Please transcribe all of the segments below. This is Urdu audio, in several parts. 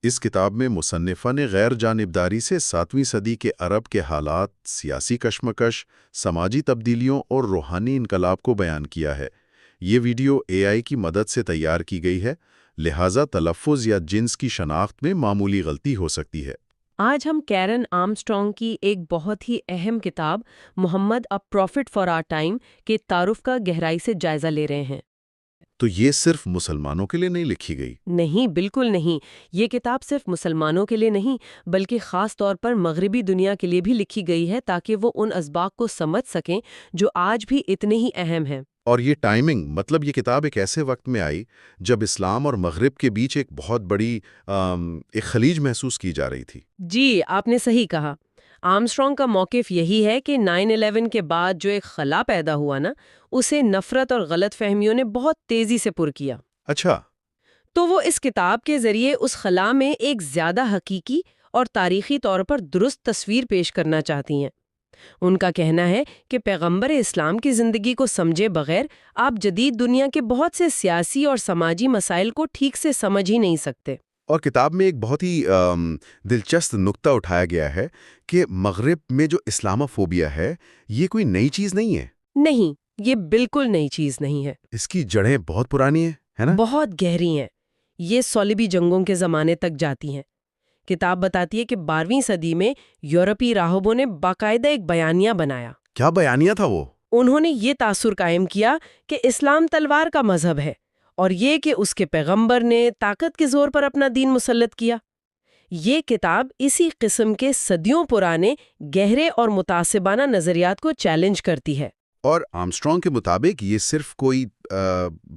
اس کتاب میں مصنفہ نے غیر جانبداری سے 7ویں صدی کے عرب کے حالات، سیاسی کشمکش، سماجی تبدیلیوں اور روحانی انقلاب کو بیان کیا ہے۔ یہ ویڈیو AI کی مدد سے تیار کی گئی ہے، لہٰذا تلفظ یا جنس کی شناخت میں معمولی غلطی ہو سکتی ہے۔ آج ہم کیرن آرمسٹرانگ کی ایک بہت ہی اہم کتاب محمد اے پروفٹ فار آر ٹائم کے تعارف کا گہرائی سے جائزہ لے رہے ہیں۔ تو یہ صرف مسلمانوں کے لیے نہیں لکھی گئی؟ نہیں، بالکل نہیں۔ یہ کتاب صرف مسلمانوں کے لیے نہیں بلکہ خاص طور پر مغربی دنیا کے لیے بھی لکھی گئی ہے تاکہ وہ ان اسباق کو سمجھ سکیں جو آج بھی اتنے ہی اہم ہیں۔ اور یہ ٹائمنگ، مطلب یہ کتاب ایک ایسے وقت میں آئی جب اسلام اور مغرب کے بیچ ایک بہت بڑی ایک خلیج محسوس کی جا رہی تھی۔ جی، آپ نے صحیح کہا۔ آرمسٹرانگ کا موقف یہی ہے کہ 9/11 کے بعد جو ایک خلا پیدا ہوا نا، اسے نفرت اور غلط فہمیوں نے بہت تیزی سے پر کیا۔ اچھا۔ تو وہ اس کتاب کے ذریعے اس خلا میں ایک زیادہ حقیقی اور تاریخی طور پر درست تصویر پیش کرنا چاہتی ہیں۔ ان کا کہنا ہے کہ پیغمبر اسلام کی زندگی کو سمجھے بغیر آپ جدید دنیا کے بہت سے سیاسی اور سماجی مسائل کو ٹھیک سے سمجھ ہی نہیں سکتے۔ اور کتاب میں ایک بہت ہی دلچسپ نقطہ اٹھایا گیا ہے کہ مغرب میں جو اسلاموفوبیا ہے یہ کوئی نئی چیز نہیں ہے۔ نہیں، یہ بالکل نئی چیز نہیں ہے۔ اس کی جڑیں بہت پرانی ہیں، ہے نا؟ بہت گہری ہیں۔ یہ صلیبی جنگوں کے زمانے تک جاتی ہیں۔ کتاب بتاتی ہے کہ 12ویں صدی میں یورپی راہبوں نے باقاعدہ ایک بیانیہ بنایا۔ کیا بیانیہ تھا وہ؟ انہوں نے یہ تاثر قائم کیا کہ اسلام تلوار کا مذہب ہے اور یہ کہ اس کے پیغمبر نے طاقت کے زور پر اپنا دین مسلط کیا۔ یہ کتاب اسی قسم کے صدیوں پرانے گہرے اور متعصبانہ نظریات کو چیلنج کرتی ہے۔ اور آرمسٹرانگ کے مطابق یہ صرف کوئی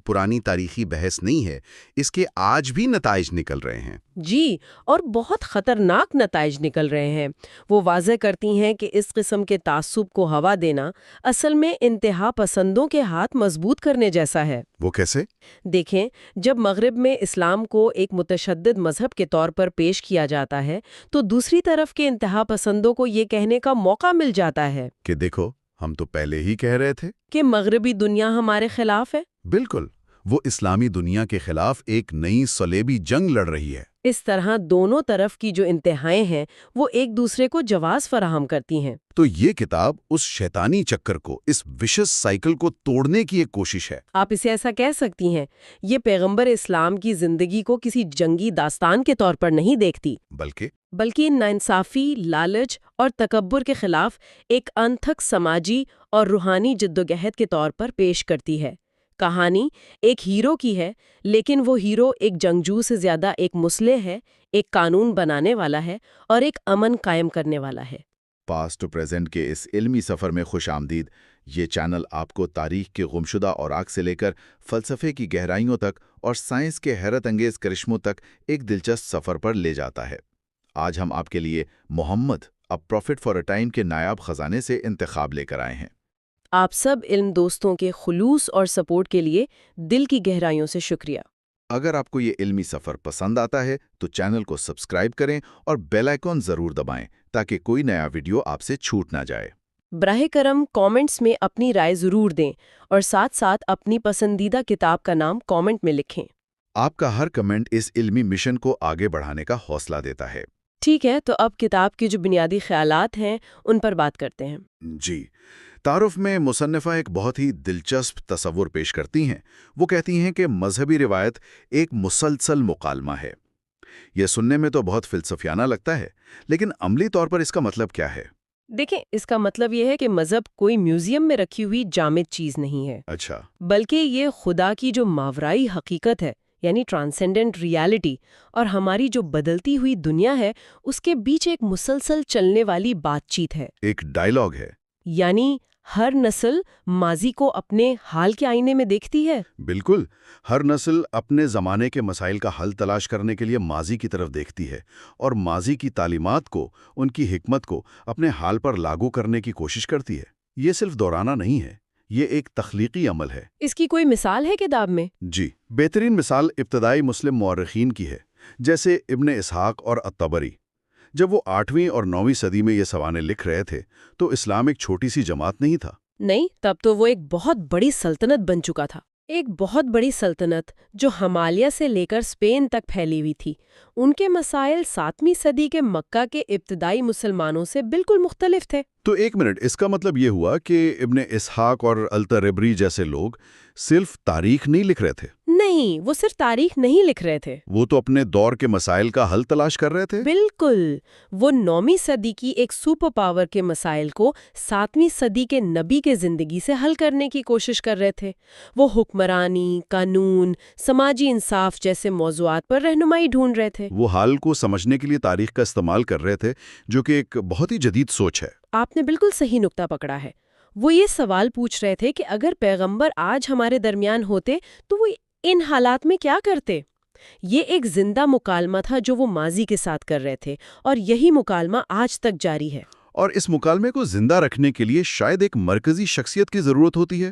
پرانی تاریخی بحث نہیں ہے، اس کے آج بھی نتائج نکل رہے ہیں۔ جی، اور بہت خطرناک نتائج نکل رہے ہیں۔ وہ واضح کرتی ہیں کہ اس قسم کے تعصب کو ہوا دینا اصل میں انتہا پسندوں کے ہاتھ مضبوط کرنے جیسا ہے۔ وہ کیسے؟ دیکھیں، جب مغرب میں اسلام کو ایک متشدد مذہب کے طور پر پیش کیا جاتا ہے تو دوسری طرف کے انتہا پسندوں کو یہ کہنے کا موقع مل جاتا ہے کہ دیکھو، ہم تو پہلے ہی کہہ رہے تھے کہ مغربی دنیا ہمارے خلاف ہے۔ بالکل، وہ اسلامی دنیا کے خلاف ایک نئی صلیبی جنگ لڑ رہی ہے۔ اس طرح دونوں طرف کی جو انتہائیں ہیں وہ ایک دوسرے کو جواز فراہم کرتی ہیں۔ تو یہ کتاب اس شیطانی چکر کو، اس وشس سائیکل کو توڑنے کی ایک کوشش ہے۔ آپ اسے ایسا کہہ سکتی ہیں۔ یہ پیغمبر اسلام کی زندگی کو کسی جنگی داستان کے طور پر نہیں دیکھتی، بلکہ ناانصافی، لالچ اور تکبر کے خلاف ایک انتھک سماجی اور روحانی جدوجہد کے طور پر پیش کرتی ہے۔ کہانی ایک ہیرو کی ہے، لیکن وہ ہیرو ایک جنگجو سے زیادہ ایک مصلح ہے، ایک قانون بنانے والا ہے اور ایک امن قائم کرنے والا ہے۔ پاسٹ ٹو پریزنٹ کے اس علمی سفر میں خوش آمدید۔ یہ چینل آپ کو تاریخ کے گمشدہ اوراق سے لے کر فلسفے کی گہرائیوں تک اور سائنس کے حیرت انگیز کرشموں تک ایک دلچسپ سفر پر لے جاتا ہے۔ آج ہم آپ کے لیے محمد اے پروفٹ فار اے ٹائم کے نایاب خزانے سے انتخاب لے کر آئے ہیں۔ آپ سب علم دوستوں کے خلوص اور سپورٹ کے لیے دل کی گہرائیوں سے شکریہ۔ اگر آپ کو یہ علمی سفر پسند آتا ہے تو چینل کو سبسکرائب کریں اور بیل آئیکن ضرور دبائیں تاکہ کوئی نیا ویڈیو آپ سے چھوٹ نہ جائے۔ براہ کرم کامنٹس میں اپنی رائے ضرور دیں اور ساتھ ساتھ اپنی پسندیدہ کتاب کا نام کامنٹ میں لکھیں۔ آپ کا ہر کمنٹ اس علمی مشن کو آگے بڑھانے کا حوصلہ دیتا ہے۔ ٹھیک ہے، تو اب کتاب کے جو بنیادی خیالات ہیں ان پر بات کرتے ہیں۔ جی، تعارف میں مصنفہ ایک بہت ہی دلچسپ تصور پیش کرتی ہیں۔ وہ کہتی ہیں کہ مذہبی روایت ایک مسلسل مکالمہ ہے۔ یہ سننے میں تو بہت فلسفیانہ لگتا ہے، لیکن عملی طور پر اس کا مطلب کیا ہے؟ دیکھیں، اس کا مطلب یہ ہے کہ مذہب کوئی میوزیم میں رکھی ہوئی جامد چیز نہیں ہے، اچھا، بلکہ یہ خدا کی جو ماورائی حقیقت ہے، یعنی ٹرانسینڈنٹ ریالٹی، اور ہماری جو بدلتی ہوئی دنیا ہے اس کے بیچ ایک مسلسل چلنے والی بات چیت ہے۔ ایک ڈائیلاگ ہے۔ یعنی ہر نسل ماضی کو اپنے حال کے آئینے میں دیکھتی ہے۔ بالکل، ہر نسل اپنے زمانے کے مسائل کا حل تلاش کرنے کے لیے ماضی کی طرف دیکھتی ہے اور ماضی کی تعلیمات کو، ان کی حکمت کو اپنے حال پر لاگو کرنے کی کوشش کرتی ہے۔ یہ صرف دورانہ نہیں ہے، یہ ایک تخلیقی عمل ہے۔ اس کی کوئی مثال ہے کتاب میں؟ جی، بہترین مثال ابتدائی مسلم مورخین کی ہے، جیسے ابن اسحاق اور الطبری۔ جب وہ 8ویں اور 9ویں صدی میں یہ سوانح لکھ رہے تھے تو اسلام ایک چھوٹی سی جماعت نہیں تھا۔ نہیں، تب تو وہ ایک بہت بڑی سلطنت بن چکا تھا۔ ایک بہت بڑی سلطنت جو ہمالیہ سے لے کر اسپین تک پھیلی ہوئی تھی، ان کے مسائل 7ویں صدی کے مکہ کے ابتدائی مسلمانوں سے بالکل مختلف تھے۔ تو ایک منٹ، اس کا مطلب یہ ہوا کہ ابن اسحاق اور الطبری جیسے لوگ صرف تاریخ نہیں لکھ رہے تھے؟ نہیں، وہ صرف تاریخ نہیں لکھ رہے تھے، وہ تو اپنے دور کے مسائل کا حل تلاش کر رہے تھے؟ بالکل۔ وہ 9ویں صدی کی ایک سپر پاور کے مسائل کو 7ویں صدی کے نبی کے زندگی سے حل کرنے کی کوشش کر رہے تھے۔ وہ حکمرانی، قانون، سماجی انصاف جیسے موضوعات پر رہنمائی ڈھونڈ رہے تھے۔ وہ حال کو سمجھنے کے لیے تاریخ کا استعمال کر رہے تھے، جو کہ ایک بہت ہی جدید سوچ ہے۔ آپ نے بالکل صحیح نقطہ پکڑا ہے۔ وہ یہ سوال پوچھ رہے تھے کہ اگر پیغمبر آج ہمارے درمیان ہوتے تو وہ ان حالات میں کیا کرتے؟ یہ ایک زندہ مکالمہ تھا جو وہ ماضی کے ساتھ کر رہے تھے، اور یہی مکالمہ آج تک جاری ہے۔ اور اس مکالمے کو زندہ رکھنے کے لیے شاید ایک مرکزی شخصیت کی ضرورت ہوتی ہے،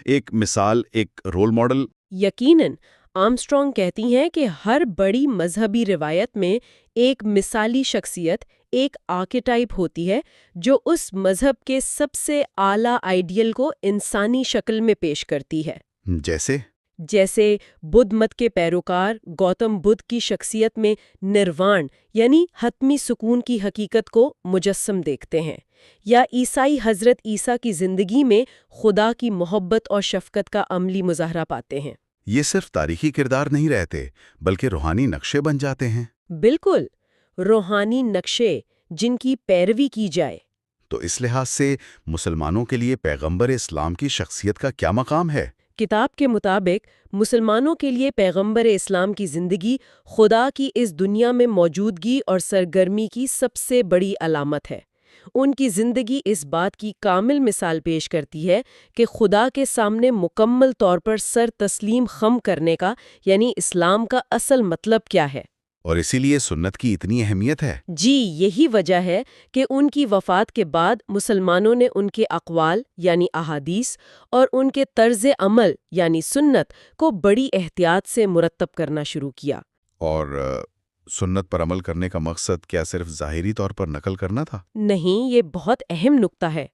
ایک مثال، ایک رول ماڈل۔ یقیناً، آرمسٹرانگ کہتی ہیں کہ ہر بڑی مذہبی روایت میں ایک مثالی شخصیت، ایک آرکیٹائپ ہوتی ہے جو اس مذہب کے سب سے اعلیٰ آئیڈیل کو انسانی شکل میں پیش کرتی ہے۔ جیسے بدھ مت کے پیروکار گوتم بدھ کی شخصیت میں نروان یعنی حتمی سکون کی حقیقت کو مجسم دیکھتے ہیں، یا عیسائی حضرت عیسیٰ کی زندگی میں خدا کی محبت اور شفقت کا عملی مظاہرہ پاتے ہیں۔ یہ صرف تاریخی کردار نہیں رہتے، بلکہ روحانی نقشے بن جاتے ہیں۔ بالکل، روحانی نقشے جن کی پیروی کی جائے۔ تو اس لحاظ سے مسلمانوں کے لیے پیغمبر اسلام کی شخصیت کا کیا مقام ہے؟ کتاب کے مطابق مسلمانوں کے لیے پیغمبر اسلام کی زندگی خدا کی اس دنیا میں موجودگی اور سرگرمی کی سب سے بڑی علامت ہے۔ ان کی زندگی اس بات کی کامل مثال پیش کرتی ہے کہ خدا کے سامنے مکمل طور پر سر تسلیم خم کرنے کا، یعنی اسلام کا اصل مطلب کیا ہے۔ اور اسی لیے سنت کی اتنی اہمیت ہے۔ جی، یہی وجہ ہے کہ ان کی وفات کے بعد مسلمانوں نے ان کے اقوال یعنی احادیث اور ان کے طرز عمل یعنی سنت کو بڑی احتیاط سے مرتب کرنا شروع کیا۔ اور سنت پر عمل کرنے کا مقصد کیا صرف ظاہری طور پر نقل کرنا تھا؟ نہیں، یہ بہت اہم نکتہ ہے۔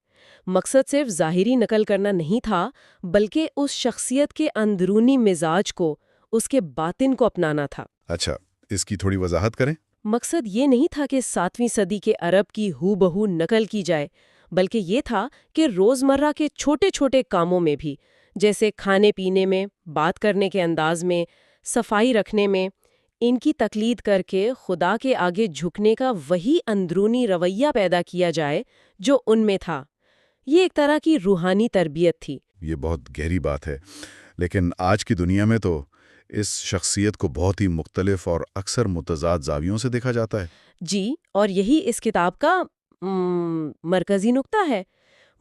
مقصد صرف ظاہری نقل کرنا نہیں تھا، بلکہ اس شخصیت کے اندرونی مزاج کو، اس کے باطن کو اپنانا تھا۔ اچھا، اس کی تھوڑی وضاحت کریں۔ مقصد یہ نہیں تھا کہ 7ویں صدی کے عرب کی ہو بہو نقل کی جائے، بلکہ یہ تھا کہ روزمرہ کے چھوٹے چھوٹے کاموں میں بھی، جیسے کھانے پینے میں، بات کرنے کے انداز میں، صفائی رکھنے میں، ان کی تقلید کر کے خدا کے آگے جھکنے کا وہی اندرونی رویہ پیدا کیا جائے جو ان میں تھا۔ یہ ایک طرح کی روحانی تربیت تھی۔ یہ بہت گہری بات ہے، لیکن آج کی دنیا میں تو اس شخصیت کو بہت ہی مختلف اور اکثر متضاد زاویوں سے دیکھا جاتا ہے۔ جی، اور یہی اس کتاب کا مرکزی نقطہ ہے۔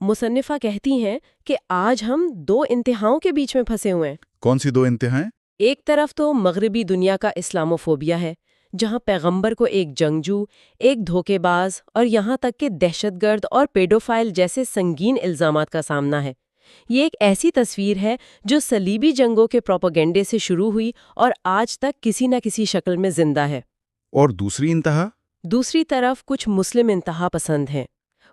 مصنفہ کہتی ہیں کہ آج ہم 2 انتہاؤں کے بیچ میں پھنسے ہوئے ہیں۔ کون سی 2 انتہائیں؟ ایک طرف تو مغربی دنیا کا اسلاموفوبیا ہے، جہاں پیغمبر کو ایک جنگجو، ایک دھوکے باز اور یہاں تک کہ دہشت گرد اور پیڈوفائل جیسے سنگین الزامات کا سامنا ہے۔ یہ ایک ایسی تصویر ہے جو صلیبی جنگوں کے پروپیگنڈے سے شروع ہوئی اور آج تک کسی نہ کسی شکل میں زندہ ہے۔ اور دوسری انتہا؟ دوسری طرف کچھ مسلم انتہا پسند ہیں۔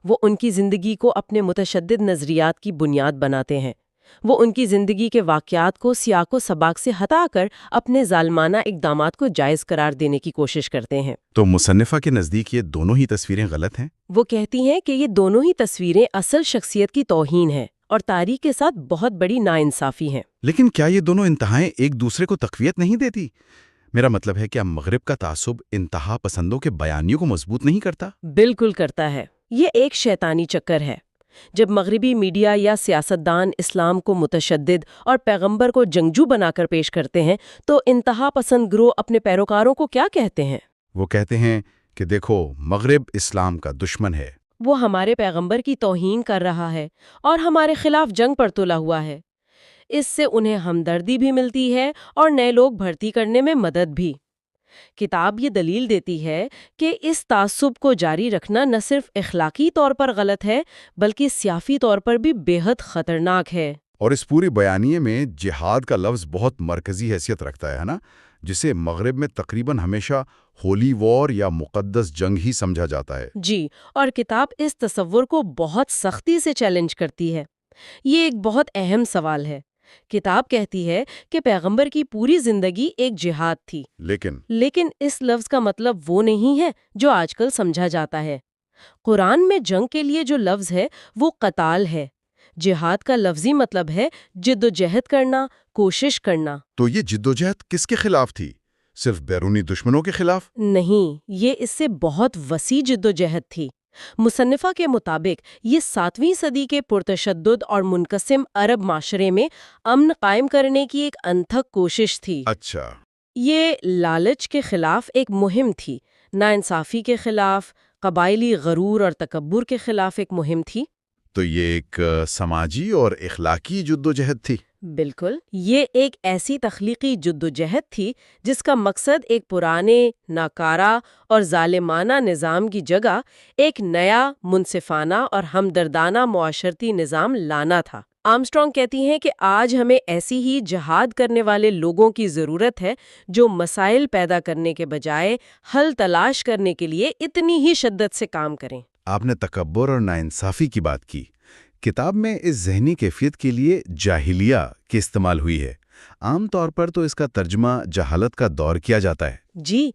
وہ ان کی زندگی کو اپنے متشدد نظریات کی بنیاد بناتے ہیں۔ وہ ان کی زندگی کے واقعات کو سیاق و سباق سے ہٹا کر اپنے ظالمانہ اقدامات کو جائز قرار دینے کی کوشش کرتے ہیں۔ تو مصنفہ کے نزدیک یہ دونوں ہی تصویریں غلط ہیں؟ وہ کہتی ہیں کہ یہ دونوں ہی تصویریں اصل شخصیت کی توہین ہیں اور تاریخ کے ساتھ بہت بڑی ناانصافی ہیں۔ لیکن کیا یہ دونوں انتہائیں ایک دوسرے کو تقویت نہیں دیتی؟ میرا مطلب ہے کہ مغرب کا تعصب انتہا پسندوں کے بیانیوں کو مضبوط نہیں کرتا؟ بالکل کرتا ہے۔ یہ ایک شیطانی چکر ہے۔ جب مغربی میڈیا یا سیاستدان اسلام کو متشدد اور پیغمبر کو جنگجو بنا کر پیش کرتے ہیں تو انتہا پسند گروہ اپنے پیروکاروں کو کیا کہتے ہیں؟ وہ کہتے ہیں کہ دیکھو، مغرب اسلام کا دشمن ہے، وہ ہمارے پیغمبر کی توہین کر رہا ہے اور ہمارے خلاف جنگ پر تلا ہوا ہے۔ اس سے انہیں ہمدردی بھی ملتی ہے اور نئے لوگ بھرتی کرنے میں مدد بھی۔ کتاب یہ دلیل دیتی ہے کہ اس تعصب کو جاری رکھنا نہ صرف اخلاقی طور پر غلط ہے بلکہ سیاسی طور پر بھی بے حد خطرناک ہے۔ اور اس پوری بیانیے میں جہاد کا لفظ بہت مرکزی حیثیت رکھتا ہے نا، جسے مغرب میں تقریباً ہمیشہ ہولی وار یا مقدس جنگ ہی سمجھا جاتا ہے۔ جی، اور کتاب اس تصور کو بہت سختی سے چیلنج کرتی ہے۔ یہ ایک بہت اہم سوال ہے۔ کتاب کہتی ہے کہ پیغمبر کی پوری زندگی ایک جہاد تھی، لیکن اس لفظ کا مطلب وہ نہیں ہے جو آج کل سمجھا جاتا ہے۔ قرآن میں جنگ کے لیے جو لفظ ہے وہ قتال ہے۔ جہاد کا لفظی مطلب ہے جد و جہد کرنا، کوشش کرنا۔ تو یہ جد و جہد کس کے خلاف تھی؟ صرف بیرونی دشمنوں کے خلاف؟ نہیں، یہ اس سے بہت وسیع جد و جہد تھی۔ مصنفہ کے مطابق یہ 7ویں صدی کے پرتشدد اور منقسم عرب معاشرے میں امن قائم کرنے کی ایک انتھک کوشش تھی۔ اچھا، یہ لالچ کے خلاف ایک مہم تھی، ناانصافی کے خلاف، قبائلی غرور اور تکبر کے خلاف ایک مہم تھی۔ تو یہ ایک سماجی اور اخلاقی جد و جہد تھی۔ بالکل، یہ ایک ایسی تخلیقی جد و جہد تھی جس کا مقصد ایک پرانے، ناکارہ اور ظالمانہ نظام کی جگہ ایک نیا، منصفانہ اور ہمدردانہ معاشرتی نظام لانا تھا۔ آرمسٹرانگ کہتی ہیں کہ آج ہمیں ایسی ہی جہاد کرنے والے لوگوں کی ضرورت ہے جو مسائل پیدا کرنے کے بجائے حل تلاش کرنے کے لیے اتنی ہی شدت سے کام کریں۔ آپ نے تکبر اور ناانصافی کی بات کی۔ کتاب میں اس ذہنی کیفیت کے لیے جاہلیہ کی استعمال ہوئی ہے۔ عام طور پر تو اس کا ترجمہ جہالت کا دور کیا جاتا ہے۔ جی،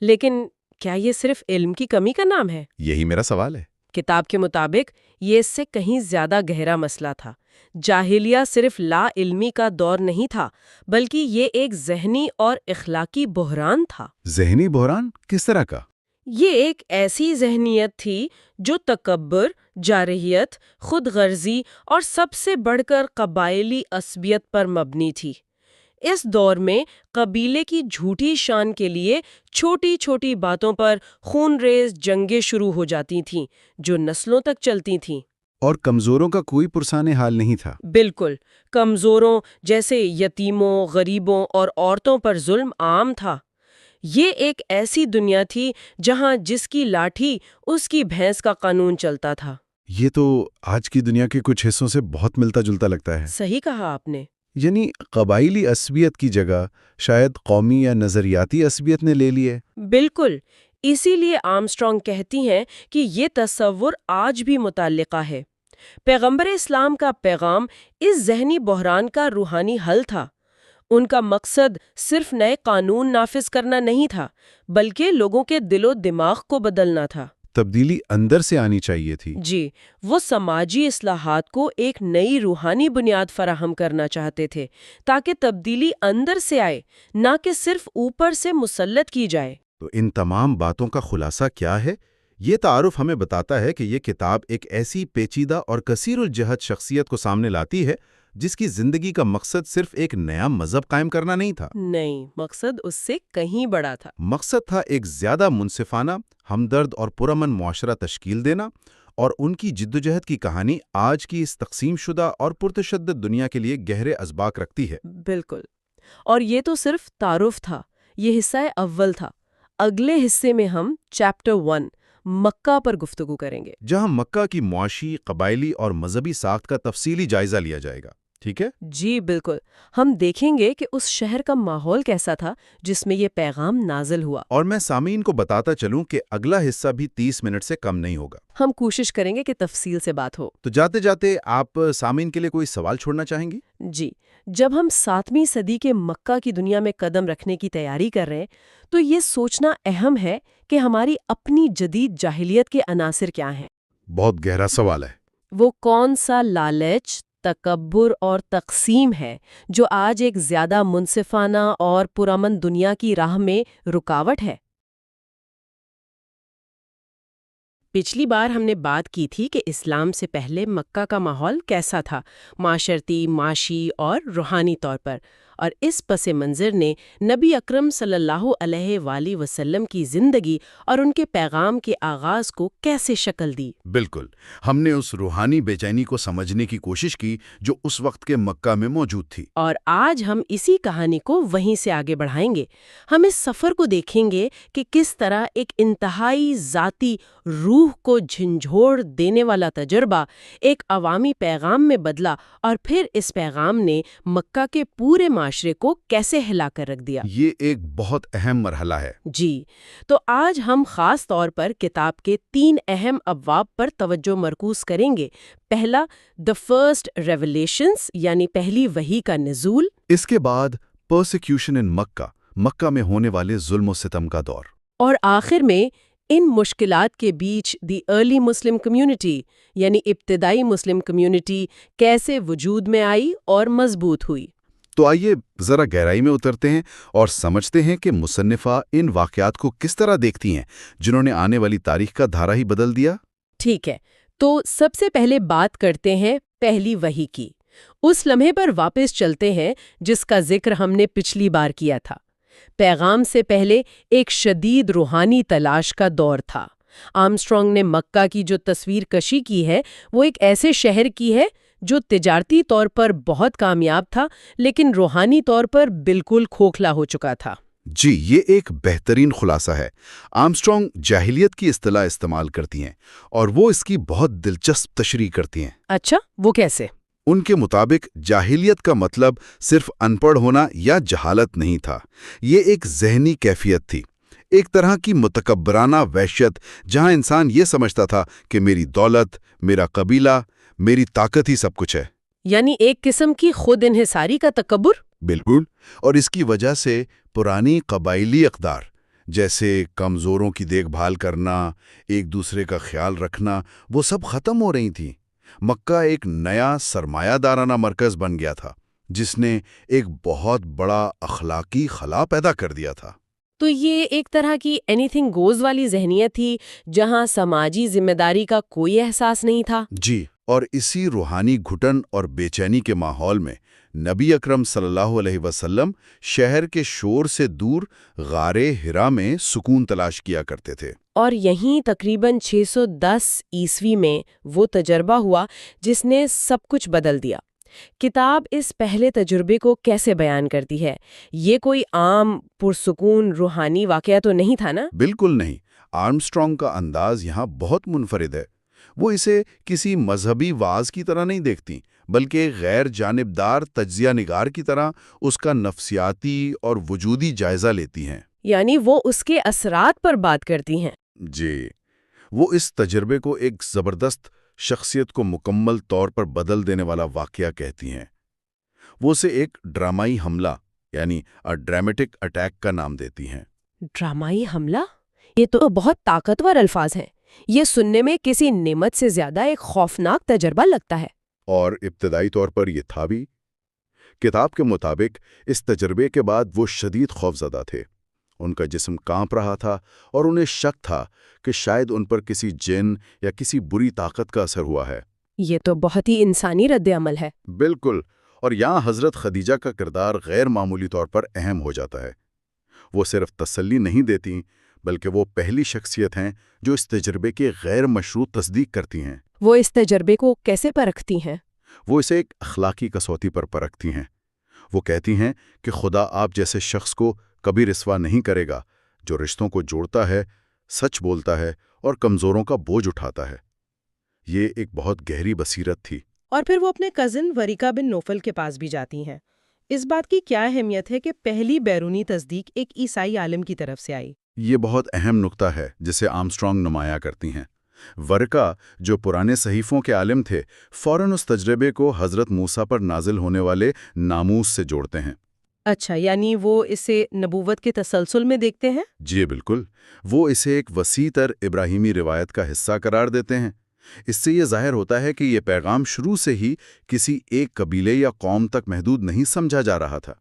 لیکن کیا یہ صرف علم کی کمی کا نام ہے؟ یہی میرا سوال ہے۔ کتاب کے مطابق یہ اس سے کہیں زیادہ گہرا مسئلہ تھا۔ جاہلیہ صرف لا علمی کا دور نہیں تھا، بلکہ یہ ایک ذہنی اور اخلاقی بحران تھا۔ ذہنی بحران کس طرح کا؟ یہ ایک ایسی ذہنیت تھی جو تکبر، جارحیت، خود غرضی اور سب سے بڑھ کر قبائلی عصبیت پر مبنی تھی۔ اس دور میں قبیلے کی جھوٹی شان کے لیے چھوٹی چھوٹی باتوں پر خون ریز جنگیں شروع ہو جاتی تھیں جو نسلوں تک چلتی تھیں۔ اور کمزوروں کا کوئی پرسان حال نہیں تھا۔ بالکل، کمزوروں جیسے یتیموں، غریبوں اور عورتوں پر ظلم عام تھا۔ یہ ایک ایسی دنیا تھی جہاں جس کی لاٹھی اس کی بھینس کا قانون چلتا تھا۔ یہ تو آج کی دنیا کے کچھ حصوں سے بہت ملتا جلتا لگتا ہے۔ صحیح کہا آپ نے۔ یعنی قبائلی عصبیت کی جگہ شاید قومی یا نظریاتی عصبیت نے لے لی ہے۔ بالکل، اسی لیے آرمسٹرانگ کہتی ہیں کہ یہ تصور آج بھی متعلقہ ہے۔ پیغمبر اسلام کا پیغام اس ذہنی بحران کا روحانی حل تھا۔ ان کا مقصد صرف نئے قانون نافذ کرنا نہیں تھا، بلکہ لوگوں کے دل و دماغ کو بدلنا تھا۔ تبدیلی اندر سے آنی چاہیے تھی۔ جی، وہ سماجی اصلاحات کو ایک نئی روحانی بنیاد فراہم کرنا چاہتے تھے تاکہ تبدیلی اندر سے آئے، نہ کہ صرف اوپر سے مسلط کی جائے۔ تو ان تمام باتوں کا خلاصہ کیا ہے؟ یہ تعارف ہمیں بتاتا ہے کہ یہ کتاب ایک ایسی پیچیدہ اور کثیر الجہت شخصیت کو سامنے لاتی ہے جس کی زندگی کا مقصد صرف ایک نیا مذہب قائم کرنا نہیں تھا۔ نہیں، مقصد اس سے کہیں بڑا تھا۔ مقصد تھا ایک زیادہ منصفانہ، ہمدرد اور پرامن معاشرہ تشکیل دینا، اور ان کی جدوجہد کی کہانی آج کی اس تقسیم شدہ اور پرتشدد دنیا کے لیے گہرے اسباق رکھتی ہے۔ بالکل، اور یہ تو صرف تعارف تھا، یہ حصہ اول تھا۔ اگلے حصے میں ہم چیپٹر 1 مکہ پر گفتگو کریں گے، جہاں مکہ کی معاشی، قبائلی اور مذہبی ساخت کا تفصیلی جائزہ لیا جائے گا۔ ٹھیک ہے؟ جی بالکل، ہم دیکھیں گے کہ اس شہر کا ماحول کیسا تھا جس میں یہ پیغام نازل ہوا۔ اور میں سامعین کو بتاتا چلوں کہ اگلا حصہ بھی 30 منٹ سے کم نہیں ہوگا۔ ہم کوشش کریں گے کہ تفصیل سے بات ہو۔ تو جاتے جاتے آپ سامعین کے لیے کوئی سوال چھوڑنا چاہیں گی؟ جی، جب ہم 7ویں صدی کے مکہ کی دنیا میں قدم رکھنے کی تیاری کر رہے ہیں تو یہ سوچنا اہم ہے کہ ہماری اپنی جدید جاہلیت کے عناصر کیا ہیں۔ بہت گہرا سوال ہے۔ وہ کون سا لالچ، تکبر اور تقسیم ہے جو آج ایک زیادہ منصفانہ اور پرامن دنیا کی راہ میں رکاوٹ ہے؟ پچھلی بار ہم نے بات کی تھی کہ اسلام سے پہلے مکہ کا ماحول کیسا تھا، معاشرتی، معاشی اور روحانی طور پر، اور اس پس منظر نے نبی اکرم صلی اللہ علیہ وآلہ وسلم کی زندگی اور ان کے پیغام کے آغاز کو کیسے شکل دی۔ بالکل، ہم نے اس روحانی بے چینی کو سمجھنے کی کوشش کی جو اس وقت کے مکہ میں موجود تھی، اور آج ہم اسی کہانی کو وہیں سے آگے بڑھائیں گے۔ ہم اس سفر کو دیکھیں گے کہ کس طرح ایک انتہائی ذاتی، روح کو جھنجھوڑ دینے والا تجربہ ایک عوامی پیغام میں بدلا، اور پھر اس پیغام نے مکہ کے پورے معاشرے معاشرے کو کیسے ہلا کر رکھ دیا۔ یہ ایک بہت اہم مرحلہ ہے۔ جی، تو آج ہم خاص طور پر کتاب کے 3 اہم ابواب پر توجہ مرکوز کریں گے۔ پہلا، The First Revelations یعنی پہلی وحی کا نزول۔ اس کے بعد پرسیکیوشن ان مکہ میں ہونے والے ظلم و ستم کا دور۔ اور آخر میں ان مشکلات کے بیچ دی ارلی مسلم کمیونٹی یعنی ابتدائی مسلم کمیونٹی کیسے وجود میں آئی اور مضبوط ہوئی۔ تو آئیے ذرا گہرائی میں اترتے ہیں اور سمجھتے ہیں کہ مصنفہ ان واقعات کو کس طرح دیکھتی ہیں جنہوں نے آنے والی تاریخ کا دھارا ہی بدل دیا۔ ٹھیک ہے، تو سب سے پہلے بات کرتے ہیں پہلی وحی کی۔ اس لمحے پر واپس چلتے ہیں جس کا ذکر ہم نے پچھلی بار کیا تھا۔ پیغام سے پہلے ایک شدید روحانی تلاش کا دور تھا۔ آرمسٹرانگ نے مکہ کی جو تصویر کشی کی ہے وہ ایک ایسے شہر کی ہے جو تجارتی طور پر بہت کامیاب تھا لیکن روحانی طور پر بالکل کھوکھلا ہو چکا تھا۔ جی، یہ ایک بہترین خلاصہ ہے۔ آرمسٹرانگ جاہلیت کی اصطلاح استعمال کرتی ہیں اور وہ اس کی بہت دلچسپ تشریح کرتی ہیں۔ اچھا، وہ کیسے؟ ان کے مطابق جاہلیت کا مطلب صرف ان پڑھ ہونا یا جہالت نہیں تھا، یہ ایک ذہنی کیفیت تھی، ایک طرح کی متکبرانہ وحشت جہاں انسان یہ سمجھتا تھا کہ میری دولت، میرا قبیلہ، میری طاقت ہی سب کچھ ہے۔ یعنی ایک قسم کی خود انحصاری کا تکبر؟ بالکل، اور اس کی وجہ سے پرانی قبائلی اقدار جیسے کمزوروں کی دیکھ بھال کرنا، ایک دوسرے کا خیال رکھنا، وہ سب ختم ہو رہی تھیں۔ مکہ ایک نیا سرمایہ دارانہ مرکز بن گیا تھا جس نے ایک بہت بڑا اخلاقی خلا پیدا کر دیا تھا۔ تو یہ ایک طرح کی اینی تھنگ گوز والی ذہنیت تھی جہاں سماجی ذمہ داری کا کوئی احساس نہیں تھا۔ جی، اور اسی روحانی گھٹن اور بے چینی کے ماحول میں نبی اکرم صلی اللہ علیہ وسلم شہر کے شور سے دور غار حرا میں سکون تلاش کیا کرتے تھے۔ اور یہیں تقریباً 610 عیسوی میں وہ تجربہ ہوا جس نے سب کچھ بدل دیا۔ کتاب اس پہلے تجربے کو کیسے بیان کرتی ہے؟ یہ کوئی عام پرسکون روحانی واقعہ تو نہیں تھا نا؟ بالکل نہیں۔ آرمسٹرانگ کا انداز یہاں بہت منفرد ہے۔ وہ اسے کسی مذہبی واعظ کی طرح نہیں دیکھتی بلکہ غیر جانبدار تجزیہ نگار کی طرح اس کا نفسیاتی اور وجودی جائزہ لیتی ہیں۔ یعنی وہ اس کے اثرات پر بات کرتی ہیں۔ جی، وہ اس تجربے کو ایک زبردست شخصیت کو مکمل طور پر بدل دینے والا واقعہ کہتی ہیں۔ وہ اسے ایک ڈرامائی حملہ یعنی ڈرامیٹک اٹیک کا نام دیتی ہیں۔ ڈرامائی حملہ؟ یہ تو بہت طاقتور الفاظ ہیں۔ یہ سننے میں کسی نعمت سے زیادہ ایک خوفناک تجربہ لگتا ہے۔ اور ابتدائی طور پر یہ تھا بھی۔ کتاب کے مطابق اس تجربے کے بعد وہ شدید خوفزدہ تھے۔ ان کا جسم کانپ رہا تھا اور انہیں شک تھا کہ شاید ان پر کسی جن یا کسی بری طاقت کا اثر ہوا ہے۔ یہ تو بہت ہی انسانی رد عمل ہے۔ بالکل، اور یہاں حضرت خدیجہ کا کردار غیر معمولی طور پر اہم ہو جاتا ہے۔ وہ صرف تسلی نہیں دیتی بلکہ وہ پہلی شخصیت ہیں جو اس تجربے کی غیر مشروط تصدیق کرتی ہیں۔ وہ اس تجربے کو کیسے پرکھتی ہیں؟ وہ اسے ایک اخلاقی کسوٹی پر پرکھتی ہیں۔ وہ کہتی ہیں کہ خدا آپ جیسے شخص کو کبھی رسوا نہیں کرے گا جو رشتوں کو جوڑتا ہے، سچ بولتا ہے اور کمزوروں کا بوجھ اٹھاتا ہے۔ یہ ایک بہت گہری بصیرت تھی۔ اور پھر وہ اپنے کزن ورقہ بن نوفل کے پاس بھی جاتی ہیں۔ اس بات کی کیا اہمیت ہے کہ پہلی بیرونی تصدیق ایک عیسائی عالم کی طرف سے آئی؟ یہ بہت اہم نقطہ ہے جسے آرمسٹرانگ نمایاں کرتی ہیں۔ ورقہ جو پرانے صحیفوں کے عالم تھے فوراً اس تجربے کو حضرت موسیٰ پر نازل ہونے والے ناموس سے جوڑتے ہیں۔ اچھا، یعنی وہ اسے نبوت کے تسلسل میں دیکھتے ہیں؟ جی بالکل، وہ اسے ایک وسیع تر ابراہیمی روایت کا حصہ قرار دیتے ہیں۔ اس سے یہ ظاہر ہوتا ہے کہ یہ پیغام شروع سے ہی کسی ایک قبیلے یا قوم تک محدود نہیں سمجھا جا رہا تھا۔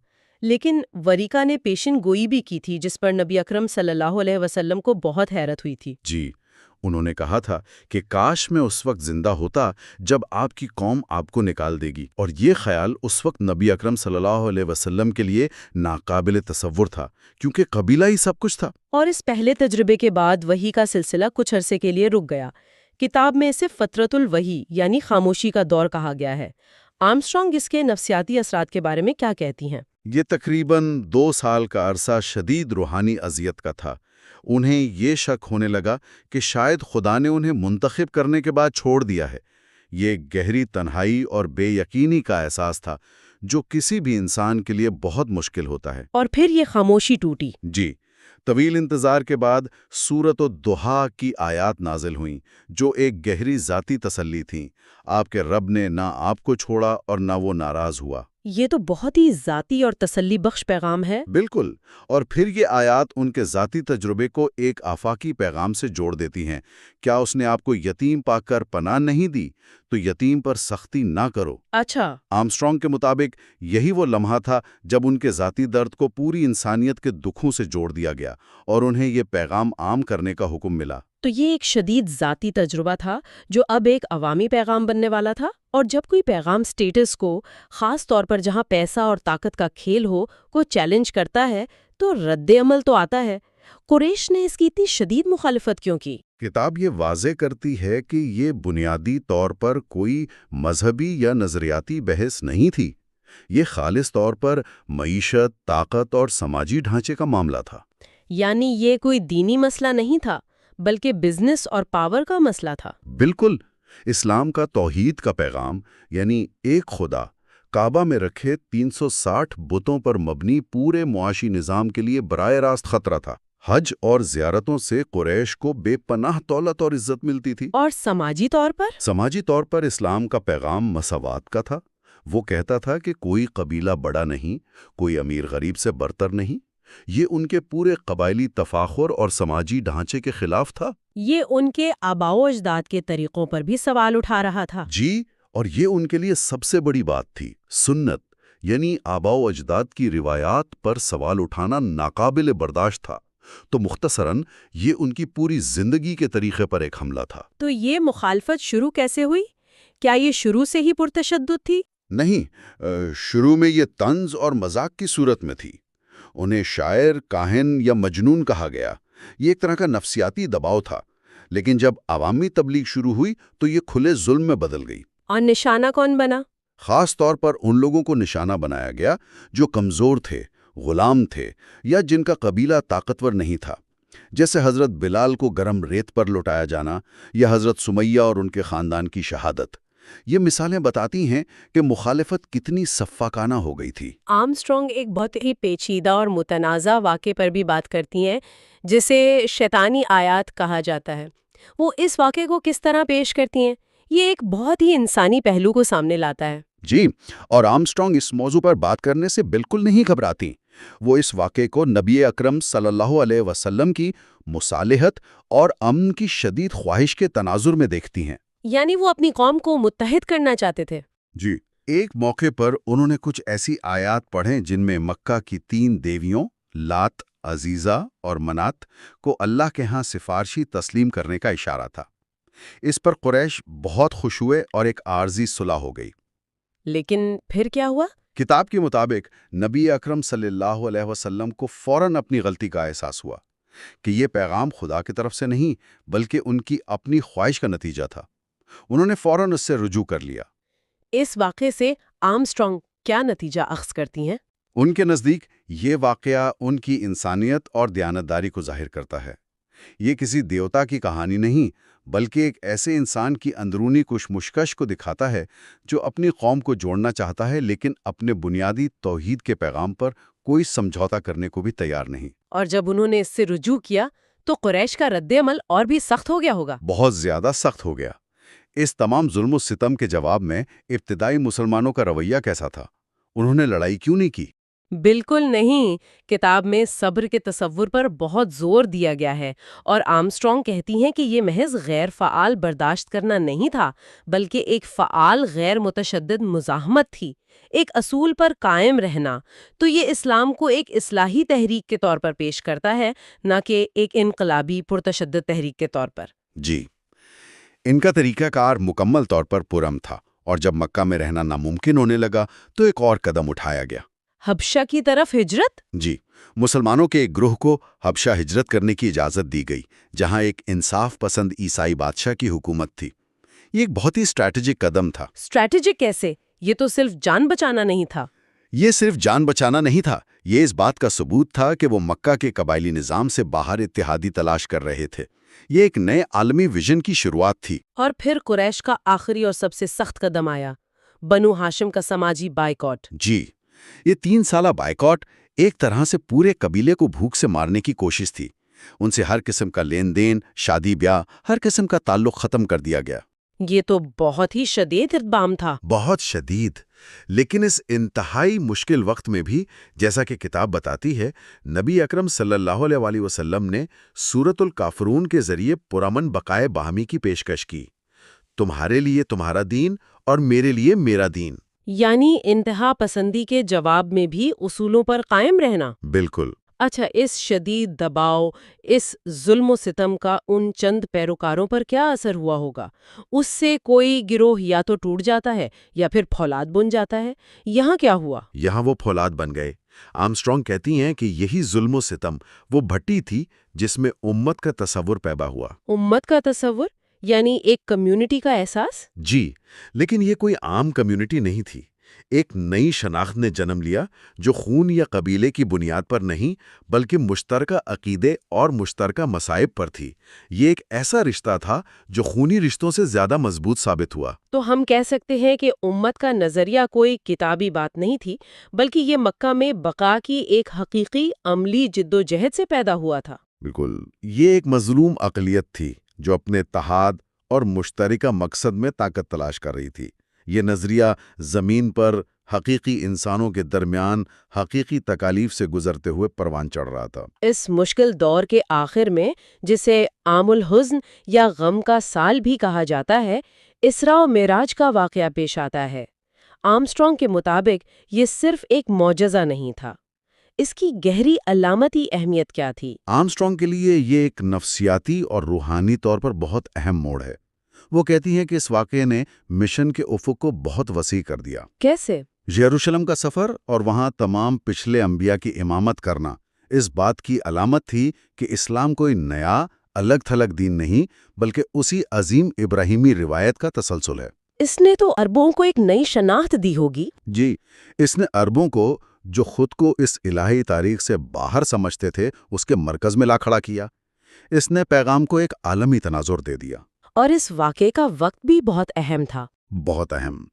لیکن ورقہ نے پیشن گوئی بھی کی تھی جس پر نبی اکرم صلی اللہ علیہ وسلم کو بہت حیرت ہوئی تھی۔ جی، انہوں نے کہا تھا کہ کاش میں اس وقت زندہ ہوتا جب آپ کی قوم آپ کو نکال دے گی، اور یہ خیال اس وقت نبی اکرم صلی اللہ علیہ وسلم کے لیے ناقابل تصور تھا کیونکہ قبیلہ ہی سب کچھ تھا۔ اور اس پہلے تجربے کے بعد وحی کا سلسلہ کچھ عرصے کے لیے رک گیا۔ کتاب میں اسے فترۃ الوحی یعنی خاموشی کا دور کہا گیا ہے۔ آرمسٹرانگ اس کے نفسیاتی اثرات کے بارے میں کیا کہتی ہیں؟ یہ تقریباً 2 سال کا عرصہ شدید روحانی اذیت کا تھا۔ انہیں یہ شک ہونے لگا کہ شاید خدا نے انہیں منتخب کرنے کے بعد چھوڑ دیا ہے۔ یہ گہری تنہائی اور بے یقینی کا احساس تھا جو کسی بھی انسان کے لیے بہت مشکل ہوتا ہے۔ اور پھر یہ خاموشی ٹوٹی۔ جی، طویل انتظار کے بعد سورۃ الضحیٰ کی آیات نازل ہوئیں، جو ایک گہری ذاتی تسلی تھیں۔ آپ کے رب نے نہ آپ کو چھوڑا اور نہ وہ ناراض ہوا۔ یہ تو بہت ہی ذاتی اور تسلی بخش پیغام ہے۔ بالکل، اور پھر یہ آیات ان کے ذاتی تجربے کو ایک آفاقی پیغام سے جوڑ دیتی ہیں۔ کیا اس نے آپ کو یتیم پا کر پناہ نہیں دی تو یتیم پر سختی نہ کرو۔ اچھا۔ آرمسٹرانگ کے مطابق یہی وہ لمحہ تھا جب ان کے ذاتی درد کو پوری انسانیت کے دکھوں سے جوڑ دیا گیا اور انہیں یہ پیغام عام کرنے کا حکم ملا۔ تو یہ ایک شدید ذاتی تجربہ تھا جو اب ایک عوامی پیغام بننے والا تھا، اور جب کوئی پیغام سٹیٹس کو، خاص طور پر جہاں پیسہ اور طاقت کا کھیل ہو، کو چیلنج کرتا ہے تو رد عمل تو آتا ہے۔ قریش نے اس کی اتنی شدید مخالفت کیوں کی؟ کتاب یہ واضح کرتی ہے کہ یہ بنیادی طور پر کوئی مذہبی یا نظریاتی بحث نہیں تھی۔ یہ خالص طور پر معیشت، طاقت اور سماجی ڈھانچے کا معاملہ تھا۔ یعنی یہ کوئی دینی مسئلہ نہیں تھا، بلکہ بزنس اور پاور کا مسئلہ تھا۔ بالکل، اسلام کا توحید کا پیغام، یعنی ایک خدا، کعبہ میں رکھے 360 بتوں پر مبنی پورے معاشی نظام کے لیے براہ راست خطرہ تھا۔ حج اور زیارتوں سے قریش کو بے پناہ دولت اور عزت ملتی تھی۔ اور سماجی طور پر؟ سماجی طور پر اسلام کا پیغام مساوات کا تھا۔ وہ کہتا تھا کہ کوئی قبیلہ بڑا نہیں، کوئی امیر غریب سے برتر نہیں۔ یہ ان کے پورے قبائلی تفاخر اور سماجی ڈھانچے کے خلاف تھا۔ یہ ان کے آباء و اجداد کے طریقوں پر بھی سوال اٹھا رہا تھا۔ جی، اور یہ ان کے لیے سب سے بڑی بات تھی۔ سنت، یعنی آباء و اجداد کی روایات پر سوال اٹھانا ناقابل برداشت تھا۔ تو مختصراً یہ ان کی پوری زندگی کے طریقے پر ایک حملہ تھا۔ تو یہ مخالفت شروع کیسے ہوئی؟ کیا یہ شروع سے ہی پرتشدد تھی؟ نہیں، شروع میں یہ طنز اور مذاق کی صورت میں تھی۔ انہیں شاعر، کاہن یا مجنون کہا گیا۔ یہ ایک طرح کا نفسیاتی دباؤ تھا۔ لیکن جب عوامی تبلیغ شروع ہوئی تو یہ کھلے ظلم میں بدل گئی۔ اور نشانہ کون بنا؟ خاص طور پر ان لوگوں کو نشانہ بنایا گیا جو کمزور تھے، غلام تھے، یا جن کا قبیلہ طاقتور نہیں تھا، جیسے حضرت بلال کو گرم ریت پر لٹایا جانا یا حضرت سمیہ اور ان کے خاندان کی شہادت۔ یہ مثالیں بتاتی ہیں کہ مخالفت کتنی سفاکانہ ہو گئی تھی۔ آرمسٹرانگ ایک بہت ہی پیچیدہ اور متنازع واقعے پر بھی بات کرتی ہیں، جسے شیطانی آیات کہا جاتا ہے۔ وہ اس واقعے کو کس طرح پیش کرتی ہیں؟ یہ ایک بہت ہی انسانی پہلو کو سامنے لاتا ہے۔ جی، اور آرمسٹرانگ اس موضوع پر بات کرنے سے بالکل نہیں گھبراتی۔ وہ اس واقعے کو نبی اکرم صلی اللہ علیہ وسلم کی مصالحت اور امن کی شدید خواہش کے تناظر میں دیکھتی ہیں۔ یعنی وہ اپنی قوم کو متحد کرنا چاہتے تھے۔ جی، ایک موقع پر انہوں نے کچھ ایسی آیات پڑھیں جن میں مکہ کی 3 دیویوں لات، عزیزہ اور منات کو اللہ کے ہاں سفارشی تسلیم کرنے کا اشارہ تھا۔ اس پر قریش بہت خوش ہوئے اور ایک عارضی صلح ہو گئی۔ لیکن پھر کیا ہوا؟ کتاب کے مطابق نبی اکرم صلی اللہ علیہ وسلم کو فوراً اپنی غلطی کا احساس ہوا کہ یہ پیغام خدا کی طرف سے نہیں بلکہ ان کی اپنی خواہش کا نتیجہ تھا۔ انہوں نے فوراً اس سے رجوع کر لیا۔ اس واقعے سے آرمسٹرانگ کیا نتیجہ اخذ کرتی ہیں؟ ان کے نزدیک یہ واقعہ ان کی انسانیت اور دیانتداری کو ظاہر کرتا ہے۔ یہ کسی دیوتا کی کہانی نہیں بلکہ ایک ایسے انسان کی اندرونی کشمکش کو دکھاتا ہے جو اپنی قوم کو جوڑنا چاہتا ہے لیکن اپنے بنیادی توحید کے پیغام پر کوئی سمجھوتا کرنے کو بھی تیار نہیں۔ اور جب انہوں نے اس سے رجوع کیا تو قریش کا رد عمل اور بھی سخت ہو گیا ہوگا۔ بہت زیادہ سخت ہو گیا۔ اس تمام ظلم و ستم کے جواب میں ابتدائی مسلمانوں کا رویہ کیسا تھا؟ انہوں نے لڑائی کیوں نہیں کی؟ بالکل نہیں۔ کتاب میں صبر کے تصور پر بہت زور دیا گیا ہے، اور آرمسٹرانگ کہتی ہیں کہ یہ محض غیر فعال برداشت کرنا نہیں تھا بلکہ ایک فعال غیر متشدد مزاحمت تھی، ایک اصول پر قائم رہنا۔ تو یہ اسلام کو ایک اصلاحی تحریک کے طور پر پیش کرتا ہے، نہ کہ ایک انقلابی پرتشدد تحریک کے طور پر۔ جی، ان کا طریقہ کار مکمل طور پر پرامن تھا، اور جب مکہ میں رہنا ناممکن ہونے لگا تو ایک اور قدم اٹھایا گیا۔ حبشہ کی طرف ہجرت؟ جی، مسلمانوں کے ایک گروہ کو حبشہ ہجرت کرنے کی اجازت دی گئی، جہاں ایک انصاف پسند عیسائی بادشاہ کی حکومت تھی۔ یہ ایک بہت ہی اسٹریٹجک قدم تھا۔ اسٹریٹجک کیسے؟ یہ تو صرف جان بچانا نہیں تھا۔ یہ صرف جان بچانا نہیں تھا، یہ اس بات کا ثبوت تھا کہ وہ مکہ کے قبائلی نظام سے باہر اتحادی تلاش کر رہے تھے۔ یہ ایک نئے عالمی ویژن کی شروعات تھی۔ اور پھر قریش کا آخری اور سب سے سخت قدم آیا، بنو ہاشم کا سماجی بائیکاٹ۔ جی، یہ 3 سالہ بائیکاٹ ایک طرح سے پورے قبیلے کو بھوک سے مارنے کی کوشش تھی۔ ان سے ہر قسم کا لین دین، شادی بیاہ، ہر قسم کا تعلق ختم کر دیا گیا۔ یہ تو بہت ہی شدید اقدام تھا۔ بہت شدید، لیکن اس انتہائی مشکل وقت میں بھی، جیسا کہ کتاب بتاتی ہے، نبی اکرم صلی اللہ علیہ وآلہ وسلم نے سورۃ الکافرون کے ذریعے پرامن بقائے باہمی کی پیشکش کی۔ تمہارے لیے تمہارا دین اور میرے لیے میرا دین۔ یعنی انتہا پسندی کے جواب میں بھی اصولوں پر قائم رہنا۔ بالکل۔ اچھا، اس شدید دباؤ، اس ظلم و ستم کا ان چند پیروکاروں پر کیا اثر ہوا ہوگا؟ اس سے کوئی گروہ یا تو ٹوٹ جاتا ہے یا پھر پھولاد بن جاتا ہے۔ یہاں کیا ہوا؟ یہاں وہ پھولاد بن گئے۔ آرمسٹرانگ کہتی ہیں کہ یہی ظلم و ستم وہ بھٹی تھی جس میں امت کا تصور پیدا ہوا۔ امت کا تصور یعنی ایک کمیونٹی کا احساس؟ جی، لیکن یہ کوئی عام کمیونٹی نہیں تھی۔ ایک نئی شناخت نے جنم لیا جو خون یا قبیلے کی بنیاد پر نہیں بلکہ مشترکہ عقیدے اور مشترکہ مصائب پر تھی۔ یہ ایک ایسا رشتہ تھا جو خونی رشتوں سے زیادہ مضبوط ثابت ہوا۔ تو ہم کہہ سکتے ہیں کہ امت کا نظریہ کوئی کتابی بات نہیں تھی، بلکہ یہ مکہ میں بقا کی ایک حقیقی عملی جدوجہد سے پیدا ہوا تھا۔ بالکل، یہ ایک مظلوم اقلیت تھی جو اپنے اتحاد اور مشترکہ مقصد میں طاقت تلاش کر رہی تھی۔ یہ نظریہ زمین پر حقیقی انسانوں کے درمیان حقیقی تکالیف سے گزرتے ہوئے پروان چڑھ رہا تھا۔ اس مشکل دور کے آخر میں، جسے عام الحزن یا غم کا سال بھی کہا جاتا ہے، اسراء و معراج کا واقعہ پیش آتا ہے۔ آرمسٹرانگ کے مطابق یہ صرف ایک معجزہ نہیں تھا۔ اس کی گہری علامتی اہمیت کیا تھی؟ آرمسٹرانگ کے لیے یہ ایک نفسیاتی اور روحانی طور پر بہت اہم موڑ ہے۔ وہ کہتی ہیں کہ اس واقعے نے مشن کے افق کو بہت وسیع کر دیا۔ کیسے؟ یروشلم کا سفر اور وہاں تمام پچھلے انبیاء کی امامت کرنا اس بات کی علامت تھی کہ اسلام کوئی نیا الگ تھلگ دین نہیں بلکہ اسی عظیم ابراہیمی روایت کا تسلسل ہے۔ اس نے تو عربوں کو ایک نئی شناخت دی ہوگی۔ جی، اس نے عربوں کو جو خود کو اس الہی تاریخ سے باہر سمجھتے تھے اس کے مرکز میں لا کھڑا کیا۔ اس نے پیغام کو ایک عالمی تناظر دے دیا۔ اور اس واقعے کا وقت بھی بہت اہم تھا۔ بہت اہم۔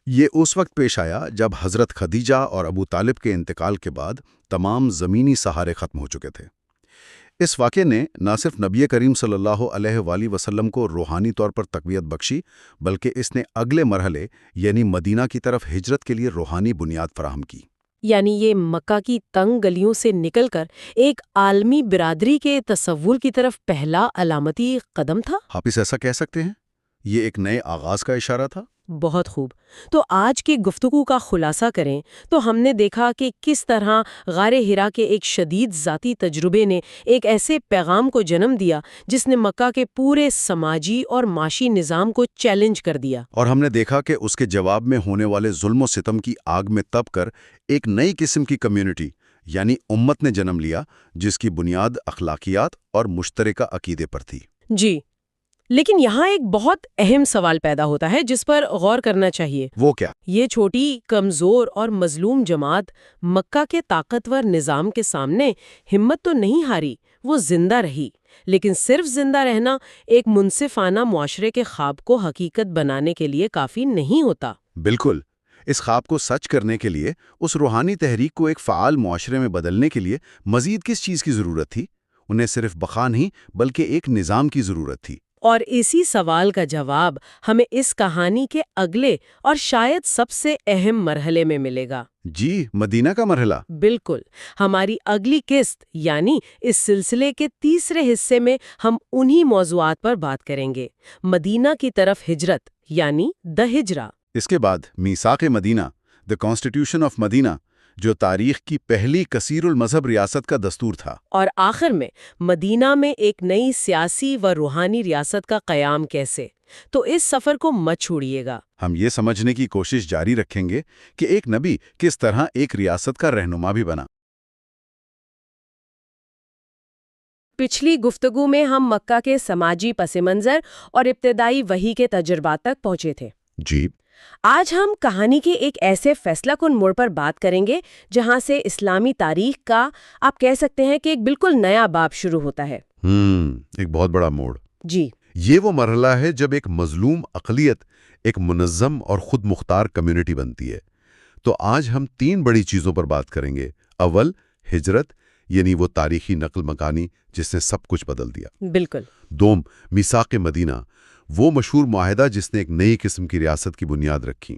یہ اس وقت پیش آیا جب حضرت خدیجہ اور ابو طالب کے انتقال کے بعد تمام زمینی سہارے ختم ہو چکے تھے۔ اس واقعے نے نہ صرف نبی کریم صلی اللہ علیہ وآلہ وسلم کو روحانی طور پر تقویت بخشی بلکہ اس نے اگلے مرحلے یعنی مدینہ کی طرف ہجرت کے لیے روحانی بنیاد فراہم کی۔ یعنی یہ مکہ کی تنگ گلیوں سے نکل کر ایک عالمی برادری کے تصور کی طرف پہلا علامتی قدم تھا۔ آپ اس ایسا کہہ سکتے ہیں، یہ ایک نئے آغاز کا اشارہ تھا۔ بہت خوب۔ تو آج کی گفتگو کا خلاصہ کریں تو ہم نے دیکھا کہ کس طرح غار حرا کے ایک شدید ذاتی تجربے نے ایک ایسے پیغام کو جنم دیا جس نے مکہ کے پورے سماجی اور معاشی نظام کو چیلنج کر دیا۔ اور ہم نے دیکھا کہ اس کے جواب میں ہونے والے ظلم و ستم کی آگ میں تپ کر ایک نئی قسم کی کمیونٹی یعنی امت نے جنم لیا جس کی بنیاد اخلاقیات اور مشترکہ عقیدے پر تھی۔ جی، لیکن یہاں ایک بہت اہم سوال پیدا ہوتا ہے جس پر غور کرنا چاہیے۔ وہ کیا؟ یہ چھوٹی، کمزور اور مظلوم جماعت مکہ کے طاقتور نظام کے سامنے ہمت تو نہیں ہاری، وہ زندہ رہی۔ لیکن صرف زندہ رہنا ایک منصفانہ معاشرے کے خواب کو حقیقت بنانے کے لیے کافی نہیں ہوتا۔ بالکل، اس خواب کو سچ کرنے کے لیے، اس روحانی تحریک کو ایک فعال معاشرے میں بدلنے کے لیے مزید کس چیز کی ضرورت تھی؟ انہیں صرف بقا نہیں بلکہ ایک نظام کی ضرورت تھی۔ اور اسی سوال کا جواب ہمیں اس کہانی کے اگلے اور شاید سب سے اہم مرحلے میں ملے گا۔ جی، مدینہ کا مرحلہ۔ بالکل۔ ہماری اگلی قسط یعنی اس سلسلے کے تیسرے حصے میں ہم انہی موضوعات پر بات کریں گے۔ مدینہ کی طرف ہجرت یعنی دا ہجرہ۔ اس کے بعد میثاق مدینہ، دی کانسٹیٹیوشن آف مدینہ، جو تاریخ کی پہلی کثیر المذہب ریاست کا دستور تھا۔ اور آخر میں مدینہ میں ایک نئی سیاسی و روحانی ریاست کا قیام کیسے۔ تو اس سفر کو مت چھوڑیے گا۔ ہم یہ سمجھنے کی کوشش جاری رکھیں گے کہ ایک نبی کس طرح ایک ریاست کا رہنما بھی بنا۔ پچھلی گفتگو میں ہم مکہ کے سماجی پس منظر اور ابتدائی وحی کے تجربات تک پہنچے تھے۔ جی، آج ہم کہانی کے ایک ایسے فیصلہ کن موڑ پر بات کریں گے جہاں سے اسلامی تاریخ کا آپ کہہ سکتے ہیں کہ ایک بالکل نیا باب شروع ہوتا ہے۔ ایک بہت بڑا موڑ۔ جی، یہ وہ مرحلہ ہے جب ایک مظلوم اقلیت ایک منظم اور خود مختار کمیونٹی بنتی ہے۔ تو آج ہم 3 بڑی چیزوں پر بات کریں گے۔ اول، ہجرت، یعنی وہ تاریخی نقل مکانی جس نے سب کچھ بدل دیا۔ بالکل۔ دوم، میثاق مدینہ، وہ مشہور معاہدہ جس نے ایک نئی قسم کی ریاست کی بنیاد رکھی۔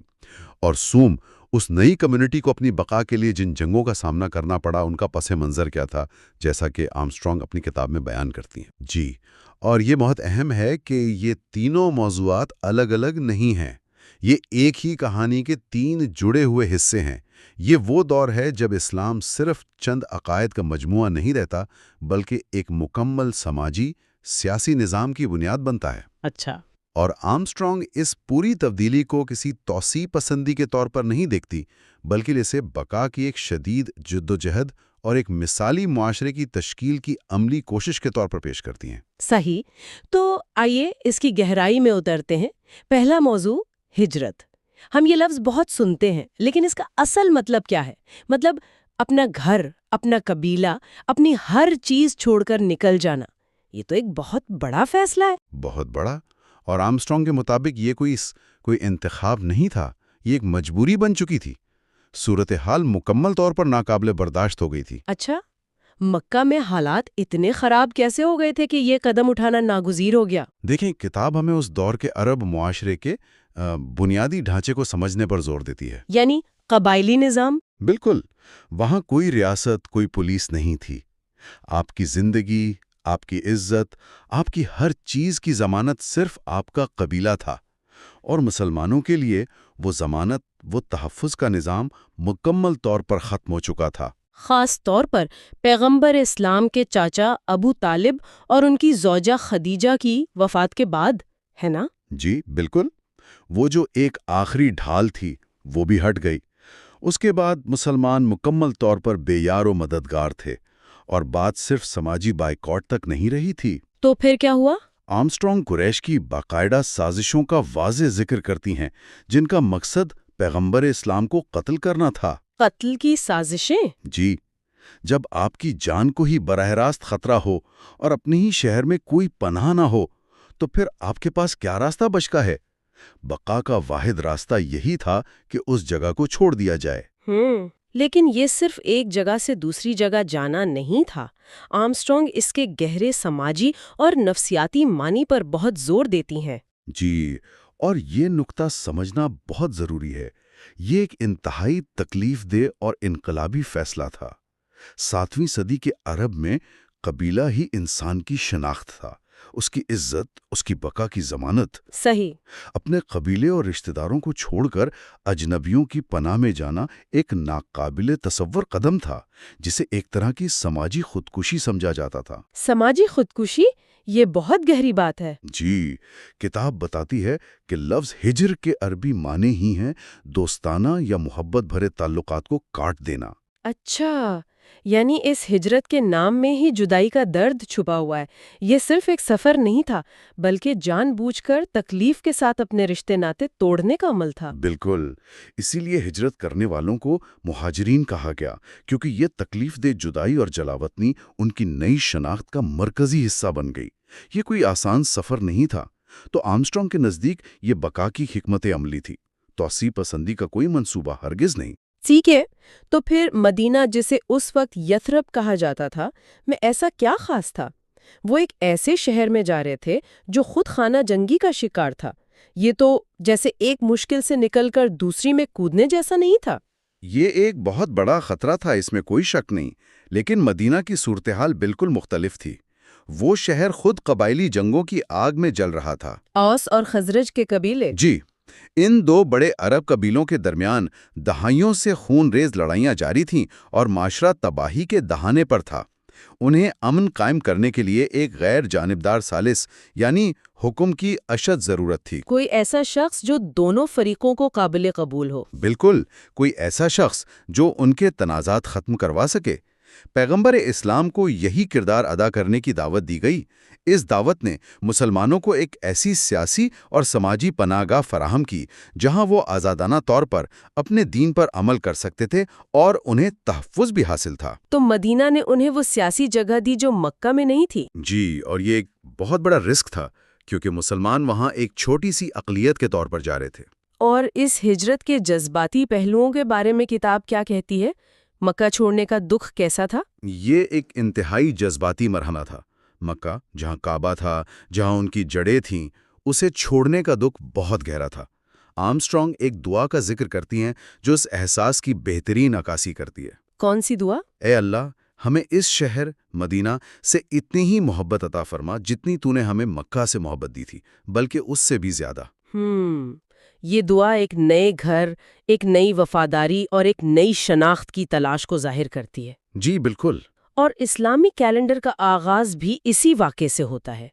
اور سوم، اس نئی کمیونٹی کو اپنی بقا کے لیے جن جنگوں کا سامنا کرنا پڑا ان کا پس منظر کیا تھا، جیسا کہ آرمسٹرانگ اپنی کتاب میں بیان کرتی ہیں۔ جی، اور یہ بہت اہم ہے کہ یہ تینوں موضوعات الگ الگ نہیں ہیں، یہ ایک ہی کہانی کے 3 جڑے ہوئے حصے ہیں۔ یہ وہ دور ہے جب اسلام صرف چند عقائد کا مجموعہ نہیں رہتا، بلکہ ایک مکمل سماجی، سیاسی نظام کی بنیاد بنتا ہے۔ اچھا۔ اور آرمسٹرانگ اس پوری تبدیلی کو کسی توسیع پسندی کے طور پر نہیں دیکھتی، بلکہ اسے بقا کی ایک شدید جدوجہد اور ایک مثالی معاشرے کی تشکیل کی عملی کوشش کے طور پر پیش کرتی ہیں۔ صحیح۔ تو آئیے اس کی گہرائی میں اترتے ہیں۔ پہلا موضوع، ہجرت۔ ہم یہ لفظ بہت سنتے ہیں، لیکن اس کا اصل مطلب کیا ہے؟ مطلب اپنا گھر، اپنا قبیلہ، اپنی ہر چیز چھوڑ کر نکل جانا، یہ تو ایک بہت بڑا فیصلہ ہے۔ بہت بڑا۔ اور آرمسٹرانگ کے مطابق یہ کوئی انتخاب نہیں تھا، یہ ایک مجبوری بن چکی تھی۔ صورتحال مکمل طور پر ناقابل برداشت ہو گئی تھی۔ اچھا، مکہ میں حالات اتنے خراب کیسے ہو گئے تھے کہ یہ قدم اٹھانا ناگزیر ہو گیا؟ دیکھیں، کتاب ہمیں اس دور کے عرب معاشرے کے بنیادی ڈھانچے کو سمجھنے پر زور دیتی ہے۔ یعنی قبائلی نظام؟ بالکل۔ وہاں کوئی ریاست، کوئی پولیس نہیں تھی۔ آپ کی زندگی، آپ کی عزت، آپ کی ہر چیز کی ضمانت صرف آپ کا قبیلہ تھا۔ اور مسلمانوں کے لیے وہ ضمانت، وہ تحفظ کا نظام مکمل طور پر ختم ہو چکا تھا۔ خاص طور پر پیغمبر اسلام کے چاچا ابو طالب اور ان کی زوجہ خدیجہ کی وفات کے بعد، ہے نا؟ جی بالکل۔ وہ جو ایک آخری ڈھال تھی وہ بھی ہٹ گئی۔ اس کے بعد مسلمان مکمل طور پر بے یار و مددگار تھے، اور بات صرف سماجی بائیکاٹ تک نہیں رہی تھی۔ تو پھر کیا ہوا؟ آرمسٹرانگ قریش کی باقاعدہ سازشوں کا واضح ذکر کرتی ہیں، جن کا مقصد پیغمبر اسلام کو قتل کرنا تھا۔ قتل کی سازشیں؟ جی، جب آپ کی جان کو ہی براہ راست خطرہ ہو اور اپنے ہی شہر میں کوئی پناہ نہ ہو، تو پھر آپ کے پاس کیا راستہ بچتا ہے؟ بقا کا واحد راستہ یہی تھا کہ اس جگہ کو چھوڑ دیا جائے۔ لیکن یہ صرف ایک جگہ سے دوسری جگہ جانا نہیں تھا۔ آرمسٹرانگ اس کے گہرے سماجی اور نفسیاتی معنی پر بہت زور دیتی ہیں۔ جی، اور یہ نقطہ سمجھنا بہت ضروری ہے۔ یہ ایک انتہائی تکلیف دہ اور انقلابی فیصلہ تھا۔ 7ویں صدی کے عرب میں قبیلہ ہی انسان کی شناخت تھا، اس کی عزت، اس کی بقا کی ضمانت۔ صحیح۔ اپنے قبیلے اور رشتہ داروں کو چھوڑ کر اجنبیوں کی پناہ میں جانا ایک ناقابل تصور قدم تھا، جسے ایک طرح کی سماجی خودکشی سمجھا جاتا تھا۔ سماجی خودکشی؟ یہ بہت گہری بات ہے۔ جی، کتاب بتاتی ہے کہ لفظ ہجر کے عربی معنی ہی ہیں دوستانہ یا محبت بھرے تعلقات کو کاٹ دینا۔ اچھا، یعنی اس ہجرت کے نام میں ہی جدائی کا درد چھپا ہوا ہے۔ یہ صرف ایک سفر نہیں تھا، بلکہ جان بوجھ کر تکلیف کے ساتھ اپنے رشتے ناطے توڑنے کا عمل تھا۔ بالکل، اسی لیے ہجرت کرنے والوں کو مہاجرین کہا گیا، کیونکہ یہ تکلیف دہ جدائی اور جلاوطنی ان کی نئی شناخت کا مرکزی حصہ بن گئی۔ یہ کوئی آسان سفر نہیں تھا۔ تو آرمسٹرانگ کے نزدیک یہ بقا کی حکمت عملی تھی، توسیع پسندی کا کوئی منصوبہ ہرگز نہیں۔ ٹھیک ہے، تو پھر مدینہ، جسے اس وقت یثرب کہا جاتا تھا، میں ایسا کیا خاص تھا؟ وہ ایک ایسے شہر میں جا رہے تھے جو خود خانہ جنگی کا شکار تھا۔ یہ تو جیسے ایک مشکل سے نکل کر دوسری میں کودنے جیسا نہیں تھا۔ یہ ایک بہت بڑا خطرہ تھا، اس میں کوئی شک نہیں، لیکن مدینہ کی صورتحال بالکل مختلف تھی۔ وہ شہر خود قبائلی جنگوں کی آگ میں جل رہا تھا۔ اوس اور خزرج کے قبیلے؟ جی، ان 2 بڑے عرب قبیلوں کے درمیان دہائیوں سے خون ریز لڑائیاں جاری تھیں اور معاشرہ تباہی کے دہانے پر تھا۔ انہیں امن قائم کرنے کے لیے ایک غیر جانبدار ثالث یعنی حکم کی اشد ضرورت تھی۔ کوئی ایسا شخص جو دونوں فریقوں کو قابل قبول ہو۔ بالکل، کوئی ایسا شخص جو ان کے تنازعات ختم کروا سکے۔ پیغمبر اسلام کو یہی کردار ادا کرنے کی دعوت دی گئی۔ اس دعوت نے مسلمانوں کو ایک ایسی سیاسی اور سماجی پناہ گاہ فراہم کی جہاں وہ آزادانہ طور پر اپنے دین پر عمل کر سکتے تھے اور انہیں تحفظ بھی حاصل تھا۔ تو مدینہ نے انہیں وہ سیاسی جگہ دی جو مکہ میں نہیں تھی۔ جی، اور یہ ایک بہت بڑا رسک تھا، کیونکہ مسلمان وہاں ایک چھوٹی سی اقلیت کے طور پر جا رہے تھے۔ اور اس ہجرت کے جذباتی پہلوؤں کے بارے میں کتاب کیا کہتی ہے؟ مکہ چھوڑنے کا دکھ کیسا تھا؟ یہ ایک انتہائی جذباتی مرحلہ تھا۔ مکہ، جہاں کعبہ تھا، جہاں ان کی جڑیں تھیں، اسے چھوڑنے کا دکھ بہت گہرا تھا۔ آرمسٹرانگ ایک دعا کا ذکر کرتی ہیں جو اس احساس کی بہترین عکاسی کرتی ہے۔ کون سی دعا؟ اے اللہ، ہمیں اس شہر مدینہ سے اتنی ہی محبت عطا فرما جتنی تو نے ہمیں مکہ سے محبت دی تھی، بلکہ اس سے بھی زیادہ۔ یہ دعا ایک نئے گھر، ایک نئی وفاداری اور ایک نئی شناخت کی تلاش کو ظاہر کرتی ہے۔ جی بالکل۔ اور اسلامی کیلنڈر کا آغاز بھی اسی واقعے سے ہوتا ہے۔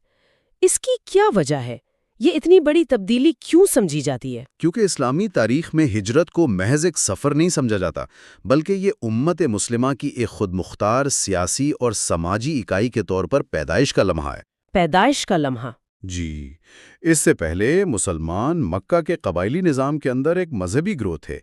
اس کی کیا وجہ ہے؟ یہ اتنی بڑی تبدیلی کیوں سمجھی جاتی ہے؟ کیونکہ اسلامی تاریخ میں ہجرت کو محض ایک سفر نہیں سمجھا جاتا، بلکہ یہ امت مسلمہ کی ایک خود مختار سیاسی اور سماجی اکائی کے طور پر پیدائش کا لمحہ ہے۔ پیدائش کا لمحہ؟ جی، اس سے پہلے مسلمان مکہ کے قبائلی نظام کے اندر ایک مذہبی گروہ تھے،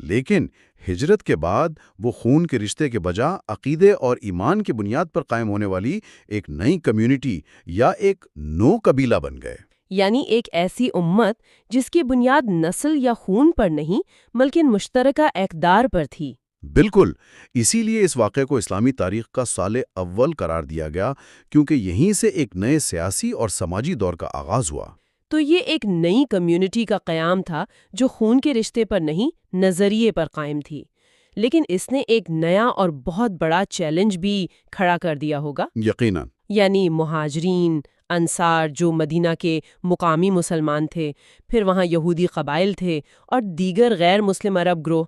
لیکن ہجرت کے بعد وہ خون کے رشتے کے بجا عقیدے اور ایمان کی بنیاد پر قائم ہونے والی ایک نئی کمیونٹی یا ایک نو قبیلہ بن گئے۔ یعنی ایک ایسی امت جس کی بنیاد نسل یا خون پر نہیں بلکہ مشترکہ اقدار پر تھی۔ بالکل، اسی لیے اس واقعے کو اسلامی تاریخ کا سال اول قرار دیا گیا، کیونکہ یہیں سے ایک نئے سیاسی اور سماجی دور کا آغاز ہوا۔ تو یہ ایک نئی کمیونٹی کا قیام تھا جو خون کے رشتے پر نہیں، نظریے پر قائم تھی، لیکن اس نے ایک نیا اور بہت بڑا چیلنج بھی کھڑا کر دیا ہوگا۔ یقیناً۔ یعنی مہاجرین، انصار جو مدینہ کے مقامی مسلمان تھے، پھر وہاں یہودی قبائل تھے اور دیگر غیر مسلم عرب گروہ،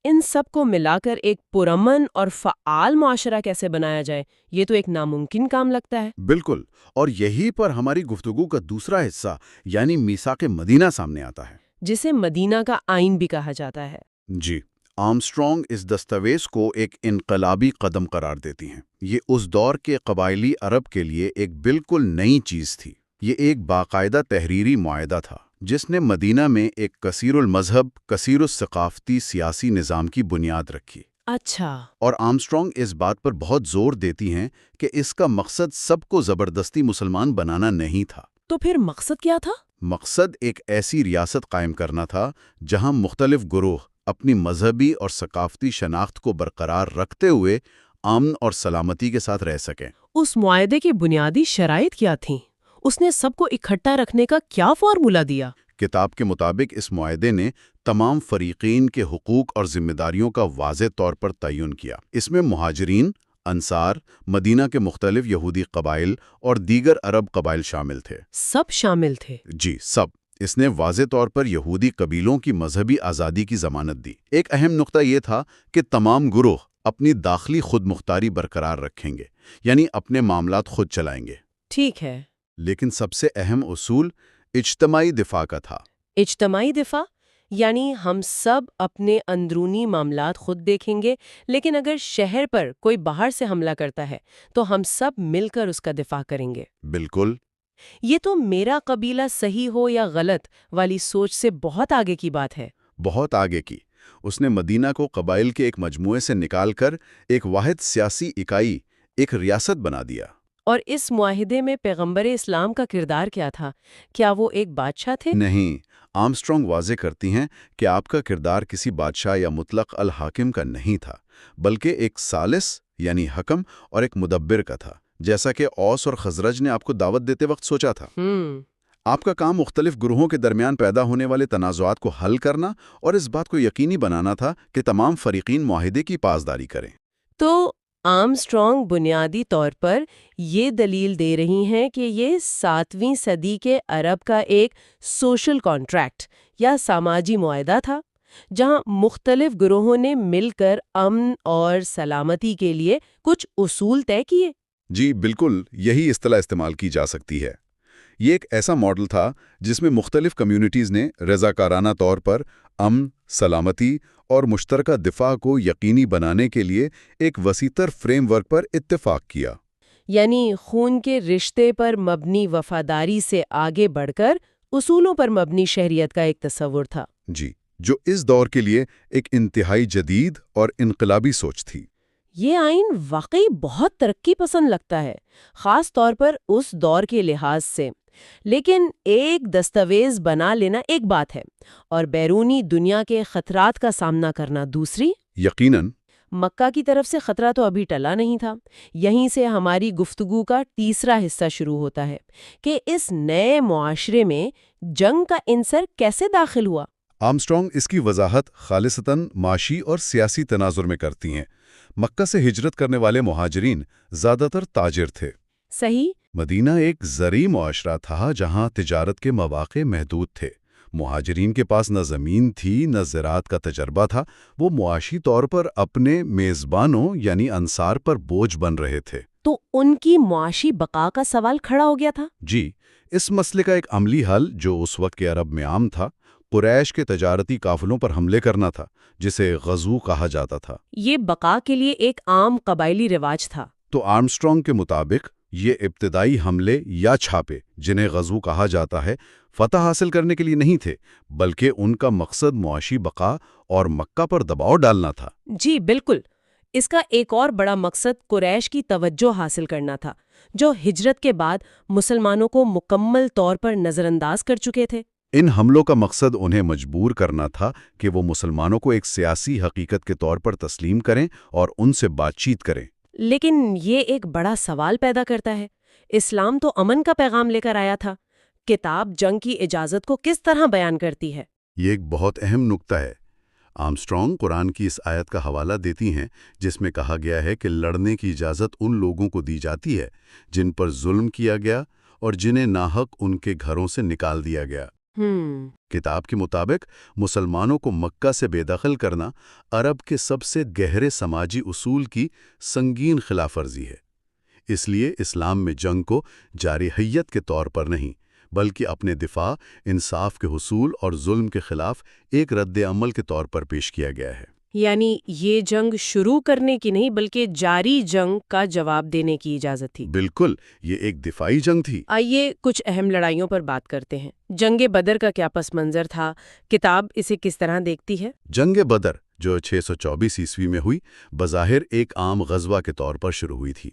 ان سب کو ملا کر ایک پرامن اور فعال معاشرہ کیسے بنایا جائے، یہ تو ایک ناممکن کام لگتا ہے۔ بالکل، اور یہی پر ہماری گفتگو کا دوسرا حصہ یعنی میثاق مدینہ سامنے آتا ہے، جسے مدینہ کا آئین بھی کہا جاتا ہے۔ جی، آرمسٹرانگ اس دستاویز کو ایک انقلابی قدم قرار دیتی ہیں۔ یہ اس دور کے قبائلی عرب کے لیے ایک بالکل نئی چیز تھی۔ یہ ایک باقاعدہ تحریری معاہدہ تھا جس نے مدینہ میں ایک کثیر المذہب، کثیر الثقافتی سیاسی نظام کی بنیاد رکھی۔ اچھا۔ اور آرمسٹرانگ اس بات پر بہت زور دیتی ہیں کہ اس کا مقصد سب کو زبردستی مسلمان بنانا نہیں تھا۔ تو پھر مقصد کیا تھا؟ مقصد ایک ایسی ریاست قائم کرنا تھا جہاں مختلف گروہ اپنی مذہبی اور ثقافتی شناخت کو برقرار رکھتے ہوئے امن اور سلامتی کے ساتھ رہ سکیں۔ اس معاہدے کی بنیادی شرائط کیا تھیں؟ اس نے سب کو اکٹھا رکھنے کا کیا فارمولا دیا؟ کتاب کے مطابق اس معاہدے نے تمام فریقین کے حقوق اور ذمہ داریوں کا واضح طور پر تعین کیا۔ اس میں مہاجرین، انصار، مدینہ کے مختلف یہودی قبائل اور دیگر عرب قبائل شامل تھے۔ سب شامل تھے؟ جی، سب۔ اس نے واضح طور پر یہودی قبیلوں کی مذہبی آزادی کی ضمانت دی۔ ایک اہم نقطہ یہ تھا کہ تمام گروہ اپنی داخلی خود مختاری برقرار رکھیں گے، یعنی اپنے معاملات خود چلائیں گے۔ ٹھیک ہے۔ لیکن سب سے اہم اصول اجتماعی دفاع کا تھا۔ اجتماعی دفاع یعنی ہم سب اپنے اندرونی معاملات خود دیکھیں گے، لیکن اگر شہر پر کوئی باہر سے حملہ کرتا ہے تو ہم سب مل کر اس کا دفاع کریں گے۔ بالکل۔ یہ تو میرا قبیلہ صحیح ہو یا غلط والی سوچ سے بہت آگے کی بات ہے۔ بہت آگے کی۔ اس نے مدینہ کو قبائل کے ایک مجموعے سے نکال کر ایک واحد سیاسی اکائی، ایک ریاست بنا دیا۔ اور اس معاہدے میں پیغمبر اسلام کا کردار کیا تھا؟ کیا وہ ایک بادشاہ تھے؟ نہیں، آرمسٹرانگ واضح کرتی ہیں کہ آپ کا کردار کسی بادشاہ یا مطلق الحاکم کا نہیں تھا، بلکہ ایک ثالث یعنی حکم اور ایک مدبر کا تھا، جیسا کہ اوس اور خزرج نے آپ کو دعوت دیتے وقت سوچا تھا۔ آپ کا کام مختلف گروہوں کے درمیان پیدا ہونے والے تنازعات کو حل کرنا اور اس بات کو یقینی بنانا تھا کہ تمام فریقین معاہدے کی پاسداری کریں۔ تو آرمسٹرانگ بنیادی طور پر یہ دلیل دے رہی ہیں کہ یہ 7ویں صدی کے عرب کا ایک سوشل کانٹریکٹ یا سماجی معاہدہ تھا، جہاں مختلف گروہوں نے مل کر امن اور سلامتی کے لیے کچھ اصول طے کیے۔ جی بالکل، یہی اصطلاح استعمال کی جا سکتی ہے۔ یہ ایک ایسا ماڈل تھا جس میں مختلف کمیونٹیز نے رضاکارانہ طور پر امن، سلامتی اور مشترکہ دفاع کو یقینی بنانے کے لیے ایک وسیع فریم ورک پر اتفاق کیا۔ یعنی خون کے رشتے پر مبنی وفاداری سے آگے بڑھ کر اصولوں پر مبنی شہریت کا ایک تصور تھا۔ جی، جو اس دور کے لیے ایک انتہائی جدید اور انقلابی سوچ تھی۔ یہ آئین واقعی بہت ترقی پسند لگتا ہے، خاص طور پر اس دور کے لحاظ سے۔ لیکن ایک دستاویز بنا لینا ایک بات ہے اور بیرونی دنیا کے خطرات کا سامنا کرنا دوسری۔ یقیناً۔ مکہ کی طرف سے خطرہ تو ابھی ٹلا نہیں تھا۔ یہیں سے ہماری گفتگو کا تیسرا حصہ شروع ہوتا ہے کہ اس نئے معاشرے میں جنگ کا عنصر کیسے داخل ہوا۔ آرمسٹرانگ اس کی وضاحت خالصتاً معاشی اور سیاسی تناظر میں کرتی ہیں۔ مکہ سے ہجرت کرنے والے مہاجرین زیادہ تر تاجر تھے۔ صحیح۔ مدینہ ایک زرعی معاشرہ تھا جہاں تجارت کے مواقع محدود تھے۔ مہاجرین کے پاس نہ زمین تھی نہ زراعت کا تجربہ تھا، وہ معاشی طور پر اپنے میزبانوں یعنی انصار پر بوجھ بن رہے تھے۔ تو ان کی معاشی بقا کا سوال کھڑا ہو گیا تھا۔ جی، اس مسئلے کا ایک عملی حل جو اس وقت کے عرب میں عام تھا، قریش کے تجارتی قافلوں پر حملے کرنا تھا، جسے غزو کہا جاتا تھا۔ یہ بقا کے لیے ایک عام قبائلی رواج تھا۔ تو آرمسٹرانگ کے مطابق یہ ابتدائی حملے یا چھاپے، جنہیں غزو کہا جاتا ہے، فتح حاصل کرنے کے لیے نہیں تھے، بلکہ ان کا مقصد معاشی بقا اور مکہ پر دباؤ ڈالنا تھا۔ جی بالکل۔ اس کا ایک اور بڑا مقصد قریش کی توجہ حاصل کرنا تھا، جو ہجرت کے بعد مسلمانوں کو مکمل طور پر نظر انداز کر چکے تھے۔ ان حملوں کا مقصد انہیں مجبور کرنا تھا کہ وہ مسلمانوں کو ایک سیاسی حقیقت کے طور پر تسلیم کریں اور ان سے بات چیت کریں۔ لیکن یہ ایک بڑا سوال پیدا کرتا ہے۔ اسلام تو امن کا پیغام لے کر آیا تھا۔ کتاب جنگ کی اجازت کو کس طرح بیان کرتی ہے؟ یہ ایک بہت اہم نکتہ ہے۔ آرمسٹرانگ قرآن کی اس آیت کا حوالہ دیتی ہیں جس میں کہا گیا ہے کہ لڑنے کی اجازت ان لوگوں کو دی جاتی ہے جن پر ظلم کیا گیا اور جنہیں ناحق ان کے گھروں سے نکال دیا گیا۔ کتاب کے مطابق مسلمانوں کو مکہ سے بے دخل کرنا عرب کے سب سے گہرے سماجی اصول کی سنگین خلاف ورزی ہے۔ اس لیے اسلام میں جنگ کو جارحیت کے طور پر نہیں، بلکہ اپنے دفاع، انصاف کے حصول اور ظلم کے خلاف ایک رد عمل کے طور پر پیش کیا گیا ہے۔ یعنی یہ جنگ شروع کرنے کی نہیں بلکہ جاری جنگ کا جواب دینے کی اجازت تھی۔ بالکل، یہ ایک دفاعی جنگ تھی۔ آئیے کچھ اہم لڑائیوں پر بات کرتے ہیں۔ جنگ بدر کا کیا پس منظر تھا؟ کتاب اسے کس طرح دیکھتی ہے؟ جنگ بدر، جو 624 عیسوی میں ہوئی، بظاہر ایک عام غزوہ کے طور پر شروع ہوئی تھی۔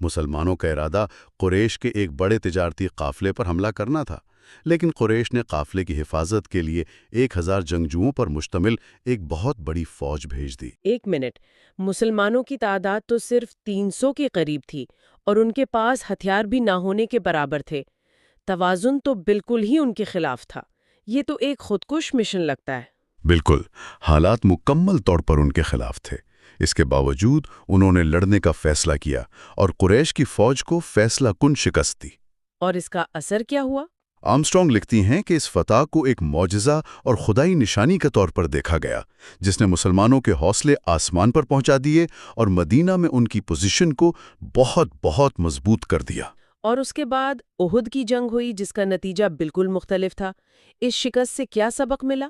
مسلمانوں کا ارادہ قریش کے ایک بڑے تجارتی قافلے پر حملہ کرنا تھا، لیکن قریش نے قافلے کی حفاظت کے لیے 1000 جنگجوؤں پر مشتمل ایک بہت بڑی فوج بھیج دی۔ ایک منٹ، مسلمانوں کی تعداد تو صرف 300 کے قریب تھی اور ان کے پاس ہتھیار بھی نہ ہونے کے برابر تھے۔ توازن تو بالکل ہی ان کے خلاف تھا۔ یہ تو ایک خودکش مشن لگتا ہے۔ بالکل، حالات مکمل طور پر ان کے خلاف تھے۔ اس کے باوجود انہوں نے لڑنے کا فیصلہ کیا اور قریش کی فوج کو فیصلہ کن شکست دی۔ اور اس کا اثر کیا ہوا؟ آرمسٹرانگ لکھتی ہیں کہ اس فتح کو ایک معجزہ اور خدائی نشانی کے طور پر دیکھا گیا، جس نے مسلمانوں کے حوصلے آسمان پر پہنچا دیے اور مدینہ میں ان کی پوزیشن کو بہت مضبوط کر دیا۔ اور اس کے بعد احد کی جنگ ہوئی جس کا نتیجہ بالکل مختلف تھا۔ اس شکست سے کیا سبق ملا؟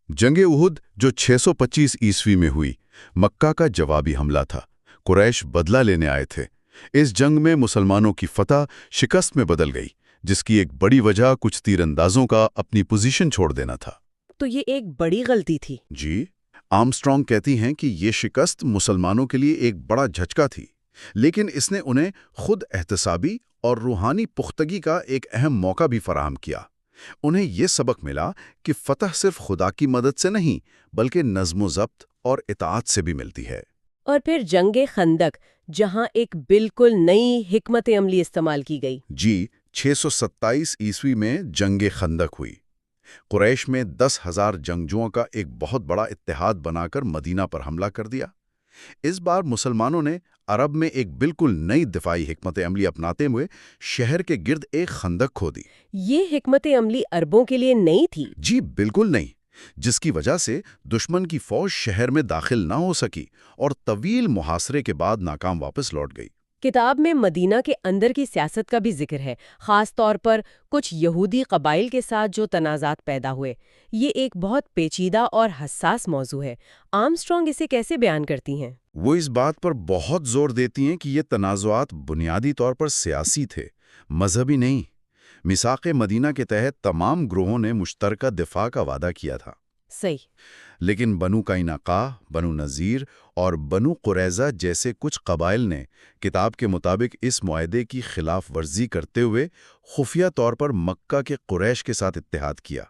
جنگ احد، جو 625 عیسوی میں ہوئی، مکہ کا جوابی حملہ تھا۔ قریش بدلہ لینے آئے تھے۔ اس جنگ میں مسلمانوں کی فتح شکست میں بدل گئی، جس کی ایک بڑی وجہ کچھ تیر اندازوں کا اپنی پوزیشن چھوڑ دینا تھا۔ تو یہ ایک بڑی غلطی تھی۔ جی، آرمسٹرانگ کہتی ہیں کہ یہ شکست مسلمانوں کے لیے ایک بڑا جھٹکا تھی، لیکن اس نے انہیں خود احتسابی اور روحانی پختگی کا ایک اہم موقع بھی فراہم کیا۔ انہیں یہ سبق ملا کہ فتح صرف خدا کی مدد سے نہیں بلکہ نظم و ضبط اور اطاعت سے بھی ملتی ہے۔ اور پھر جنگ خندق، جہاں ایک بالکل نئی حکمت عملی استعمال کی گئی۔ جی، 627 عیسوی میں جنگ خندق ہوئی۔ قریش میں 10,000 جنگجوؤں کا ایک بہت بڑا اتحاد بنا کر مدینہ پر حملہ کر دیا۔ اس بار مسلمانوں نے عرب میں ایک بالکل نئی دفاعی حکمت عملی اپناتے ہوئے شہر کے گرد ایک خندق کھودی۔ یہ حکمت عملی عربوں کے لیے نئی تھی؟ جی بالکل نہیں، جس کی وجہ سے دشمن کی فوج شہر میں داخل نہ ہو سکی اور طویل محاصرے کے بعد ناکام واپس لوٹ گئی۔ کتاب میں مدینہ کے اندر کی سیاست کا بھی ذکر ہے، خاص طور پر کچھ یہودی قبائل کے ساتھ جو تنازعات پیدا ہوئے۔ یہ ایک بہت پیچیدہ اور حساس موضوع ہے۔ آرمسٹرانگ اسے کیسے بیان کرتی ہیں؟ وہ اس بات پر بہت زور دیتی ہیں کہ یہ تنازعات بنیادی طور پر سیاسی تھے، مذہبی نہیں۔ میثاق مدینہ کے تحت تمام گروہوں نے مشترکہ دفاع کا وعدہ کیا تھا۔ صحیح۔ لیکن بنو قینقاع، بنو نذیر اور بنو قریظہ جیسے کچھ قبائل نے کتاب کے مطابق اس معاہدے کی خلاف ورزی کرتے ہوئے خفیہ طور پر مکہ کے قریش کے ساتھ اتحاد کیا۔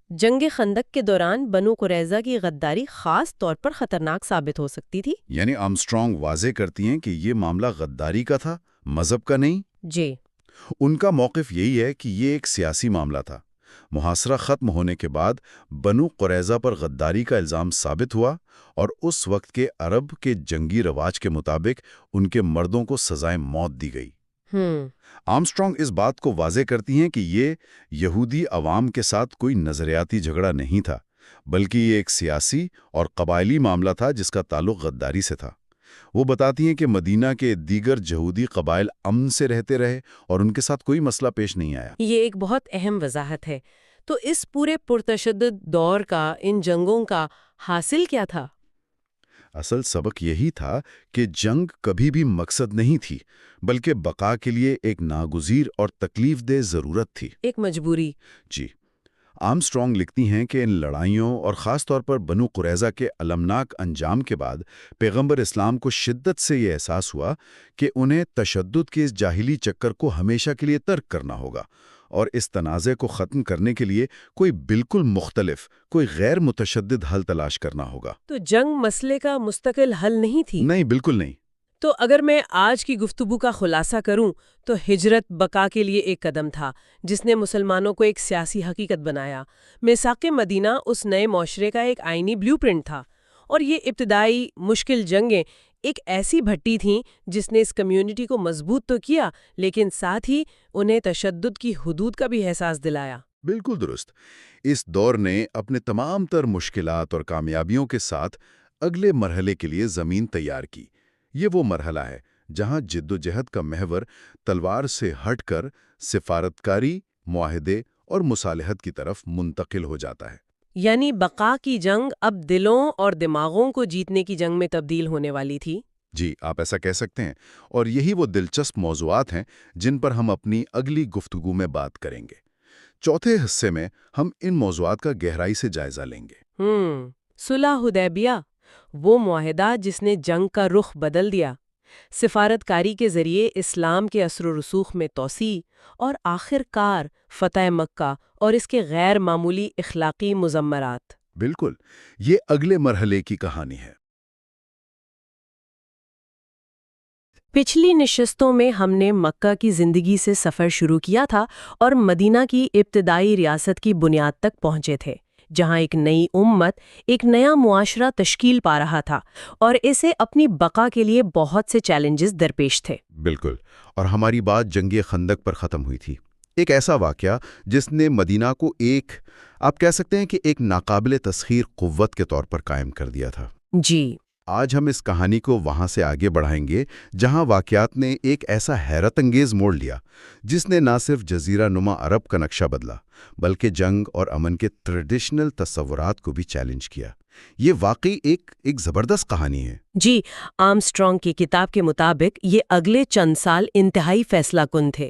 جنگ خندق کے دوران بنو قریظہ کی غداری خاص طور پر خطرناک ثابت ہو سکتی تھی۔ یعنی آرمسٹرانگ واضح کرتی ہیں کہ یہ معاملہ غداری کا تھا، مذہب کا نہیں۔ جی۔ ان کا موقف یہی ہے کہ یہ ایک سیاسی معاملہ تھا۔ محاصرہ ختم ہونے کے بعد بنو قریظہ پر غداری کا الزام ثابت ہوا اور اس وقت کے عرب کے جنگی رواج کے مطابق ان کے مردوں کو سزائے موت دی گئی۔ آرمسٹرانگ اس بات کو واضح کرتی ہیں کہ یہ یہودی عوام کے ساتھ کوئی نظریاتی جھگڑا نہیں تھا، بلکہ یہ ایک سیاسی اور قبائلی معاملہ تھا جس کا تعلق غداری سے تھا۔ وہ بتاتی ہیں کہ مدینہ کے دیگر یہودی قبائل امن سے رہتے رہے اور ان کے ساتھ کوئی مسئلہ پیش نہیں آیا۔ یہ ایک بہت اہم وضاحت ہے۔ تو اس پورے پرتشدد دور کا، ان جنگوں کا حاصل کیا تھا؟ اصل سبق یہی تھا کہ جنگ کبھی بھی مقصد نہیں تھی، بلکہ بقا کے لیے ایک ناگزیر اور تکلیف دہ ضرورت تھی، ایک مجبوری۔ جی۔ آرمسٹرانگ لکھتی ہیں کہ ان لڑائیوں اور خاص طور پر بنو قریظہ کے المناک انجام کے بعد پیغمبر اسلام کو شدت سے یہ احساس ہوا کہ انہیں تشدد کے اس جاہلی چکر کو ہمیشہ کے لیے ترک کرنا ہوگا اور اس تنازع کو ختم کرنے کے لیے کوئی بالکل مختلف، کوئی غیر متشدد حل تلاش کرنا ہوگا۔ تو جنگ مسئلے کا مستقل حل نہیں تھی؟ نہیں، بالکل نہیں۔ تو اگر میں آج کی گفتگو کا خلاصہ کروں تو ہجرت بقا کے لیے ایک قدم تھا جس نے مسلمانوں کو ایک سیاسی حقیقت بنایا۔ میثاق مدینہ اس نئے معاشرے کا ایک آئینی بلیو پرنٹ تھا، اور یہ ابتدائی مشکل جنگیں ایک ایسی بھٹی تھیں جس نے اس کمیونٹی کو مضبوط تو کیا، لیکن ساتھ ہی انہیں تشدد کی حدود کا بھی احساس دلایا۔ بالکل درست۔ اس دور نے اپنے تمام تر مشکلات اور کامیابیوں کے ساتھ اگلے مرحلے کے لیے زمین تیار کی۔ یہ وہ مرحلہ ہے جہاں جد و جہد کا محور تلوار سے ہٹ کر سفارتکاری، معاہدے اور مصالحت کی طرف منتقل ہو جاتا ہے۔ یعنی بقا کی جنگ اب دلوں اور دماغوں کو جیتنے کی جنگ میں تبدیل ہونے والی تھی۔ جی، آپ ایسا کہہ سکتے ہیں، اور یہی وہ دلچسپ موضوعات ہیں جن پر ہم اپنی اگلی گفتگو میں بات کریں گے۔ چوتھے حصے میں ہم ان موضوعات کا گہرائی سے جائزہ لیں گے۔ صلح حدیبیہ، وہ معاہدہ جس نے جنگ کا رخ بدل دیا، سفارت کاری کے ذریعے اسلام کے اثر و رسوخ میں توسیع، اور آخر کار فتح مکہ اور اس کے غیر معمولی اخلاقی مضمرات۔ بالکل، یہ اگلے مرحلے کی کہانی ہے۔ پچھلی نشستوں میں ہم نے مکہ کی زندگی سے سفر شروع کیا تھا اور مدینہ کی ابتدائی ریاست کی بنیاد تک پہنچے تھے، جہاں ایک نئی امت، ایک نیا معاشرہ تشکیل پا رہا تھا اور اسے اپنی بقا کے لیے بہت سے چیلنجز درپیش تھے۔ بالکل، اور ہماری بات جنگ خندق پر ختم ہوئی تھی، ایک ایسا واقعہ جس نے مدینہ کو آپ کہہ سکتے ہیں کہ ایک ناقابل تسخیر قوت کے طور پر قائم کر دیا تھا۔ جی، آج ہم اس کہانی کو وہاں سے آگے بڑھائیں گے جہاں واقعات نے ایک ایسا حیرت انگیز موڑ لیا جس نے نہ صرف جزیرہ نما عرب کا نقشہ بدلا بلکہ جنگ اور امن کے ٹریڈیشنل تصورات کو بھی چیلنج کیا۔ یہ واقعی ایک زبردست کہانی ہے۔ جی، آرمسٹرانگ کی کتاب کے مطابق یہ اگلے چند سال انتہائی فیصلہ کن تھے۔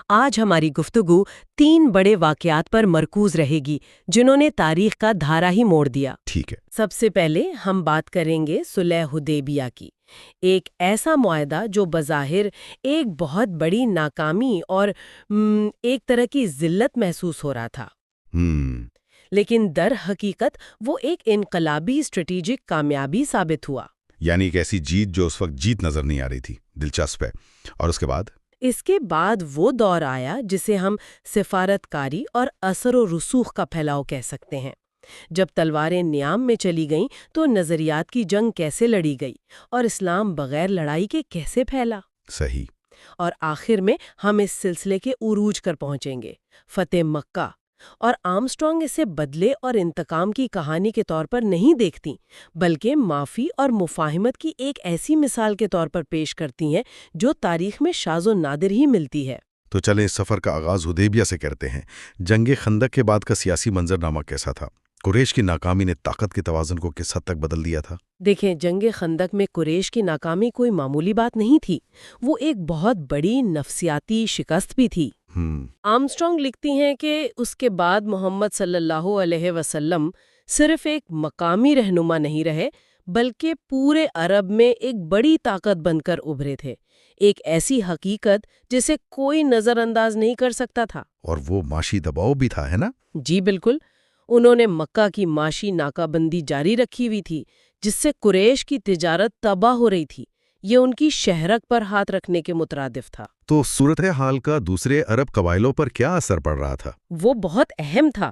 آج ہماری گفتگو 3 بڑے واقعات پر مرکوز رہے گی جنہوں نے تاریخ کا دھارا ہی موڑ دیا۔ ٹھیک ہے۔ سب سے پہلے ہم بات کریں گے صلح حدیبیہ کی، ایک ایسا معاہدہ جو بظاہر ایک بہت بڑی ناکامی اور ایک طرح کی ذلت محسوس ہو رہا تھا، لیکن در حقیقت وہ ایک انقلابی اسٹریٹجک کامیابی ثابت ہوا۔ یعنی ایک ایسی جیت جو اس وقت جیت نظر نہیں آ رہی تھی۔ دلچسپ ہے۔ اور اس کے بعد وہ دور آیا جسے ہم سفارت کاری اور اثر و رسوخ کا پھیلاؤ کہہ سکتے ہیں۔ جب تلواریں نیام میں چلی گئیں تو نظریات کی جنگ کیسے لڑی گئی اور اسلام بغیر لڑائی کے کیسے پھیلا۔ صحیح۔ اور آخر میں ہم اس سلسلے کے عروج پر پہنچیں گے، فتح مکہ۔ اور آرمسٹرانگ اسے بدلے اور انتقام کی کہانی کے طور پر نہیں دیکھتی، بلکہ معافی اور مفاہمت کی ایک ایسی مثال کے طور پر پیش کرتی ہیں جو تاریخ میں شاذ و نادر ہی ملتی ہے۔ تو چلیں اس سفر کا آغاز حدیبیہ سے کرتے ہیں۔ جنگ خندق کے بعد کا سیاسی منظرنامہ کیسا تھا؟ قریش کی ناکامی نے طاقت کے توازن کو کس حد تک بدل دیا تھا؟ دیکھیں، جنگ خندق میں قریش کی ناکامی کوئی معمولی بات نہیں تھی، وہ ایک بہت بڑی نفسیاتی شکست بھی تھی۔ آرمسٹرانگ لکھتی ہیں کہ اس کے بعد محمد صلی اللہ علیہ وسلم صرف ایک مقامی رہنما نہیں رہے بلکہ پورے عرب میں ایک بڑی طاقت بن کر ابھرے تھے، ایک ایسی حقیقت جسے کوئی نظر انداز نہیں کر سکتا تھا۔ اور وہ معاشی دباؤ بھی تھا، ہے نا؟ جی بالکل، انہوں نے مکہ کی معاشی ناکہ بندی جاری رکھی ہوئی تھی جس سے قریش کی تجارت تباہ ہو رہی تھی، یہ ان کی شہرت پر ہاتھ رکھنے کے مترادف تھا۔ تو صورتحال کا دوسرے عرب قبائلوں پر کیا اثر پڑ رہا تھا؟ وہ بہت اہم تھا۔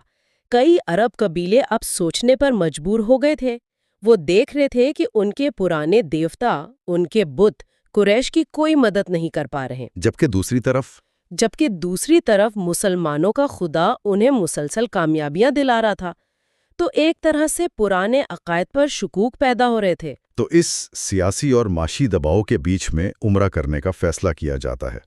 کئی عرب قبیلے اب سوچنے پر مجبور ہو گئے تھے، وہ دیکھ رہے تھے کہ ان کے پرانے دیوتا، ان کے بت قریش کی کوئی مدد نہیں کر پا رہے، جبکہ دوسری طرف مسلمانوں کا خدا انہیں مسلسل کامیابیاں دلا رہا تھا، تو ایک طرح سے پرانے عقائد پر شکوک پیدا ہو رہے تھے۔ تو اس سیاسی اور معاشی دباؤ کے بیچ میں عمرہ کرنے کا فیصلہ کیا جاتا ہے۔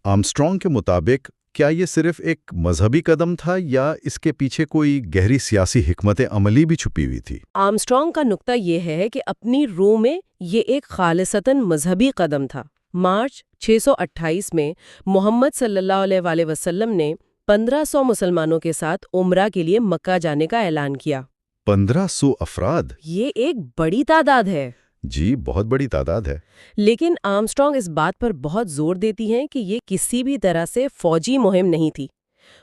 آرمسٹرانگ کے مطابق کیا یہ صرف ایک مذہبی قدم تھا یا اس کے پیچھے کوئی گہری سیاسی حکمت عملی بھی چھپی ہوئی تھی؟ آرمسٹرانگ کا نقطہ یہ ہے کہ اپنی روح میں یہ ایک خالصتاً مذہبی قدم تھا۔ مارچ 628 میں محمد صلی اللہ علیہ وسلم نے 1500 مسلمانوں کے ساتھ عمرہ کے لیے مکہ جانے کا اعلان کیا۔ 1500 افراد؟ یہ ایک بڑی تعداد ہے۔ جی، بہت بڑی تعداد ہے۔ لیکن آرمسٹرانگ اس بات پر بہت زور دیتی ہیں کہ یہ کسی بھی طرح سے فوجی مہم نہیں تھی۔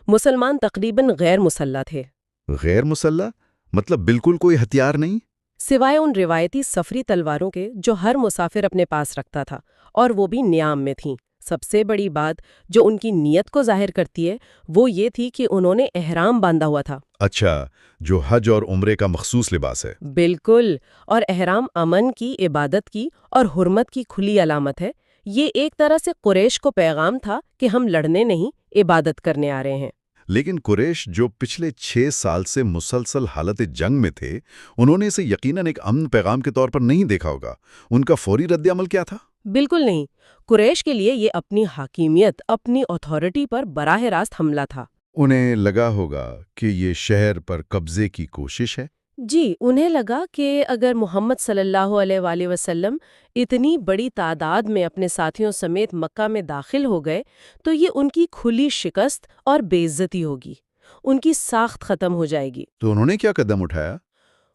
مسلمان تقریباً غیر مسلح تھے۔ غیر مسلح؟ مطلب بالکل کوئی ہتھیار نہیں؟ سوائے ان روایتی سفری تلواروں کے جو ہر مسافر اپنے پاس رکھتا تھا، اور وہ بھی نیام میں تھیں۔ سب سے بڑی بات جو ان کی نیت کو ظاہر کرتی ہے وہ یہ تھی کہ انہوں نے احرام باندھا ہوا تھا۔ اچھا، جو حج اور عمرے کا مخصوص لباس ہے۔ بالکل، اور احرام امن کی، عبادت کی اور حرمت کی کھلی علامت ہے۔ یہ ایک طرح سے قریش کو پیغام تھا کہ ہم لڑنے نہیں، عبادت کرنے آ رہے ہیں۔ لیکن قریش جو پچھلے 6 سال سے مسلسل حالت جنگ میں تھے، انہوں نے اسے یقیناً ایک امن پیغام کے طور پر نہیں دیکھا ہوگا۔ ان کا فوری رد عمل کیا تھا؟ بالکل نہیں، قریش کے لیے یہ اپنی حاکمیت، اپنی اتھارٹی پر براہ راست حملہ تھا۔ انہیں لگا ہوگا کہ یہ شہر پر قبضے کی کوشش ہے۔ جی، انہیں لگا کہ اگر محمد صلی اللہ علیہ وسلم اتنی بڑی تعداد میں اپنے ساتھیوں سمیت مکہ میں داخل ہو گئے تو یہ ان کی کھلی شکست اور بے عزتی ہوگی، ان کی ساخت ختم ہو جائے گی۔ تو انہوں نے کیا قدم اٹھایا؟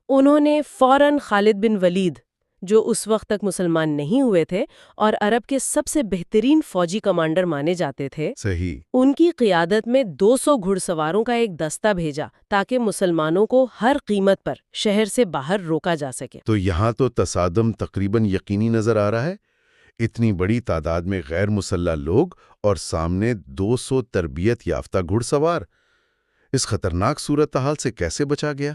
انہوں نے فوراً خالد بن ولید، جو اس وقت تک مسلمان نہیں ہوئے تھے اور عرب کے سب سے بہترین فوجی کمانڈر مانے جاتے تھے، صحیح، ان کی قیادت میں 200 گھڑ سواروں کا ایک دستہ بھیجا تاکہ مسلمانوں کو ہر قیمت پر شہر سے باہر روکا جا سکے۔ تو یہاں تو تصادم تقریباً یقینی نظر آ رہا ہے۔ اتنی بڑی تعداد میں غیر مسلح لوگ اور سامنے 200 تربیت یافتہ گھڑ سوار، اس خطرناک صورتحال سے کیسے بچا گیا؟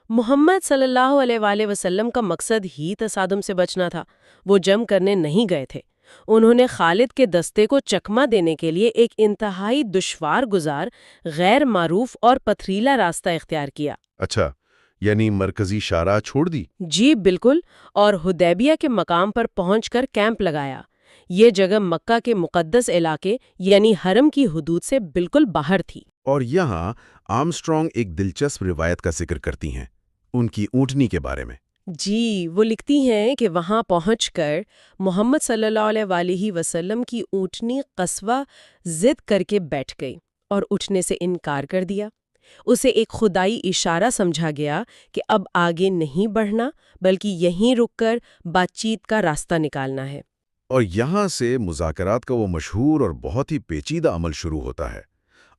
محمد صلی اللہ علیہ وسلم کا مقصد ہی تصادم سے بچنا تھا۔ وہ جنگ کرنے نہیں گئے تھے، انہوں نے خالد کے دستے کو چکمہ دینے کے لیے ایک انتہائی دشوار گزار، غیر معروف اور پتھریلا راستہ اختیار کیا۔ اچھا، یعنی مرکزی شاہراہ چھوڑ دی؟ جی بالکل، اور حدیبیہ کے مقام پر پہنچ کر کیمپ لگایا۔ یہ جگہ مکہ کے مقدس علاقے یعنی حرم کی حدود سے بالکل باہر تھی۔ اور یہاں آرمسٹرانگ ایک دلچسپ روایت کا ذکر کرتی ہیں، ان کی اونٹنی کے بارے میں۔ جی، وہ لکھتی ہیں کہ وہاں پہنچ کر محمد صلی اللہ علیہ وسلم کی اونٹنی قصوہ ضد کر کے بیٹھ گئی اور اٹھنے سے انکار کر دیا۔ اسے ایک خدائی اشارہ سمجھا گیا کہ اب آگے نہیں بڑھنا بلکہ یہیں رک کر بات چیت کا راستہ نکالنا ہے۔ اور یہاں سے مذاکرات کا وہ مشہور اور بہت ہی پیچیدہ عمل شروع ہوتا ہے۔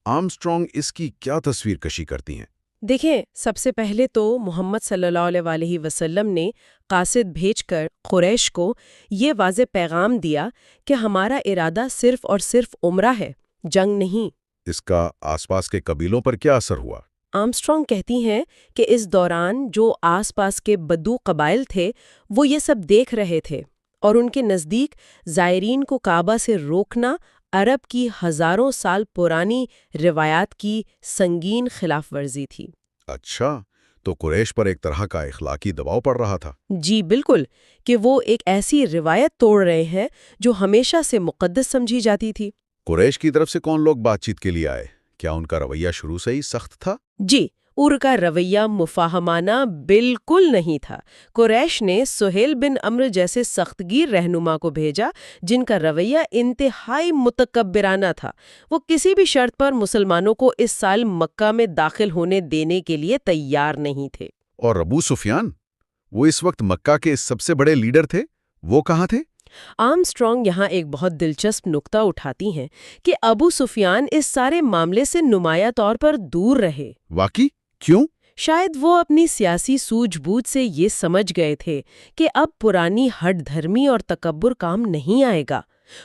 آرمسٹرانگ اس کی کیا تصویر کشی کرتی ہیں؟ دیکھیں، سب سے پہلے تو محمد صلی اللہ علیہ وسلم نے قاصد بھیج کر قریش کو یہ واضح پیغام دیا کہ ہمارا ارادہ صرف اور صرف عمرہ ہے، جنگ نہیں۔ اس کا آس پاس کے قبیلوں پر کیا اثر ہوا؟ آرمسٹرانگ کہتی ہیں کہ اس دوران جو آس پاس کے بدو قبائل تھے وہ یہ سب دیکھ رہے تھے، اور ان کے نزدیک زائرین کو کعبہ سے روکنا عرب کی ہزاروں سال پرانی روایات کی سنگین خلاف ورزی تھی۔ اچھا، تو قریش پر ایک طرح کا اخلاقی دباؤ پڑ رہا تھا۔ جی بالکل، کہ وہ ایک ایسی روایت توڑ رہے ہیں جو ہمیشہ سے مقدس سمجھی جاتی تھی۔ قریش کی طرف سے کون لوگ بات چیت کے لیے آئے؟ کیا ان کا رویہ شروع سے ہی سخت تھا؟ جی، اور کا رویہ مفاہمانہ بالکل نہیں تھا۔ قریش نے سہیل بن عمرو جیسے سختگیر رہنما کو بھیجا جن کا رویہ انتہائی متکبرانہ تھا۔ وہ کسی بھی شرط پر مسلمانوں کو اس سال مکہ میں داخل ہونے دینے کے لیے تیار نہیں تھے۔ اور ابو سفیان، وہ اس وقت مکہ کے سب سے بڑے لیڈر تھے، وہ کہاں تھے؟ آرمسٹرانگ یہاں ایک بہت دلچسپ نقطہ اٹھاتی ہیں کہ ابو سفیان اس سارے معاملے سے نمایاں طور پر دور رہے۔ واقعی؟ کیوں؟ شاید وہ اپنی سیاسی سوجھ بوجھ سے یہ سمجھ گئے تھے کہ اب پرانی ہٹ دھرمی اور تکبر کام نہیں آئے گا۔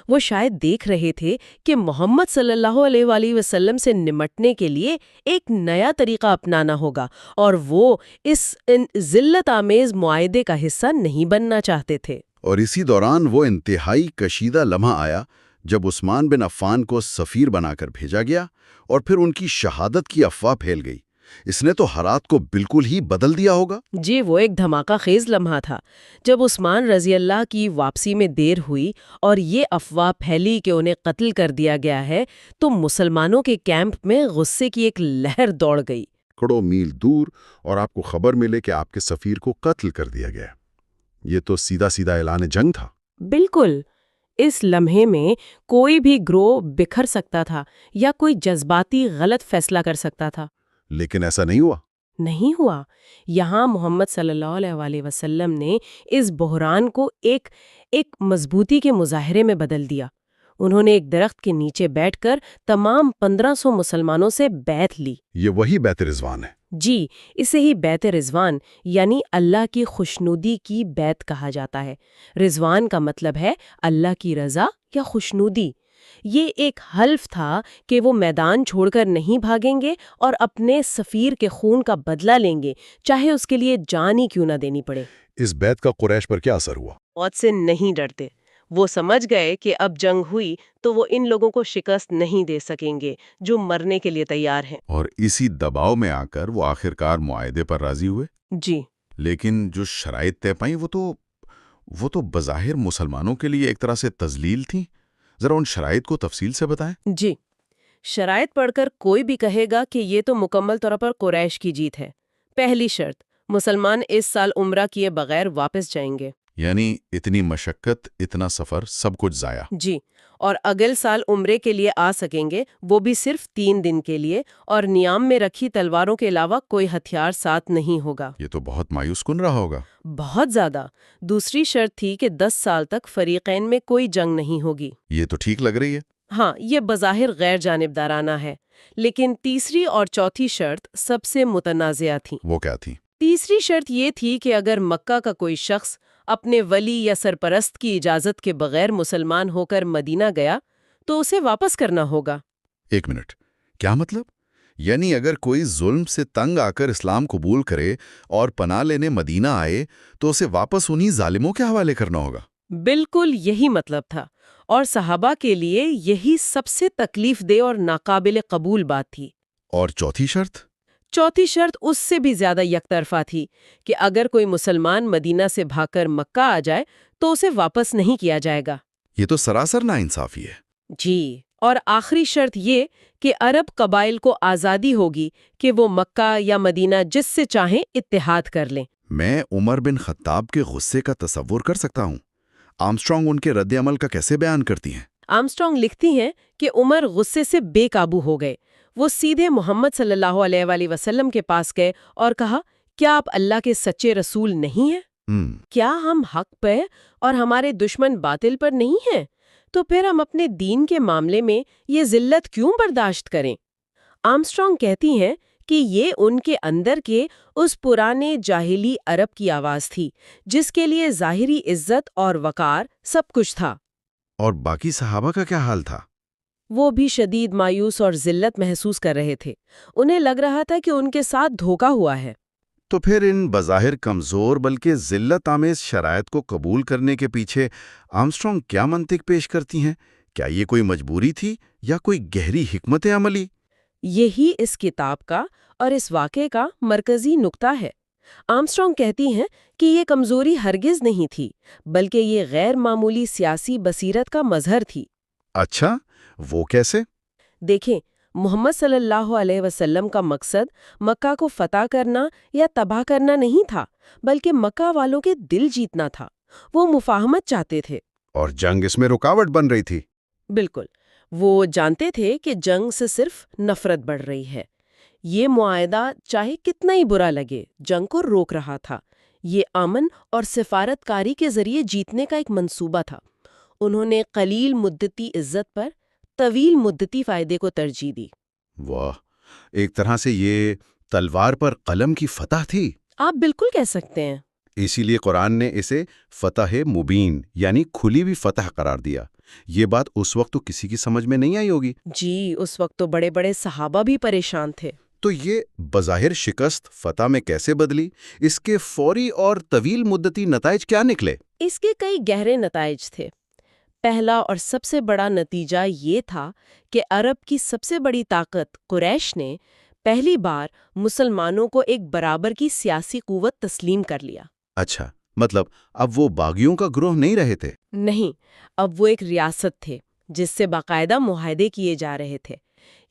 وہ شاید دیکھ رہے تھے کہ محمد صلی اللہ علیہ وآلہ وسلم سے نمٹنے کے لیے ایک نیا طریقہ اپنانا ہوگا، اور وہ اس ذلت آمیز معاہدے کا حصہ نہیں بننا چاہتے تھے۔ اور اسی دوران وہ انتہائی کشیدہ لمحہ آیا جب عثمان بن عفان کو سفیر بنا کر بھیجا گیا اور پھر ان کی شہادت کی افواہ پھیل گئی۔ اس نے تو حالات کو بالکل ہی بدل دیا ہوگا۔ جی، وہ ایک دھماکہ خیز لمحہ تھا جب عثمان رضی اللہ کی واپسی میں دیر ہوئی اور یہ افواہ پھیلی کہ انہیں قتل کر دیا گیا ہے، تو مسلمانوں کے کیمپ میں غصے کی ایک لہر دوڑ گئی۔ کروڑوں میل دور اور آپ کو خبر ملے کہ آپ کے سفیر کو قتل کر دیا گیا، یہ تو سیدھا سیدھا اعلان جنگ تھا۔ بالکل، اس لمحے میں کوئی بھی گروہ بکھر سکتا تھا یا کوئی جذباتی غلط فیصلہ کر سکتا تھا۔ لیکن ایسا نہیں ہوا۔ نہیں ہوا۔ یہاں محمد صلی اللہ علیہ وآلہ وسلم نے اس بحران کو ایک مضبوطی کے مظاہرے میں بدل دیا۔ انہوں نے ایک درخت کے نیچے بیٹھ کر تمام 1500 مسلمانوں سے بیعت لی۔ یہ وہی بیعت رضوان ہے؟ جی، اسے ہی بیعت رضوان یعنی اللہ کی خوشنودی کی بیعت کہا جاتا ہے۔ رضوان کا مطلب ہے اللہ کی رضا یا خوشنودی۔ یہ ایک حلف تھا کہ وہ میدان چھوڑ کر نہیں بھاگیں گے اور اپنے سفیر کے خون کا بدلہ لیں گے، چاہے اس کے لیے جان ہی کیوں نہ دینی پڑے۔ اس بیعت کا قریش پر کیا اثر ہوا؟ موت سے نہیں ڈرتے۔ وہ سمجھ گئے کہ اب جنگ ہوئی تو وہ ان لوگوں کو شکست نہیں دے سکیں گے جو مرنے کے لیے تیار ہیں۔ اور اسی دباؤ میں آ کر وہ آخرکار معاہدے پر راضی ہوئے۔ جی، لیکن جو شرائط طے پائیں وہ تو بظاہر مسلمانوں کے لیے ایک طرح سے تذلیل تھیں۔ ذرا ان شرائط کو تفصیل سے بتائیں۔ جی، شرائط پڑھ کر کوئی بھی کہے گا کہ یہ تو مکمل طور پر قریش کی جیت ہے۔ پہلی شرط، مسلمان اس سال عمرہ کیے بغیر واپس جائیں گے۔ یعنی اتنی مشقت، اتنا سفر، سب کچھ ضائع۔ جی، اور اگلے سال عمرے کے لیے آ سکیں گے، وہ بھی صرف 3 دن کے لیے، اور نیام میں رکھی تلواروں کے علاوہ کوئی ہتھیار ساتھ نہیں ہوگا۔ یہ تو بہت مایوس کن رہا ہوگا۔ بہت زیادہ۔ دوسری شرط تھی کہ 10 سال تک فریقین میں کوئی جنگ نہیں ہوگی۔ یہ تو ٹھیک لگ رہی ہے۔ ہاں، یہ بظاہر غیر جانبدارانہ ہے، لیکن تیسری اور چوتھی شرط سب سے متنازعہ تھیں۔ وہ کیا تھی؟ تیسری شرط یہ تھی کہ اگر مکہ کا کوئی شخص اپنے ولی یا سرپرست کی اجازت کے بغیر مسلمان ہو کر مدینہ گیا تو اسے واپس کرنا ہوگا۔ ایک منٹ، کیا مطلب؟ یعنی اگر کوئی ظلم سے تنگ آ کر اسلام قبول کرے اور پناہ لینے مدینہ آئے تو اسے واپس انہی ظالموں کے حوالے کرنا ہوگا؟ بالکل یہی مطلب تھا، اور صحابہ کے لیے یہی سب سے تکلیف دہ اور ناقابل قبول بات تھی۔ اور چوتھی شرط؟ چوتھی شرط اس سے بھی زیادہ یک طرفہ تھی کہ اگر کوئی مسلمان مدینہ سے بھاگ کر مکہ آ جائے تو اسے واپس نہیں کیا جائے گا۔ یہ تو سراسر ناانصافی ہے۔ جی، اور آخری شرط یہ کہ عرب قبائل کو آزادی ہوگی کہ وہ مکہ یا مدینہ جس سے چاہیں اتحاد کر لیں۔ میں عمر بن خطاب کے غصے کا تصور کر سکتا ہوں۔ آرمسٹرانگ ان کے رد عمل کا کیسے بیان کرتی ہیں؟ آرمسٹرانگ لکھتی ہیں کہ عمر غصے سے بے قابو ہو گئے۔ وہ سیدھے محمد صلی اللہ علیہ وآلہ وسلم کے پاس گئے اور کہا، کیا آپ اللہ کے سچے رسول نہیں ہیں؟ کیا ہم حق پہ اور ہمارے دشمن باطل پر نہیں ہیں؟ تو پھر ہم اپنے دین کے معاملے میں یہ ذلت کیوں برداشت کریں؟ آرمسٹرانگ کہتی ہیں کہ یہ ان کے اندر کے اس پرانے جاہلی عرب کی آواز تھی جس کے لیے ظاہری عزت اور وقار سب کچھ تھا۔ اور باقی صحابہ کا کیا حال تھا؟ وہ بھی شدید مایوس اور ذلت محسوس کر رہے تھے۔ انہیں لگ رہا تھا کہ ان کے ساتھ دھوکا ہوا ہے۔ تو پھر ان بظاہر کمزور بلکہ ذلت آمیز شرائط کو قبول کرنے کے پیچھے آرمسٹرانگ کیا منطق پیش کرتی ہیں؟ کیا یہ کوئی مجبوری تھی یا کوئی گہری حکمت عملی؟ یہی اس کتاب کا اور اس واقعے کا مرکزی نقطہ ہے۔ آرمسٹرانگ کہتی ہیں کہ یہ کمزوری ہرگز نہیں تھی، بلکہ یہ غیر معمولی سیاسی بصیرت کا مظہر تھی۔ اچھا، وہ کیسے؟ دیکھیں، محمد صلی اللہ علیہ وسلم کا مقصد مکہ کو فتح کرنا یا تباہ کرنا نہیں تھا، بلکہ مکہ والوں کے دل جیتنا تھا۔ وہ مفاہمت چاہتے تھے۔ اور جنگ اس میں رکاوٹ بن رہی تھی۔ بالکل، وہ جانتے تھے کہ جنگ سے صرف نفرت بڑھ رہی ہے۔ یہ معاہدہ چاہے کتنا ہی برا لگے، جنگ کو روک رہا تھا۔ یہ امن اور سفارت کاری کے ذریعے جیتنے کا ایک منصوبہ تھا۔ انہوں نے قلیل مدتی عزت پر طویل مدتی فائدے کو ترجیح دی۔ واہ، ایک طرح سے یہ تلوار پر قلم کی فتح تھی۔ آپ بالکل کہہ سکتے ہیں۔ اسی لیے قرآن نے اسے فتح مبین یعنی کھلی ہوئی فتح قرار دیا۔ یہ بات اس وقت تو کسی کی سمجھ میں نہیں آئی ہوگی۔ جی، اس وقت تو بڑے بڑے صحابہ بھی پریشان تھے۔ تو یہ بظاہر شکست فتح میں کیسے بدلی؟ اس کے فوری اور طویل مدتی نتائج کیا نکلے؟ اس کے کئی گہرے نتائج تھے۔ پہلا اور سب سے بڑا نتیجہ یہ تھا کہ عرب کی سب سے بڑی طاقت قریش نے پہلی بار مسلمانوں کو ایک برابر کی سیاسی قوت تسلیم کر لیا۔ اچھا، مطلب اب وہ باغیوں کا گروہ نہیں رہے تھے؟ نہیں، اب وہ ایک ریاست تھے جس سے باقاعدہ معاہدے کیے جا رہے تھے۔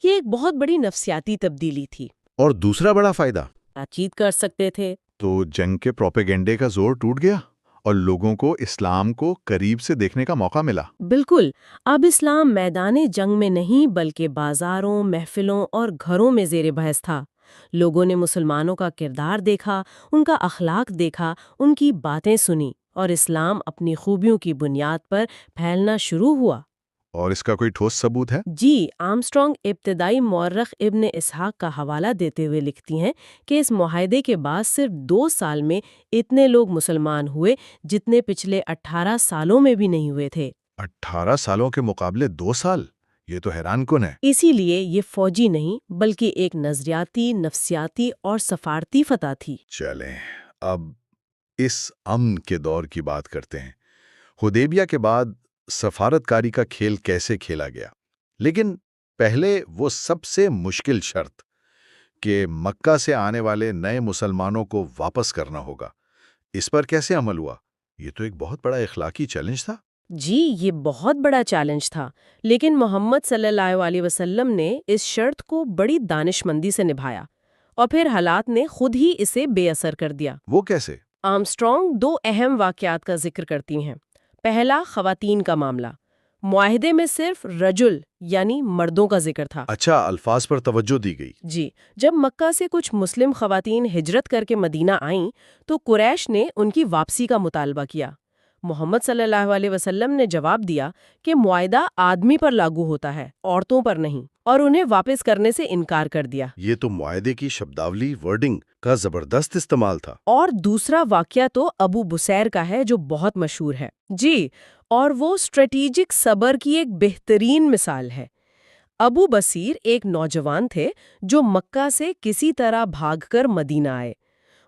یہ ایک بہت بڑی نفسیاتی تبدیلی تھی۔ اور دوسرا بڑا فائدہ؟ بات چیت کر سکتے تھے۔ تو جنگ کے پروپیگنڈے کا زور ٹوٹ گیا اور لوگوں کو اسلام کو قریب سے دیکھنے کا موقع ملا۔ بالکل، اب اسلام میدان جنگ میں نہیں بلکہ بازاروں، محفلوں اور گھروں میں زیر بحث تھا۔ لوگوں نے مسلمانوں کا کردار دیکھا، ان کا اخلاق دیکھا، ان کی باتیں سنی، اور اسلام اپنی خوبیوں کی بنیاد پر پھیلنا شروع ہوا۔ اور اس کا کوئی ٹھوس ثبوت ہے؟ جی، آرمسٹرانگ ابتدائی مورخ ابن اسحاق کا حوالہ دیتے ہوئے لکھتی ہیں کہ اس معاہدے کے بعد صرف 2 سال میں اتنے لوگ مسلمان ہوئے جتنے پچھلے 18 سالوں میں بھی نہیں ہوئے تھے۔ 18 سالوں کے مقابلے 2 سال؟ یہ تو حیران کن ہے۔ اسی لیے یہ فوجی نہیں بلکہ ایک نظریاتی، نفسیاتی اور سفارتی فتح تھی۔ چلیں اب اس امن کے دور کی بات کرتے ہیں۔ حدیبیہ کے بعد سفارت کاری کا کھیل کیسے کھیلا گیا؟ لیکن پہلے وہ سب سے مشکل شرط کہ مکہ سے آنے والے نئے مسلمانوں کو واپس کرنا ہوگا، اس پر کیسے عمل ہوا؟ یہ تو ایک بہت بڑا اخلاقی چیلنج تھا۔ جی، یہ بہت بڑا چیلنج تھا، لیکن محمد صلی اللہ علیہ وسلم نے اس شرط کو بڑی دانش مندی سے نبھایا، اور پھر حالات نے خود ہی اسے بے اثر کر دیا۔ وہ کیسے؟ آرمسٹرانگ 2 اہم واقعات کا ذکر کرتی ہیں۔ پہلا، خواتین کا معاملہ۔ معاہدے میں صرف رجل یعنی مردوں کا ذکر تھا۔ اچھا، الفاظ پر توجہ دی گئی۔ جی، جب مکہ سے کچھ مسلم خواتین ہجرت کر کے مدینہ آئیں تو قریش نے ان کی واپسی کا مطالبہ کیا۔ محمد صلی اللہ علیہ وسلم نے جواب دیا کہ معاہدہ آدمی پر لاگو ہوتا ہے، عورتوں پر نہیں، اور انہیں واپس کرنے سے انکار کر دیا۔ یہ تو معاہدے کی شبداولی ورڈنگ کا زبردست استعمال تھا۔ اور دوسرا واقعہ تو ابو بصیر کا ہے جو بہت مشہور ہے۔ جی، اور وہ اسٹریٹیجک صبر کی ایک بہترین مثال ہے۔ ابو بصیر ایک نوجوان تھے جو مکہ سے کسی طرح بھاگ کر مدینہ آئے۔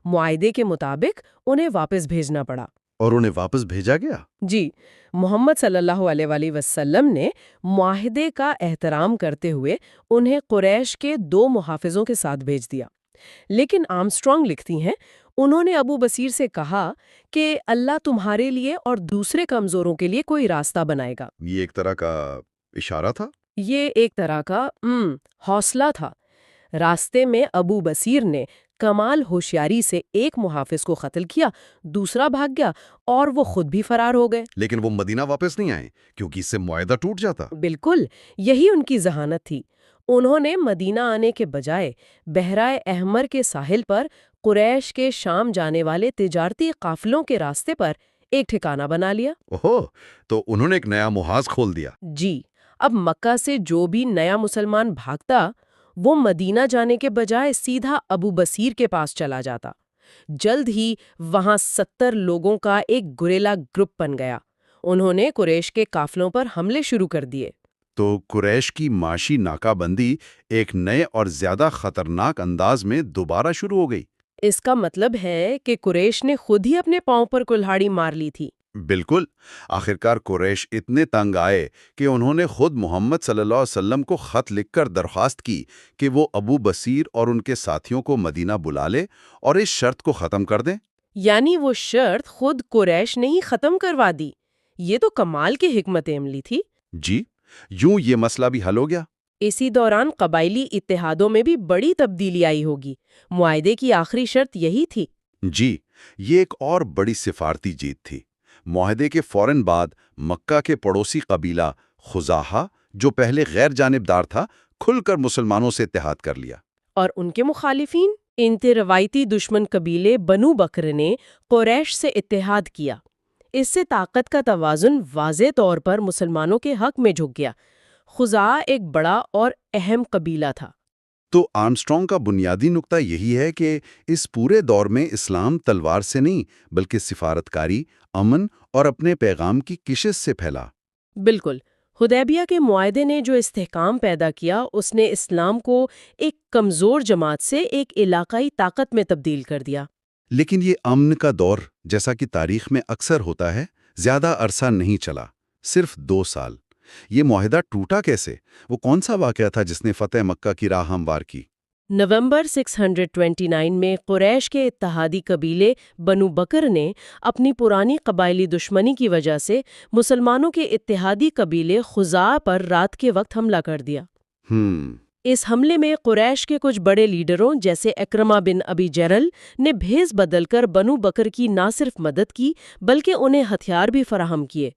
معاہدے کے مطابق انہیں واپس بھیجنا پڑا۔ اور انہیں واپس بھیجا گیا؟ جی، محمد صلی اللہ علیہ وسلم نے معاہدے کا احترام کرتے ہوئے انہیں قریش کے 2 محافظوں کے ساتھ بھیج دیا۔ لیکن آرمسٹرانگ لکھتی ہیں، انہوں نے ابو بصیر سے کہا کہ اللہ تمہارے لیے اور دوسرے کمزوروں کے لیے کوئی راستہ بنائے گا۔ یہ ایک طرح کا اشارہ تھا؟ یہ ایک طرح کا حوصلہ تھا۔ راستے میں ابو بصیر نے کمال ہوشیاری سے ایک محافظ کو قتل کیا، دوسرا بھاگ گیا اور وہ خود بھی فرار ہو گئے۔ لیکن وہ مدینہ واپس نہیں آئے کیونکہ اس سے معاہدہ ٹوٹ جاتا۔ بالکل، یہی ان کی ذہانت تھی۔ انہوں نے مدینہ آنے کے بجائے بحرائے احمر کے ساحل پر قریش کے شام جانے والے تجارتی قافلوں کے راستے پر ایک ٹھکانہ بنا لیا۔ اوہو، تو انہوں نے ایک نیا محاذ کھول دیا۔ جی، اب مکہ سے جو بھی نیا مسلمان بھاگتا وہ مدینہ جانے کے بجائے سیدھا ابو بصیر کے پاس چلا جاتا۔ جلد ہی وہاں 70 لوگوں کا ایک گریلا گروپ بن گیا۔ انہوں نے قریش کے قافلوں پر حملے شروع کر دیے۔ تو قریش کی معاشی ناکہ بندی ایک نئے اور زیادہ خطرناک انداز میں دوبارہ شروع ہو گئی۔ اس کا مطلب ہے کہ قریش نے خود ہی اپنے پاؤں پر کلہاڑی مار لی تھی۔ بالکل، آخرکار قریش اتنے تنگ آئے کہ انہوں نے خود محمد صلی اللہ علیہ وسلم کو خط لکھ کر درخواست کی کہ وہ ابو بصیر اور ان کے ساتھیوں کو مدینہ بلا لے اور اس شرط کو ختم کر دیں۔ یعنی وہ شرط خود قریش نے ہی ختم کروا دی۔ یہ تو کمال کی حکمت عملی تھی۔ جی، یوں یہ مسئلہ بھی حل ہو گیا۔ اسی دوران قبائلی اتحادوں میں بھی بڑی تبدیلی آئی ہوگی۔ معاہدے کی آخری شرط یہی تھی۔ جی، یہ ایک اور بڑی سفارتی جیت تھی۔ معاہدے کے فوراً بعد مکہ کے پڑوسی قبیلہ خزاعہ، جو پہلے غیر جانبدار تھا، کھل کر مسلمانوں سے اتحاد کر لیا۔ اور ان کے مخالفین انتے روایتی دشمن قبیلے بنو بکر نے قریش سے اتحاد کیا۔ اس سے طاقت کا توازن واضح طور پر مسلمانوں کے حق میں جھک گیا۔ خزاعہ ایک بڑا اور اہم قبیلہ تھا۔ تو آرمسٹرانگ کا بنیادی نقطہ یہی ہے کہ اس پورے دور میں اسلام تلوار سے نہیں بلکہ سفارتکاری، امن اور اپنے پیغام کی کشش سے پھیلا۔ بالکل، حدیبیہ کے معاہدے نے جو استحکام پیدا کیا، اس نے اسلام کو ایک کمزور جماعت سے ایک علاقائی طاقت میں تبدیل کر دیا۔ لیکن یہ امن کا دور، جیسا کہ تاریخ میں اکثر ہوتا ہے، زیادہ عرصہ نہیں چلا، صرف 2 سال۔ یہ معاہدہ ٹوٹا کیسے؟ وہ کون سا واقعہ تھا جس نے فتح مکہ کی راہ ہموار کی؟ نومبر 629 میں قریش کے اتحادی قبیلے بنو بکر نے اپنی پرانی قبائلی دشمنی کی وجہ سے مسلمانوں کے اتحادی قبیلے خزاعہ پر رات کے وقت حملہ کر دیا۔ اس حملے میں قریش کے کچھ بڑے لیڈروں جیسے اکرمہ بن ابی جہل نے بھیس بدل کر بنو بکر کی نہ صرف مدد کی بلکہ انہیں ہتھیار بھی فراہم کیے۔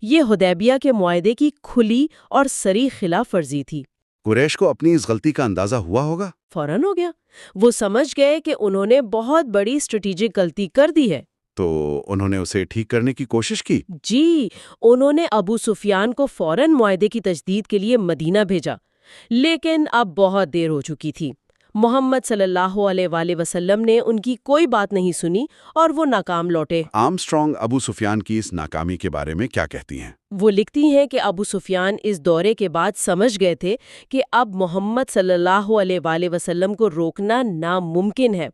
یہ حدیبیہ کے معاہدے کی کھلی اور صریح خلاف ورزی تھی۔ قریش کو اپنی اس غلطی کا اندازہ ہوا ہوگا؟ فوراً ہو گیا۔ وہ سمجھ گئے کہ انہوں نے بہت بڑی اسٹریٹجک غلطی کر دی ہے۔ تو انہوں نے اسے ٹھیک کرنے کی کوشش کی؟ جی، انہوں نے ابو سفیان کو فوراً معاہدے کی تجدید کے لیے مدینہ بھیجا، لیکن اب بہت دیر ہو چکی تھی۔ محمد صلی اللہ علیہ وآلہ وسلم نے ان کی کوئی بات نہیں سنی اور وہ ناکام لوٹے۔ آرمسٹرانگ ابو سفیان کی اس ناکامی کے بارے میں کیا کہتی ہیں؟ وہ لکھتی ہیں کہ ابو سفیان اس دورے کے بعد سمجھ گئے تھے کہ اب محمد صلی اللہ علیہ وآلہ وسلم کو روکنا ناممکن ہے۔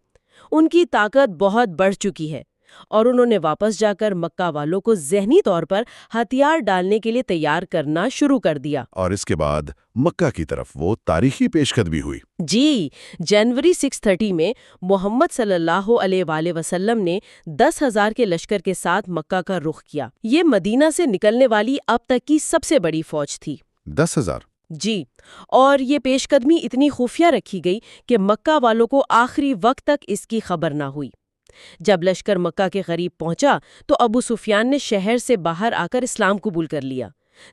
ان کی طاقت بہت بڑھ چکی ہے اور انہوں نے واپس جا کر مکہ والوں کو ذہنی طور پر ہتھیار ڈالنے کے لیے تیار کرنا شروع کر دیا۔ اور اس کے بعد مکہ کی طرف وہ تاریخی پیش قدمی ہوئی۔ جی، جنوری 630 میں محمد صلی اللہ علیہ وآلہ وسلم نے 10,000 کے لشکر کے ساتھ مکہ کا رخ کیا۔ یہ مدینہ سے نکلنے والی اب تک کی سب سے بڑی فوج تھی۔ 10,000؟ جی، اور یہ پیش قدمی اتنی خفیہ رکھی گئی کہ مکہ والوں کو آخری وقت تک اس کی خبر نہ ہوئی۔ جب لشکر مکہ کے قریب پہنچا تو ابو سفیان نے شہر سے باہر آ کر اسلام قبول کر لیا،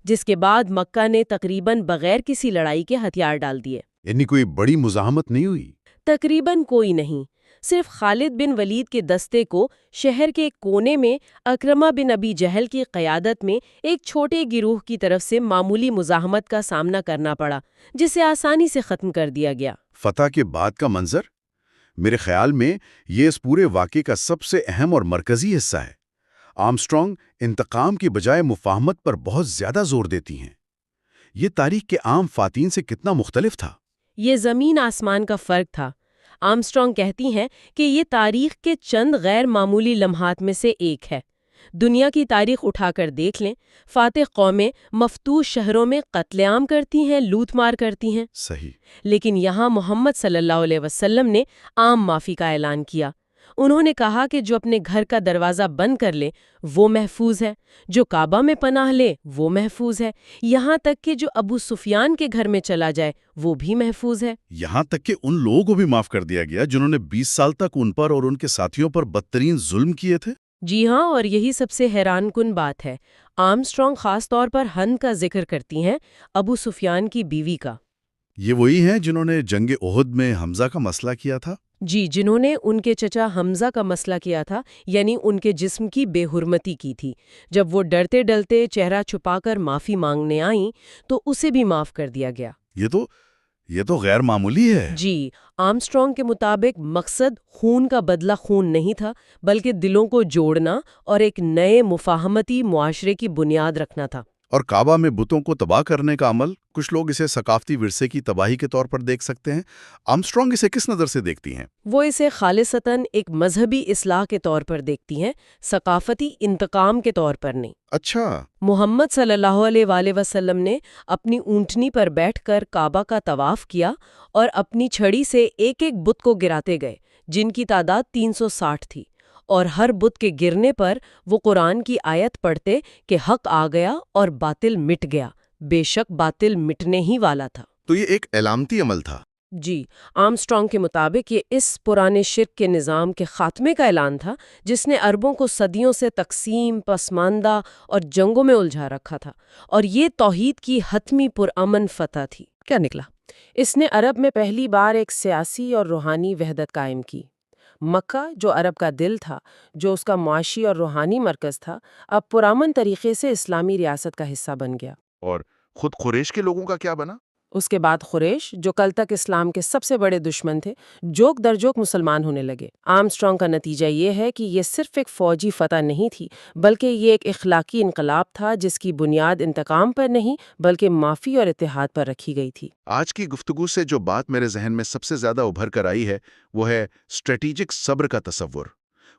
جس کے بعد مکہ نے تقریباً بغیر کسی لڑائی کے ہتھیار ڈال دیے۔ یعنی کوئی بڑی مزاحمت نہیں ہوئی؟ تقریباً کوئی نہیں، صرف خالد بن ولید کے دستے کو شہر کے کونے میں اکرمہ بن ابی جہل کی قیادت میں ایک چھوٹے گروہ کی طرف سے معمولی مزاحمت کا سامنا کرنا پڑا، جسے آسانی سے ختم کر دیا گیا۔ فتح کے بعد کا منظر، میرے خیال میں یہ اس پورے واقعے کا سب سے اہم اور مرکزی حصہ ہے۔ آرمسٹرانگ انتقام کی بجائے مفاہمت پر بہت زیادہ زور دیتی ہیں۔ یہ تاریخ کے عام خواتین سے کتنا مختلف تھا؟ یہ زمین آسمان کا فرق تھا۔ آرمسٹرانگ کہتی ہیں کہ یہ تاریخ کے چند غیر معمولی لمحات میں سے ایک ہے۔ دنیا کی تاریخ اٹھا کر دیکھ لیں، فاتح قومیں مفتوح شہروں میں قتل عام کرتی ہیں، لوٹ مار کرتی ہیں۔ صحیح۔ لیکن یہاں محمد صلی اللہ علیہ وسلم نے عام معافی کا اعلان کیا۔ انہوں نے کہا کہ جو اپنے گھر کا دروازہ بند کر لے وہ محفوظ ہے، جو کعبہ میں پناہ لے وہ محفوظ ہے، یہاں تک کہ جو ابو سفیان کے گھر میں چلا جائے وہ بھی محفوظ ہے۔ یہاں تک کہ ان لوگوں کو بھی معاف کر دیا گیا جنہوں نے 20 سال تک ان پر اور ان کے ساتھیوں پر بدترین ظلم کیے تھے۔ جی ہاں، اور یہی سب سے حیران کن بات ہے۔ آرمسٹرانگ خاص طور پر ہند کا ذکر کرتی ہیں، ابو سفیان کی بیوی کا۔ یہ وہی ہیں جنہوں نے جنگ احد میں حمزہ کا مسئلہ کیا تھا؟ جی، جنہوں نے ان کے چچا حمزہ کا مسئلہ کیا تھا، یعنی ان کے جسم کی بے حرمتی کی تھی۔ جب وہ ڈرتے ڈرتے چہرہ چھپا کر معافی مانگنے آئیں تو اسے بھی معاف کر دیا گیا۔ یہ تو غیر معمولی ہے۔ جی، آرمسٹرانگ کے مطابق مقصد خون کا بدلہ خون نہیں تھا، بلکہ دلوں کو جوڑنا اور ایک نئے مفاہمتی معاشرے کی بنیاد رکھنا تھا۔ اور کعبہ میں بتوں کو تباہ کرنے کا عمل، کچھ لوگ اسے ثقافتی ورثے کی تباہی کے طور پر دیکھ سکتے ہیں۔ آرمسٹرانگ اسے کس نظر سے دیکھتی ہیں؟ وہ اسے خالصتاً ایک مذہبی اصلاح کے طور پر دیکھتی ہیں، ثقافتی انتقام کے طور پر نہیں۔ اچھا۔ محمد صلی اللہ علیہ وآلہ وسلم نے اپنی اونٹنی پر بیٹھ کر کعبہ کا طواف کیا اور اپنی چھڑی سے ایک ایک بت کو گراتے گئے، جن کی تعداد 360 تھی، اور ہر بت کے گرنے پر وہ قرآن کی آیت پڑھتے کہ حق آ گیا اور باطل مٹ گیا، بے شک باطل مٹنے ہی والا تھا۔ تو یہ ایک علامتی عمل تھا۔ جی، آرمسٹرانگ کے مطابق یہ اس پرانے شرک کے نظام کے خاتمے کا اعلان تھا جس نے عربوں کو صدیوں سے تقسیم، پسماندہ اور جنگوں میں الجھا رکھا تھا، اور یہ توحید کی حتمی پرامن فتح تھی۔ کیا نکلا؟ اس نے عرب میں پہلی بار ایک سیاسی اور روحانی وحدت قائم کی۔ مکہ، جو عرب کا دل تھا، جو اس کا معاشی اور روحانی مرکز تھا، اب پرامن طریقے سے اسلامی ریاست کا حصہ بن گیا۔ اور خود قریش کے لوگوں کا کیا بنا؟ اس کے بعد قریش، جو کل تک اسلام کے سب سے بڑے دشمن تھے، جوک در جوک مسلمان ہونے لگے۔ آرمسٹرانگ کا نتیجہ یہ ہے کہ یہ صرف ایک فوجی فتح نہیں تھی، بلکہ یہ ایک اخلاقی انقلاب تھا جس کی بنیاد انتقام پر نہیں بلکہ معافی اور اتحاد پر رکھی گئی تھی۔ آج کی گفتگو سے جو بات میرے ذہن میں سب سے زیادہ ابھر کر آئی ہے وہ ہے اسٹریٹجک صبر کا تصور۔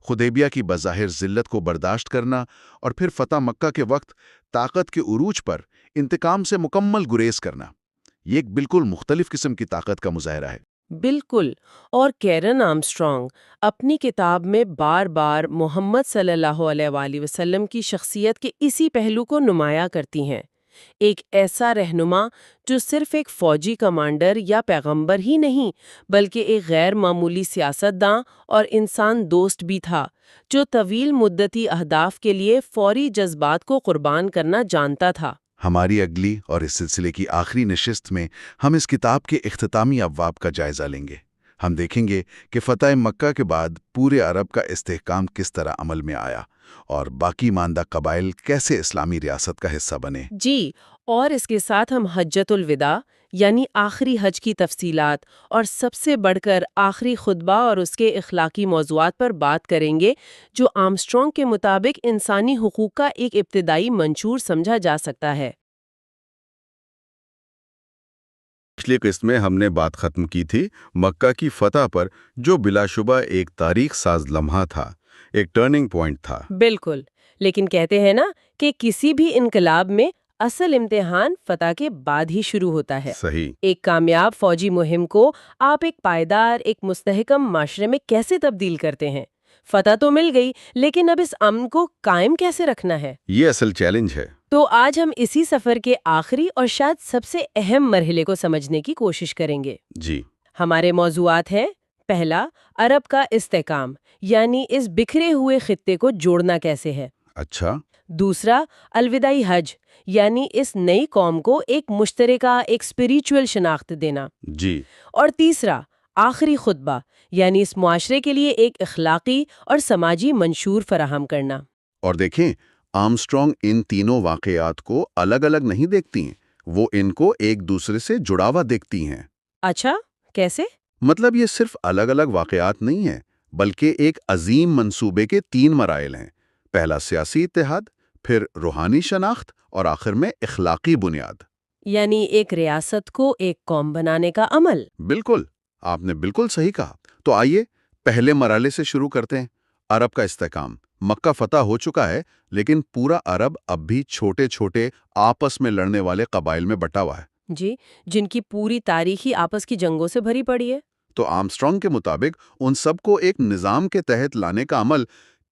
حدیبیہ کی بظاہر ذلت کو برداشت کرنا اور پھر فتح مکہ کے وقت طاقت کے عروج پر انتقام سے مکمل گریز کرنا، یہ ایک بالکل مختلف قسم کی طاقت کا مظاہرہ ہے۔ بالکل، اور کیرن آرمسٹرانگ اپنی کتاب میں بار بار محمد صلی اللہ علیہ وآلہ وسلم کی شخصیت کے اسی پہلو کو نمایاں کرتی ہیں، ایک ایسا رہنما جو صرف ایک فوجی کمانڈر یا پیغمبر ہی نہیں بلکہ ایک غیر معمولی سیاستداں اور انسان دوست بھی تھا، جو طویل مدتی اہداف کے لیے فوری جذبات کو قربان کرنا جانتا تھا۔ ہماری اگلی اور اس سلسلے کی آخری نشست میں ہم اس کتاب کے اختتامی ابواب کا جائزہ لیں گے۔ ہم دیکھیں گے کہ فتح مکہ کے بعد پورے عرب کا استحکام کس طرح عمل میں آیا اور باقی ماندہ قبائل کیسے اسلامی ریاست کا حصہ بنے۔ جی، اور اس کے ساتھ ہم حجۃ الوداع یعنی آخری حج کی تفصیلات اور سب سے بڑھ کر آخری خطبہ اور اس کے اخلاقی موضوعات پر بات کریں گے، جو آرمسٹرانگ کے مطابق انسانی حقوق کا ایک ابتدائی منشور سمجھا جا سکتا ہے۔ پچھلی قسط میں ہم نے بات ختم کی تھی مکہ کی فتح پر، جو بلا شبہ ایک تاریخ ساز لمحہ تھا، ایک ٹرننگ پوائنٹ تھا۔ بالکل، لیکن کہتے ہیں نا کہ کسی بھی انقلاب میں اصل امتحان فتح کے بعد ہی شروع ہوتا ہے۔ صحیح۔ ایک کامیاب فوجی مہم کو آپ ایک پائیدار، ایک مستحکم معاشرے میں کیسے تبدیل کرتے ہیں؟ فتح تو مل گئی، لیکن اب اس امن کو قائم کیسے رکھنا ہے؟ یہ اصل چیلنج ہے۔ تو آج ہم اسی سفر کے آخری اور شاید سب سے اہم مرحلے کو سمجھنے کی کوشش کریں گے۔ جی۔ ہمارے موضوعات ہیں: پہلا، عرب کا استحکام، یعنی اس بکھرے ہوئے خطے کو جوڑنا کیسے ہے۔ اچھا۔ دوسرا، الوداعی حج، یعنی اس نئی قوم کو ایک مشترکہ، ایک اسپریچول شناخت دینا۔ جی۔ اور تیسرا، آخری خطبہ، یعنی اس معاشرے کے لیے ایک اخلاقی اور سماجی منشور فراہم کرنا۔ اور دیکھیں، آرمسٹرانگ ان تینوں واقعات کو الگ الگ نہیں دیکھتی ہیں، وہ ان کو ایک دوسرے سے جڑا ہوا دیکھتی ہیں۔ اچھا، کیسے؟ مطلب یہ صرف الگ الگ واقعات نہیں ہیں، بلکہ ایک عظیم منصوبے کے 3 مراحل ہیں۔ پہلا سیاسی اتحاد، پھر روحانی شناخت اور آخر میں اخلاقی بنیاد۔ یعنی ایک ریاست کو ایک قوم بنانے کا عمل۔ بالکل، آپ نے بالکل صحیح کہا۔ تو آئیے پہلے مرحلے سے شروع کرتے ہیں، عرب کا استحکام۔ مکہ فتح ہو چکا ہے، لیکن پورا عرب اب بھی چھوٹے چھوٹے آپس میں لڑنے والے قبائل میں بٹا ہوا ہے۔ جی، جن کی پوری تاریخ ہی آپس کی جنگوں سے بھری پڑی ہے۔ تو آرمسٹرانگ کے مطابق ان سب کو ایک نظام کے تحت لانے کا عمل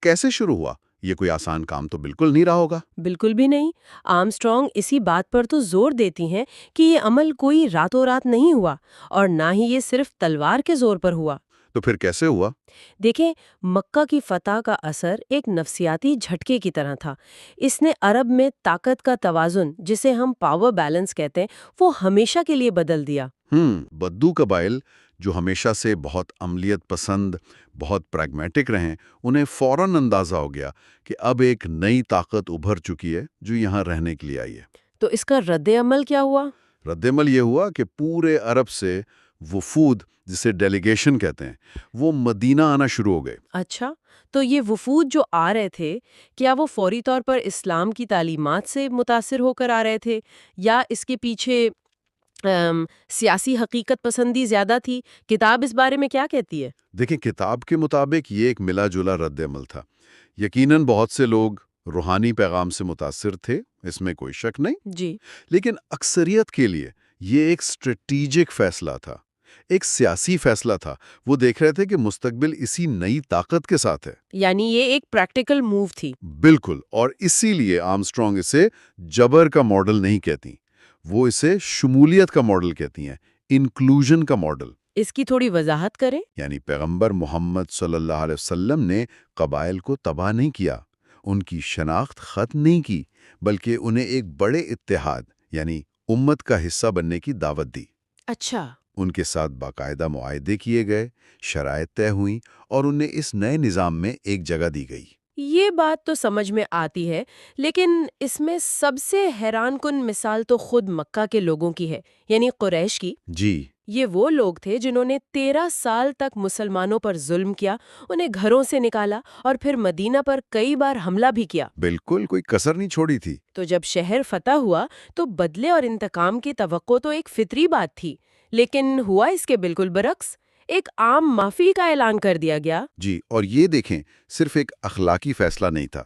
کیسے شروع ہوا؟ یہ کوئی آسان کام تو بالکل نہیں رہا ہوگا۔ بالکل بھی نہیں۔ آرمسٹرانگ اسی بات پر تو زور دیتی ہیں کہ یہ عمل کوئی راتوں رات نہیں ہوا، اور نہ ہی یہ صرف تلوار کے زور پر ہوا۔ تو پھر کیسے ہوا؟ دیکھیں، مکہ کی فتح کا اثر ایک نفسیاتی جھٹکے کی طرح تھا۔ اس نے عرب میں طاقت کا توازن، جسے ہم پاور بیلنس کہتے ہیں، وہ ہمیشہ کے لیے بدل دیا۔ بدو قبائل جو ہمیشہ سے بہت عملیت پسند، بہت پریگمیٹک رہیں، انہیں فوراً اندازہ ہو گیا کہ اب ایک نئی طاقت ابھر چکی ہے جو یہاں رہنے کے لیے آئی ہے۔ تو اس کا رد عمل کیا ہوا؟ رد عمل یہ ہوا کہ پورے عرب سے وفود، جسے ڈیلیگیشن کہتے ہیں، وہ مدینہ آنا شروع ہو گئے۔ اچھا، تو یہ وفود جو آ رہے تھے، کیا وہ فوری طور پر اسلام کی تعلیمات سے متاثر ہو کر آ رہے تھے، یا اس کے پیچھے سیاسی حقیقت پسندی زیادہ تھی؟ کتاب اس بارے میں کیا کہتی ہے؟ دیکھیں، کتاب کے مطابق یہ ایک ملا جلا رد عمل تھا۔ یقیناً بہت سے لوگ روحانی پیغام سے متاثر تھے، اس میں کوئی شک نہیں، جی، لیکن اکثریت کے لیے یہ ایک اسٹریٹجک فیصلہ تھا، ایک سیاسی فیصلہ تھا۔ وہ دیکھ رہے تھے کہ مستقبل اسی نئی طاقت کے ساتھ ہے۔ یعنی یہ ایک پریکٹیکل موو تھی۔ بالکل، اور اسی لیے آرمسٹرانگ اسے جبر کا ماڈل نہیں کہتی، وہ اسے شمولیت کا ماڈل کہتی ہیں، انکلوژن کا ماڈل۔ اس کی تھوڑی وضاحت کریں۔ یعنی پیغمبر محمد صلی اللہ علیہ وسلم نے قبائل کو تباہ نہیں کیا، ان کی شناخت ختم نہیں کی، بلکہ انہیں ایک بڑے اتحاد یعنی امت کا حصہ بننے کی دعوت دی۔ اچھا، ان کے ساتھ باقاعدہ معاہدے کیے گئے، شرائط طے ہوئیں اور انہیں اس نئے نظام میں ایک جگہ دی گئی۔ یہ بات تو سمجھ میں آتی ہے، لیکن اس میں سب سے حیران کن مثال تو خود مکہ کے لوگوں کی ہے، یعنی قریش کی۔ جی، یہ وہ لوگ تھے جنہوں نے 13 سال تک مسلمانوں پر ظلم کیا، انہیں گھروں سے نکالا اور پھر مدینہ پر کئی بار حملہ بھی کیا۔ بالکل کوئی کسر نہیں چھوڑی تھی۔ تو جب شہر فتح ہوا تو بدلے اور انتقام کی توقع تو ایک فطری بات تھی، لیکن ہوا اس کے بالکل برعکس، ایک عام معافی کا اعلان کر دیا گیا۔ جی، اور یہ دیکھیں، صرف ایک اخلاقی فیصلہ نہیں تھا،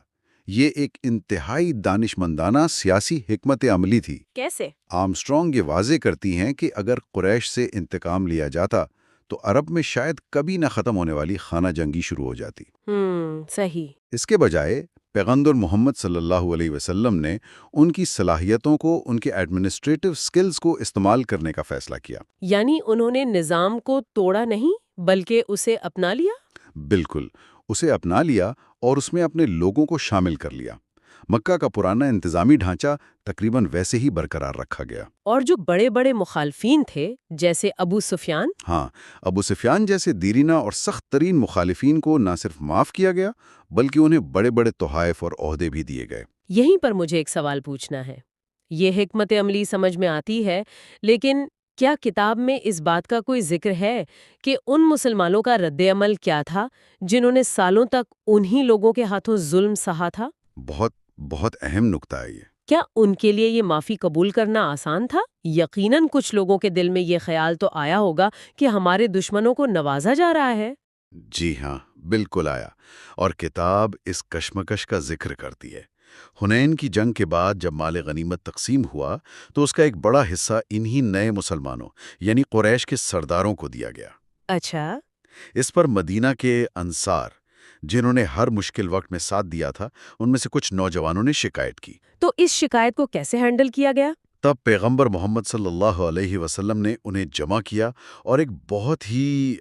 یہ ایک انتہائی دانشمندانہ سیاسی حکمت عملی تھی۔ کیسے؟ آرمسٹرانگ یہ واضح کرتی ہیں کہ اگر قریش سے انتقام لیا جاتا تو عرب میں شاید کبھی نہ ختم ہونے والی خانہ جنگی شروع ہو جاتی۔ صحیح۔ اس کے بجائے پیغمبر محمد صلی اللہ علیہ وسلم نے ان کی صلاحیتوں کو، ان کے ایڈمنسٹریٹو سکلز کو استعمال کرنے کا فیصلہ کیا۔ یعنی انہوں نے نظام کو توڑا نہیں بلکہ اسے اپنا لیا؟ بالکل، اسے اپنا لیا اور اس میں اپنے لوگوں کو شامل کر لیا۔ مکہ کا پرانا انتظامی ڈھانچہ تقریباً ویسے ہی برقرار رکھا گیا۔ اور جو بڑے بڑے مخالفین تھے جیسے ابو سفیان، ہاں، ابو سفیان جیسے دیرینہ اور سخت ترین مخالفین کو نہ صرف معاف کیا گیا بلکہ انہیں بڑے بڑے تحائف اور عہدے بھی دیے گئے۔ یہیں پر مجھے ایک سوال پوچھنا ہے۔ یہ حکمت عملی سمجھ میں آتی ہے، لیکن کیا کتاب میں اس بات کا کوئی ذکر ہے کہ ان مسلمانوں کا رد عمل کیا تھا جنہوں نے سالوں تک انہی لوگوں کے ہاتھوں ظلم سہا تھا؟ بہت اہم نکتہ ہے یہ۔ کیا ان کے لیے یہ معافی قبول کرنا آسان تھا؟ یقیناً کچھ لوگوں کے دل میں یہ خیال تو آیا ہوگا کہ ہمارے دشمنوں کو نوازا جا رہا ہے۔ جی ہاں، بالکل آیا، اور کتاب اس کشمکش کا ذکر کرتی ہے۔ حنین کی جنگ کے بعد جب مال غنیمت تقسیم ہوا تو اس کا ایک بڑا حصہ انہی نئے مسلمانوں یعنی قریش کے سرداروں کو دیا گیا۔ اچھا۔ اس پر مدینہ کے انصار، جنہوں نے ہر مشکل وقت میں ساتھ دیا تھا، ان میں سے کچھ نوجوانوں نے شکایت کی۔ تو اس شکایت کو کیسے ہینڈل کیا گیا؟ تب پیغمبر محمد صلی اللہ علیہ وسلم نے انہیں جمع کیا اور ایک بہت ہی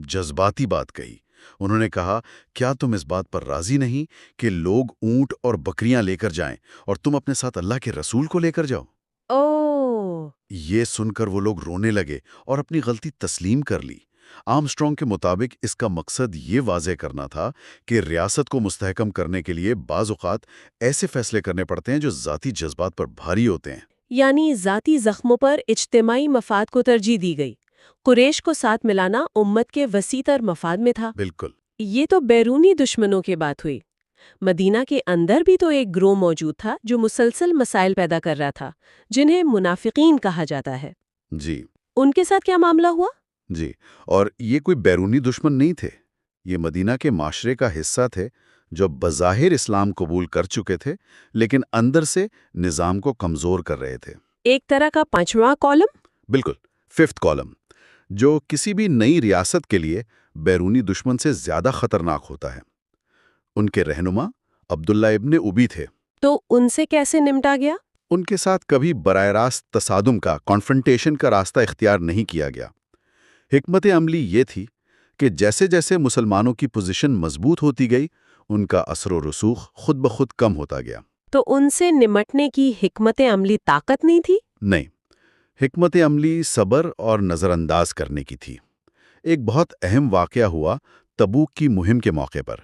جذباتی بات کہی۔ انہوں نے کہا، کیا تم اس بات پر راضی نہیں کہ لوگ اونٹ اور بکریاں لے کر جائیں اور تم اپنے ساتھ اللہ کے رسول کو لے کر جاؤ؟ یہ سن کر وہ لوگ رونے لگے اور اپنی غلطی تسلیم کر لی۔ آرمسٹرانگ کے مطابق اس کا مقصد یہ واضح کرنا تھا کہ ریاست کو مستحکم کرنے کے لیے بعض اوقات ایسے فیصلے کرنے پڑتے ہیں جو ذاتی جذبات پر بھاری ہوتے ہیں۔ یعنی ذاتی زخموں پر اجتماعی مفاد کو ترجیح دی گئی۔ قریش کو ساتھ ملانا امت کے وسیع تر مفاد میں تھا۔ بالکل۔ یہ تو بیرونی دشمنوں کی بات ہوئی۔ مدینہ کے اندر بھی تو ایک گروہ موجود تھا جو مسلسل مسائل پیدا کر رہا تھا، جنہیں منافقین کہا جاتا ہے۔ جی۔ ان کے ساتھ کیا معاملہ ہوا؟ جی، اور یہ کوئی بیرونی دشمن نہیں تھے، یہ مدینہ کے معاشرے کا حصہ تھے جو بظاہر اسلام قبول کر چکے تھے لیکن اندر سے نظام کو کمزور کر رہے تھے۔ ایک طرح کا پانچواں کالم؟ بالکل، ففتھ کالم، جو کسی بھی نئی ریاست کے لیے بیرونی دشمن سے زیادہ خطرناک ہوتا ہے۔ ان کے رہنما عبداللہ ابن ابی تھے۔ تو ان سے کیسے نمٹا گیا؟ ان کے ساتھ کبھی براہ راست تصادم کا، کانفرنٹیشن کا راستہ اختیار نہیں کیا گیا۔ حکمت عملی یہ تھی کہ جیسے جیسے مسلمانوں کی پوزیشن مضبوط ہوتی گئی، ان کا اثر و رسوخ خود بخود کم ہوتا گیا۔ تو ان سے نمٹنے کی حکمت عملی طاقت نہیں تھی؟ نہیں، حکمت عملی صبر اور نظر انداز کرنے کی تھی۔ ایک بہت اہم واقعہ ہوا تبوک کی مہم کے موقع پر،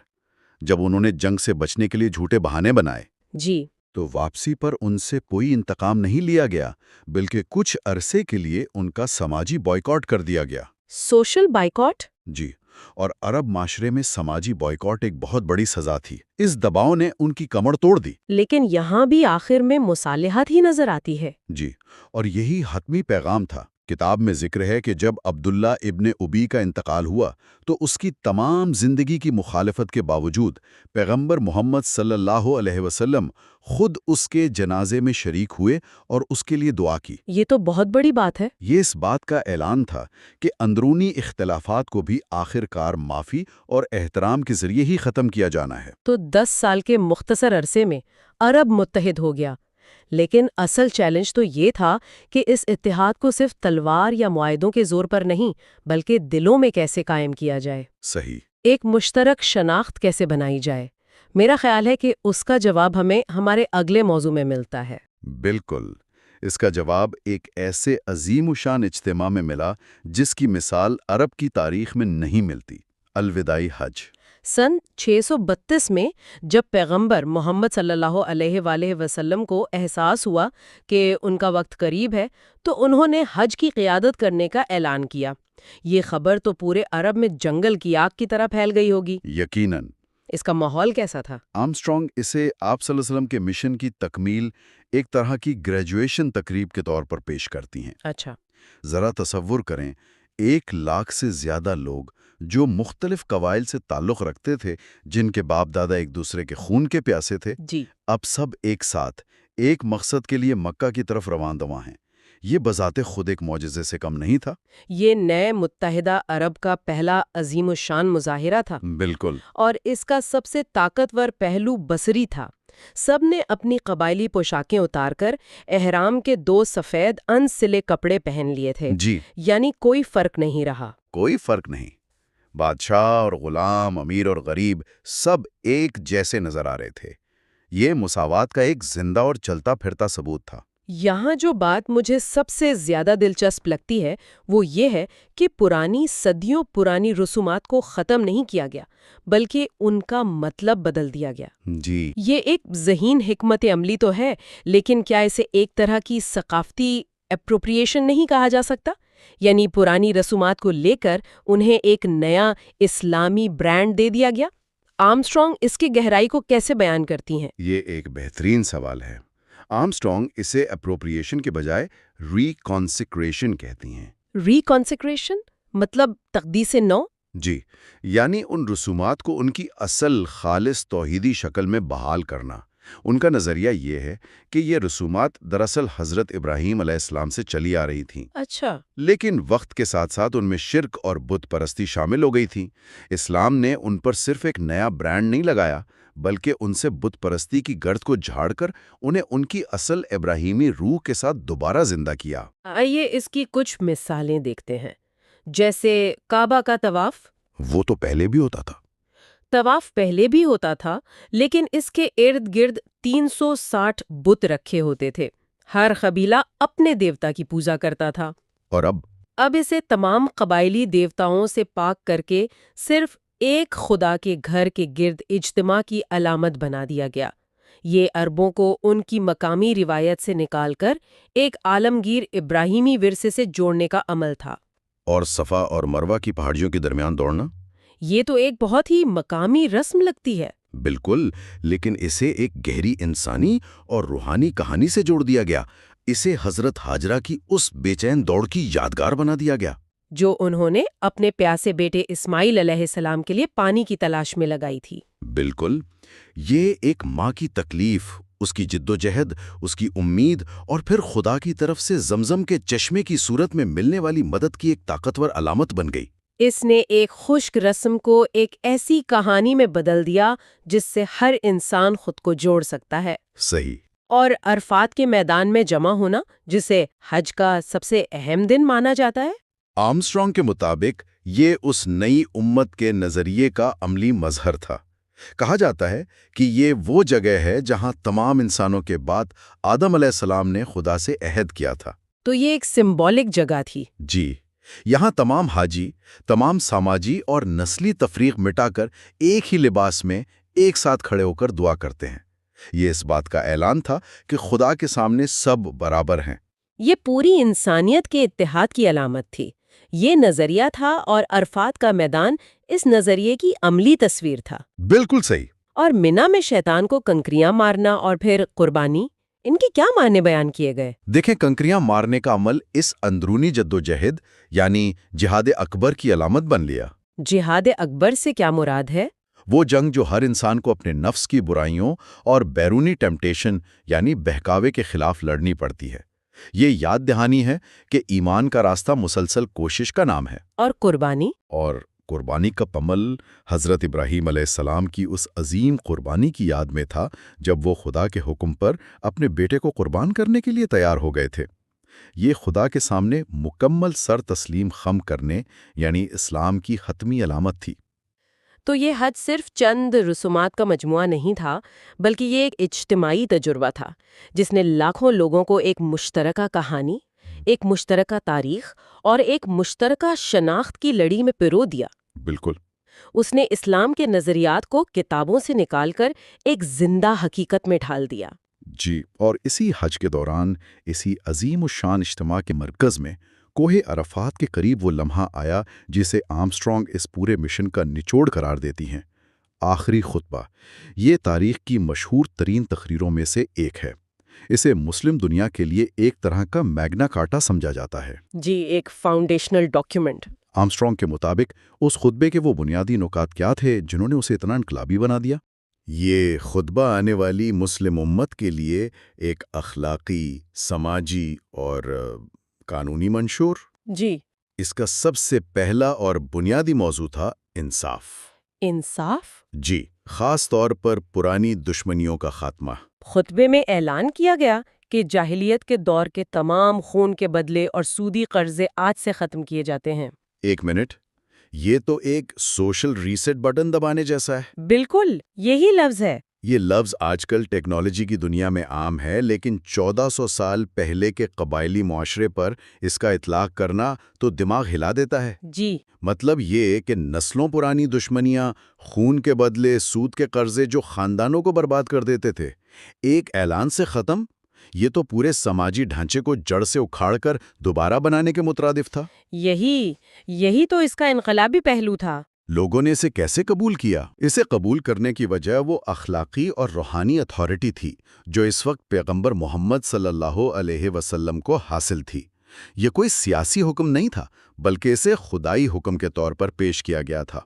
جب انہوں نے جنگ سے بچنے کے لیے جھوٹے بہانے بنائے۔ جی۔ تو واپسی پر ان سے کوئی انتقام نہیں لیا گیا، بلکہ کچھ عرصے کے لیے ان کا سماجی بائیکاٹ کر دیا گیا۔ Social boycott? جی، اور عرب معاشرے میں سماجی بائیکاٹ ایک بہت بڑی سزا تھی۔ اس دباؤ نے ان کی کمر توڑ دی۔ لیکن یہاں بھی آخر میں مصالحت ہی نظر آتی ہے۔ جی، اور یہی حتمی پیغام تھا۔ کتاب میں ذکر ہے کہ جب عبداللہ ابن ابی کا انتقال ہوا تو اس کی تمام زندگی کی مخالفت کے باوجود پیغمبر محمد صلی اللہ علیہ وسلم خود اس کے جنازے میں شریک ہوئے اور اس کے لیے دعا کی۔ یہ تو بہت بڑی بات ہے۔ یہ اس بات کا اعلان تھا کہ اندرونی اختلافات کو بھی آخر کار معافی اور احترام کے ذریعے ہی ختم کیا جانا ہے۔ تو 10 سال کے مختصر عرصے میں عرب متحد ہو گیا، لیکن اصل چیلنج تو یہ تھا کہ اس اتحاد کو صرف تلوار یا معاہدوں کے زور پر نہیں بلکہ دلوں میں کیسے قائم کیا جائے، صحیح، ایک مشترک شناخت کیسے بنائی جائے۔ میرا خیال ہے کہ اس کا جواب ہمیں ہمارے اگلے موضوع میں ملتا ہے۔ بالکل، اس کا جواب ایک ایسے عظیم الشان اجتماع میں ملا جس کی مثال عرب کی تاریخ میں نہیں ملتی، الوداعی حج۔ سن 632 میں جب پیغمبر محمد صلی اللہ علیہ وآلہ وسلم کو احساس ہوا کہ ان کا وقت قریب ہے تو انہوں نے حج کی قیادت کرنے کا اعلان کیا۔ یہ خبر تو پورے عرب میں جنگل کی آگ کی طرح پھیل گئی ہوگی۔ یقیناً۔ اس کا ماحول کیسا تھا؟ آرمسٹرانگ اسے آپ صلی اللہ علیہ وسلم کے مشن کی تکمیل ایک طرح کی گریجویشن تقریب کے طور پر پیش کرتی ہیں۔ اچھا، ذرا تصور کریں، 1,00,000 سے زیادہ لوگ جو مختلف قبائل سے تعلق رکھتے تھے، جن کے باپ دادا ایک دوسرے کے خون کے پیاسے تھے، جی، اب سب ایک ساتھ ایک مقصد کے لیے مکہ کی طرف روان دواں ہیں۔ یہ بذات خود ایک معجزے سے کم نہیں تھا۔ یہ نئے متحدہ عرب کا پہلا عظیم الشان مظاہرہ تھا، بالکل، اور اس کا سب سے طاقتور پہلو بصری تھا۔ سب نے اپنی قبائلی پوشاکیں اتار کر احرام کے 2 سفید ان سلے کپڑے پہن لیے تھے، جی، یعنی کوئی فرق نہیں رہا۔ کوئی فرق نہیں۔ بادشاہ اور غلام، امیر اور غریب، سب ایک جیسے نظر آ رہے تھے۔ یہ مساوات کا ایک زندہ اور چلتا پھرتا ثبوت تھا۔ یہاں جو بات مجھے سب سے زیادہ دلچسپ لگتی ہے وہ یہ ہے کہ پرانی صدیوں پرانی رسومات کو ختم نہیں کیا گیا بلکہ ان کا مطلب بدل دیا گیا۔ جی، یہ ایک ذہین حکمت عملی تو ہے، لیکن کیا اسے ایک طرح کی ثقافتی اپروپریشن نہیں کہا جا سکتا؟ یعنی پرانی رسومات کو لے کر انہیں ایک نیا اسلامی برانڈ دے دیا گیا۔ آرمسٹرانگ اس کی گہرائی کو کیسے بیان کرتی ہیں؟ یہ ایک بہترین سوال ہے۔ آرمسٹرانگ اسے اپروپریشن کے بجائے ریکانسیکریشن کہتی ہیں۔ ریکانسیکریشن مطلب تقدیس نو؟ جی، یعنی ان رسومات کو ان کی اصل خالص توحیدی شکل میں بحال کرنا۔ ان کا نظریہ یہ ہے کہ یہ رسومات دراصل حضرت ابراہیم علیہ السلام سے چلی آ رہی تھیں، اچھا، لیکن وقت کے ساتھ ساتھ ان میں شرک اور بت پرستی شامل ہو گئی تھی۔ اسلام نے ان پر صرف ایک نیا برانڈ نہیں لگایا بلکہ ان سے بت پرستی کی گرد کو جھاڑ کر انہیں ان کی اصل ابراہیمی روح کے ساتھ دوبارہ زندہ کیا۔ آئیے اس کی کچھ مثالیں دیکھتے ہیں، جیسے کعبہ کا طواف۔ وہ تو پہلے بھی ہوتا تھا۔ طواف پہلے بھی ہوتا تھا، لیکن اس کے ارد گرد 360 بت رکھے ہوتے تھے۔ ہر قبیلہ اپنے دیوتا کی پوجا کرتا تھا۔ اور اب اسے تمام قبائلی دیوتاؤں سے پاک کر کے صرف ایک خدا کے گھر کے گرد اجتماع کی علامت بنا دیا گیا۔ یہ عربوں کو ان کی مقامی روایت سے نکال کر ایک عالمگیر ابراہیمی ورثے سے جوڑنے کا عمل تھا۔ اور صفا اور مروہ کی پہاڑیوں کے درمیان دوڑنا؟ یہ تو ایک بہت ہی مقامی رسم لگتی ہے۔ بالکل، لیکن اسے ایک گہری انسانی اور روحانی کہانی سے جوڑ دیا گیا۔ اسے حضرت ہاجرہ کی اس بے چین دوڑ کی یادگار بنا دیا گیا جو انہوں نے اپنے پیاسے بیٹے اسماعیل علیہ السلام کے لیے پانی کی تلاش میں لگائی تھی۔ بالکل، یہ ایک ماں کی تکلیف، اس کی جدوجہد، اس کی امید اور پھر خدا کی طرف سے زمزم کے چشمے کی صورت میں ملنے والی مدد کی ایک طاقتور علامت بن گئی۔ اس نے ایک خشک رسم کو ایک ایسی کہانی میں بدل دیا جس سے ہر انسان خود کو جوڑ سکتا ہے۔ صحیح۔ اور عرفات کے میدان میں جمع ہونا، جسے حج کا سب سے اہم دن مانا جاتا ہے، آرمسٹرانگ کے مطابق یہ اس نئی امت کے نظریے کا عملی مظہر تھا۔ کہا جاتا ہے کہ یہ وہ جگہ ہے جہاں تمام انسانوں کے بعد آدم علیہ السلام نے خدا سے عہد کیا تھا۔ تو یہ ایک سمبولک جگہ تھی۔ جی، یہاں تمام حاجی، تمام سماجی اور نسلی تفریق مٹا کر ایک ہی لباس میں ایک ساتھ کھڑے ہو کر دعا کرتے ہیں۔ یہ اس بات کا اعلان تھا کہ خدا کے سامنے سب برابر ہیں۔ یہ پوری انسانیت کے اتحاد کی علامت تھی۔ یہ نظریہ تھا اور عرفات کا میدان اس نظریے کی عملی تصویر تھا۔ بالکل صحیح۔ اور منا میں شیطان کو کنکریاں مارنا اور پھر قربانی، ان کے کیا معنی بیان کیے گئے؟ دیکھیں، کنکریاں مارنے کا عمل اس اندرونی جدوجہد یعنی جہاد اکبر کی علامت بن لیا۔ جہاد اکبر سے کیا مراد ہے؟ وہ جنگ جو ہر انسان کو اپنے نفس کی برائیوں اور بیرونی ٹیمپٹیشن یعنی بہکاوے کے خلاف لڑنی پڑتی ہے۔ یہ یاد دہانی ہے کہ ایمان کا راستہ مسلسل کوشش کا نام ہے۔ اور قربانی؟ اور قربانی کا عمل حضرت ابراہیم علیہ السلام کی اس عظیم قربانی کی یاد میں تھا جب وہ خدا کے حکم پر اپنے بیٹے کو قربان کرنے کے لیے تیار ہو گئے تھے۔ یہ خدا کے سامنے مکمل سر تسلیم خم کرنے یعنی اسلام کی حتمی علامت تھی۔ تو یہ حج صرف چند رسومات کا مجموعہ نہیں تھا، بلکہ یہ ایک اجتماعی تجربہ تھا جس نے لاکھوں لوگوں کو ایک مشترکہ کہانی، ایک مشترکہ تاریخ اور ایک مشترکہ شناخت کی لڑی میں پرو دیا۔ بالکل۔ اس نے اسلام کے نظریات کو کتابوں سے نکال کر ایک زندہ حقیقت میں ڈھال دیا۔ جی، اور اسی حج کے دوران اسی عظیم الشان اجتماع کے مرکز میں کوہ عرفات کے قریب وہ لمحہ آیا جسے آرمسٹرانگ اس پورے مشن کا نچوڑ قرار دیتی ہیں، آخری خطبہ۔ یہ تاریخ کی مشہور ترین تقریروں میں سے ایک ہے۔ اسے مسلم دنیا کے لیے ایک طرح کا میگنا کارٹا سمجھا جاتا ہے۔ جی، ایک فاؤنڈیشنل ڈاکیومنٹ۔ آرمسٹرانگ کے مطابق اس خطبے کے وہ بنیادی نکات کیا تھے جنہوں نے اسے اتنا انقلابی بنا دیا؟ یہ خطبہ آنے والی مسلم امت کے لیے ایک اخلاقی، سماجی اور قانونی منشور۔ جی۔ اس کا سب سے پہلا اور بنیادی موضوع تھا انصاف۔ انصاف؟ جی، خاص طور پر پرانی دشمنیوں کا خاتمہ۔ خطبے میں اعلان کیا گیا کہ جاہلیت کے دور کے تمام خون کے بدلے اور سودی قرضے آج سے ختم کیے جاتے ہیں۔ ایک منٹ، یہ تو ایک سوشل ریسٹ بٹن دبانے جیسا ہے۔ بالکل، یہی لفظ ہے۔ یہ لفظ آج کل ٹیکنالوجی کی دنیا میں عام ہے، لیکن 1400 سال پہلے کے قبائلی معاشرے پر اس کا اطلاق کرنا تو دماغ ہلا دیتا ہے۔ جی۔ مطلب یہ کہ نسلوں پرانی دشمنیاں، خون کے بدلے سود کے قرضے جو خاندانوں کو برباد کر دیتے تھے، ایک اعلان سے ختم۔ یہ تو پورے سماجی ڈھانچے کو جڑ سے اکھاڑ کر دوبارہ بنانے کے مترادف تھا۔ یہی تو اس کا انقلابی پہلو تھا۔ لوگوں نے اسے کیسے قبول کیا؟ اسے قبول کرنے کی وجہ وہ اخلاقی اور روحانی اتھارٹی تھی جو اس وقت پیغمبر محمد صلی اللہ علیہ وسلم کو حاصل تھی۔ یہ کوئی سیاسی حکم نہیں تھا، بلکہ اسے خدائی حکم کے طور پر پیش کیا گیا تھا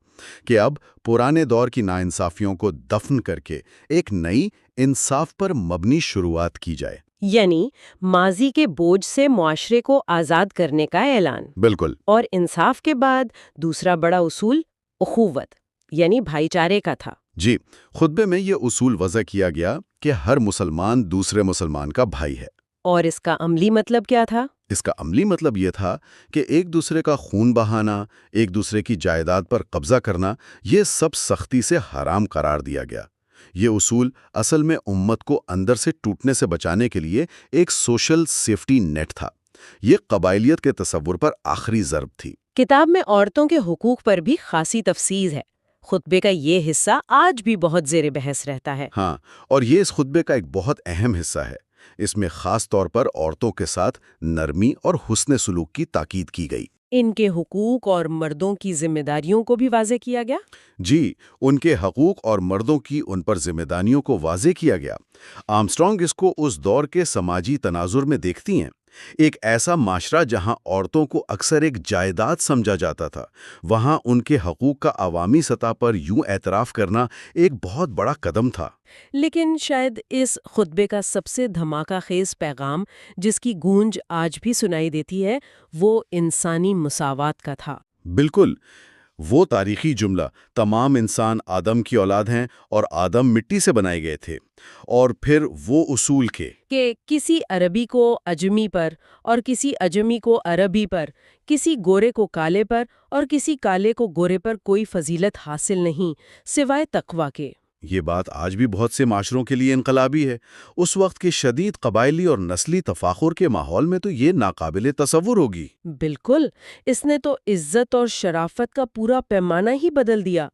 کہ اب پرانے دور کی ناانصافیوں کو دفن کر کے ایک نئی انصاف پر مبنی شروعات کی جائے۔ یعنی ماضی کے بوجھ سے معاشرے کو آزاد کرنے کا اعلان۔ بالکل۔ اور انصاف کے بعد دوسرا بڑا اصول اخوت یعنی بھائی چارے کا تھا۔ جی، خطبے میں یہ اصول وضع کیا گیا کہ ہر مسلمان دوسرے مسلمان کا بھائی ہے۔ اور اس کا عملی مطلب کیا تھا؟ اس کا عملی مطلب یہ تھا کہ ایک دوسرے کا خون بہانا، ایک دوسرے کی جائیداد پر قبضہ کرنا، یہ سب سختی سے حرام قرار دیا گیا۔ یہ اصول اصل میں امت کو اندر سے ٹوٹنے سے بچانے کے لیے ایک سوشل سیفٹی نیٹ تھا۔ یہ قبائلیت کے تصور پر آخری ضرب تھی۔ کتاب میں عورتوں کے حقوق پر بھی خاصی تفصیل ہے۔ خطبے کا یہ حصہ آج بھی بہت زیر بحث رہتا ہے۔ ہاں، اور یہ اس خطبے کا ایک بہت اہم حصہ ہے۔ اس میں خاص طور پر عورتوں کے ساتھ نرمی اور حسن سلوک کی تاکید کی گئی۔ ان کے حقوق اور مردوں کی ذمہ داریوں کو بھی واضح کیا گیا؟ جی، ان کے حقوق اور مردوں کی ان پر ذمہ داریوں کو واضح کیا گیا۔ آرمسٹرانگ اس کو اس دور کے سماجی تناظر میں دیکھتی ہیں، ایک ایسا معاشرہ جہاں عورتوں کو اکثر ایک جائیداد سمجھا جاتا تھا، وہاں ان کے حقوق کا عوامی سطح پر یوں اعتراف کرنا ایک بہت بڑا قدم تھا۔ لیکن شاید اس خطبے کا سب سے دھماکہ خیز پیغام جس کی گونج آج بھی سنائی دیتی ہے وہ انسانی مساوات کا تھا۔ بالکل، وہ تاریخی جملہ تمام انسان آدم کی اولاد ہیں اور آدم مٹی سے بنائے گئے تھے، اور پھر وہ اصول کے کہ کسی عربی کو اجمی پر اور کسی اجمی کو عربی پر، کسی گورے کو کالے پر اور کسی کالے کو گورے پر کوئی فضیلت حاصل نہیں سوائے تقویٰ کے۔ یہ بات آج بھی بہت سے معاشروں کے لیے انقلابی ہے۔ اس وقت کے شدید قبائلی اور نسلی تفاخر کے ماحول میں تو یہ ناقابل تصور ہوگی۔ بالکل، اس نے تو عزت اور شرافت کا پورا پیمانہ ہی بدل دیا۔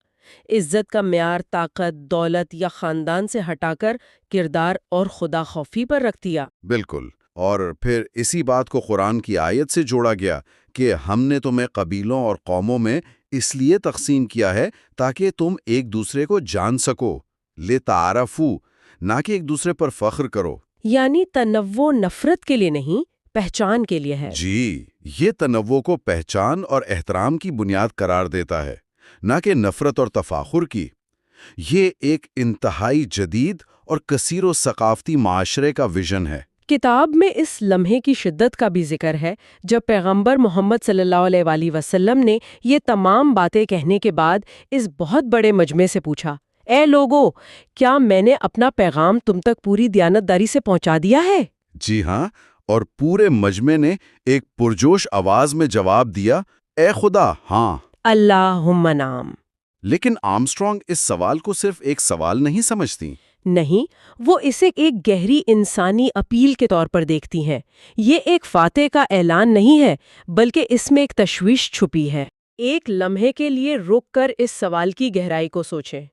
عزت کا معیار طاقت، دولت یا خاندان سے ہٹا کر کردار اور خدا خوفی پر رکھ دیا۔ بالکل، اور پھر اسی بات کو قرآن کی آیت سے جوڑا گیا کہ ہم نے تمہیں قبیلوں اور قوموں میں اس لیے تقسیم کیا ہے تاکہ تم ایک دوسرے کو جان سکو، لتعارفوا، نہ کہ ایک دوسرے پر فخر کرو۔ یعنی تنوع نفرت کے لیے نہیں، پہچان کے لیے ہے۔ جی، یہ تنوع کو پہچان اور احترام کی بنیاد قرار دیتا ہے، نہ کہ نفرت اور تفاخر کی۔ یہ ایک انتہائی جدید اور کثیر و ثقافتی معاشرے کا ویژن ہے۔ کتاب میں اس لمحے کی شدت کا بھی ذکر ہے جب پیغمبر محمد صلی اللہ علیہ وآلہ وسلم نے یہ تمام باتیں کہنے کے بعد اس بہت بڑے مجمع سے پوچھا، اے لوگو، کیا میں نے اپنا پیغام تم تک پوری دیانتداری سے پہنچا دیا ہے؟ جی ہاں، اور پورے مجمع نے ایک پرجوش آواز میں جواب دیا، اے خدا، ہاں۔ اللہم نعم۔ لیکن آرمسٹرانگ اس سوال کو صرف ایک سوال نہیں سمجھتی۔ نہیں، وہ اسے ایک گہری انسانی اپیل کے طور پر دیکھتی ہیں۔ یہ ایک فاتح کا اعلان نہیں ہے، بلکہ اس میں ایک تشویش چھپی ہے۔ ایک لمحے کے لیے رک کر اس سوال کی گہرائی کو سوچیں۔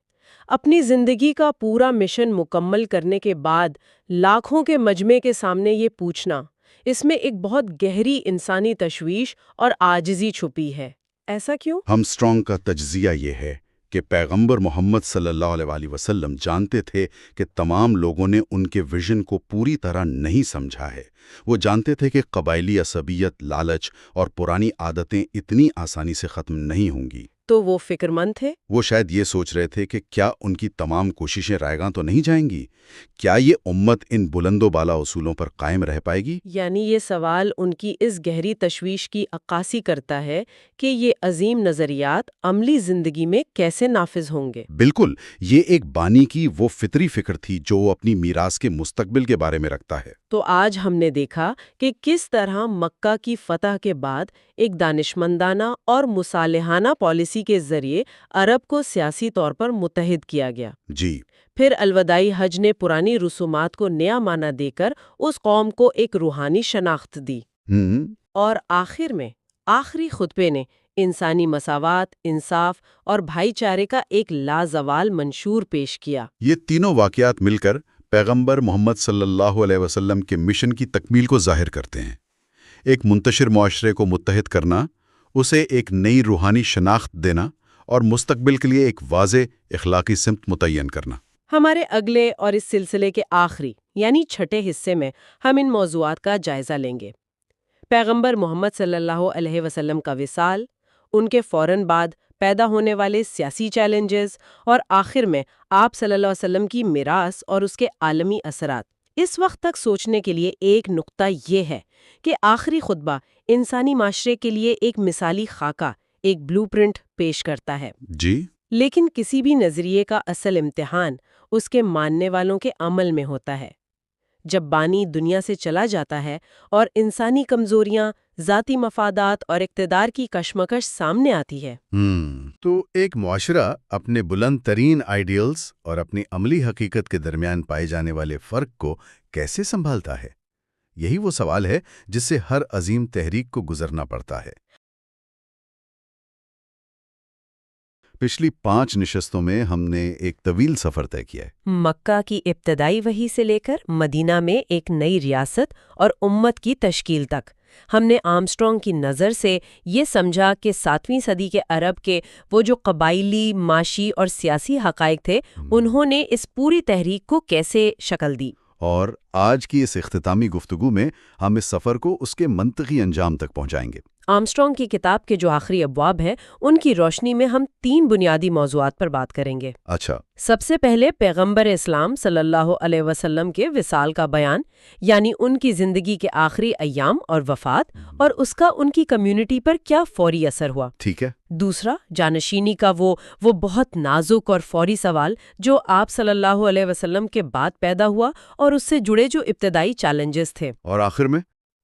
اپنی زندگی کا پورا مشن مکمل کرنے کے بعد لاکھوں کے مجمع کے سامنے یہ پوچھنا، اس میں ایک بہت گہری انسانی تشویش اور عاجزی چھپی ہے۔ ایسا کیوں؟ آرمسٹرانگ کا تجزیہ یہ ہے کہ پیغمبر محمد صلی اللہ علیہ وآلہ وسلم جانتے تھے کہ تمام لوگوں نے ان کے ویژن کو پوری طرح نہیں سمجھا ہے۔ وہ جانتے تھے کہ قبائلی عصبیت، لالچ اور پرانی عادتیں اتنی آسانی سے ختم نہیں ہوں گی۔ تو وہ فکر مند تھے؟ وہ شاید یہ سوچ رہے تھے کہ کیا ان کی تمام کوششیں رائیگاں تو نہیں جائیں گی؟ کیا یہ امت ان بلند و بالا اصولوں پر قائم رہ پائے گی؟ یعنی یہ سوال ان کی اس گہری تشویش کی عکاسی کرتا ہے کہ یہ عظیم نظریات عملی زندگی میں کیسے نافذ ہوں گے۔ بالکل، یہ ایک بانی کی وہ فطری فکر تھی جو وہ اپنی میراث کے مستقبل کے بارے میں رکھتا ہے۔ تو آج ہم نے دیکھا کہ کس طرح مکہ کی فتح کے بعد ایک دانشمندانہ اور مصالحانہ پالیسی کے ذریعے عرب کو سیاسی طور پر متحد کیا گیا۔ جی۔ پھر الوداعی حج نے پرانی رسومات کو نیا معنی دے کر اس قوم کو ایک روحانی شناخت دی۔ اور آخر میں آخری خطبے نے انسانی مساوات، انصاف اور بھائی چارے کا ایک لازوال منشور پیش کیا۔ یہ تینوں واقعات مل کر پیغمبر محمد صلی اللہ علیہ وسلم کے مشن کی تکمیل کو ظاہر کرتے ہیں۔ ایک منتشر معاشرے کو متحد کرنا، اسے ایک نئی روحانی شناخت دینا اور مستقبل کے لیے ایک واضح اخلاقی سمت متعین کرنا۔ ہمارے اگلے اور اس سلسلے کے آخری یعنی چھٹے حصے میں ہم ان موضوعات کا جائزہ لیں گے۔ پیغمبر محمد صلی اللہ علیہ وسلم کا وصال، ان کے فوراً بعد پیدا ہونے والے سیاسی چیلنجز، اور آخر میں آپ صلی اللہ علیہ وسلم کی میراث اور اس کے عالمی اثرات۔ اس وقت تک سوچنے کے لیے ایک نقطہ یہ ہے کہ آخری خطبہ انسانی معاشرے کے لیے ایک مثالی خاکہ، ایک بلو پرنٹ پیش کرتا ہے۔ جی۔ لیکن کسی بھی نظریے کا اصل امتحان اس کے ماننے والوں کے عمل میں ہوتا ہے۔ جب بانی دنیا سے چلا جاتا ہے اور انسانی کمزوریاں، ذاتی مفادات اور اقتدار کی کشمکش سامنے آتی ہے، تو ایک معاشرہ اپنے بلند ترین آئیڈیلز اور اپنی عملی حقیقت کے درمیان پائے جانے والے فرق کو کیسے سنبھالتا ہے؟ یہی وہ سوال ہے جس سے ہر عظیم تحریک کو گزرنا پڑتا ہے۔ پچھلی 5 نشستوں میں ہم نے ایک طویل سفر طے کیا ہے۔ مکہ کی ابتدائی وحی سے لے کر مدینہ میں ایک نئی ریاست اور امت کی تشکیل تک۔ ہم نے آرمسٹرانگ کی نظر سے یہ سمجھا کہ 7ویں صدی کے عرب کے وہ جو قبائلی، معاشی اور سیاسی حقائق تھے، انہوں نے اس پوری تحریک کو کیسے شکل دی۔ اور آج کی اس اختتامی گفتگو میں ہم اس سفر کو اس کے منطقی انجام تک پہنچائیں گے۔ آرمسٹرانگ کی کتاب کے جو آخری ابواب ہیں، ان کی روشنی میں ہم 3 بنیادی موضوعات پر بات کریں گے۔ اچھا۔ سب سے پہلے پیغمبر اسلام صلی اللہ علیہ وسلم کے وصال کا بیان، یعنی ان کی زندگی کے آخری ایام اور وفات، اور اس کا ان کی کمیونٹی پر کیا فوری اثر ہوا۔ ٹھیک ہے۔ دوسرا، جانشینی کا وہ بہت نازک اور فوری سوال جو آپ صلی اللہ علیہ وسلم کے بعد پیدا ہوا اور اس سے جڑے جو ابتدائی چیلنجز تھے۔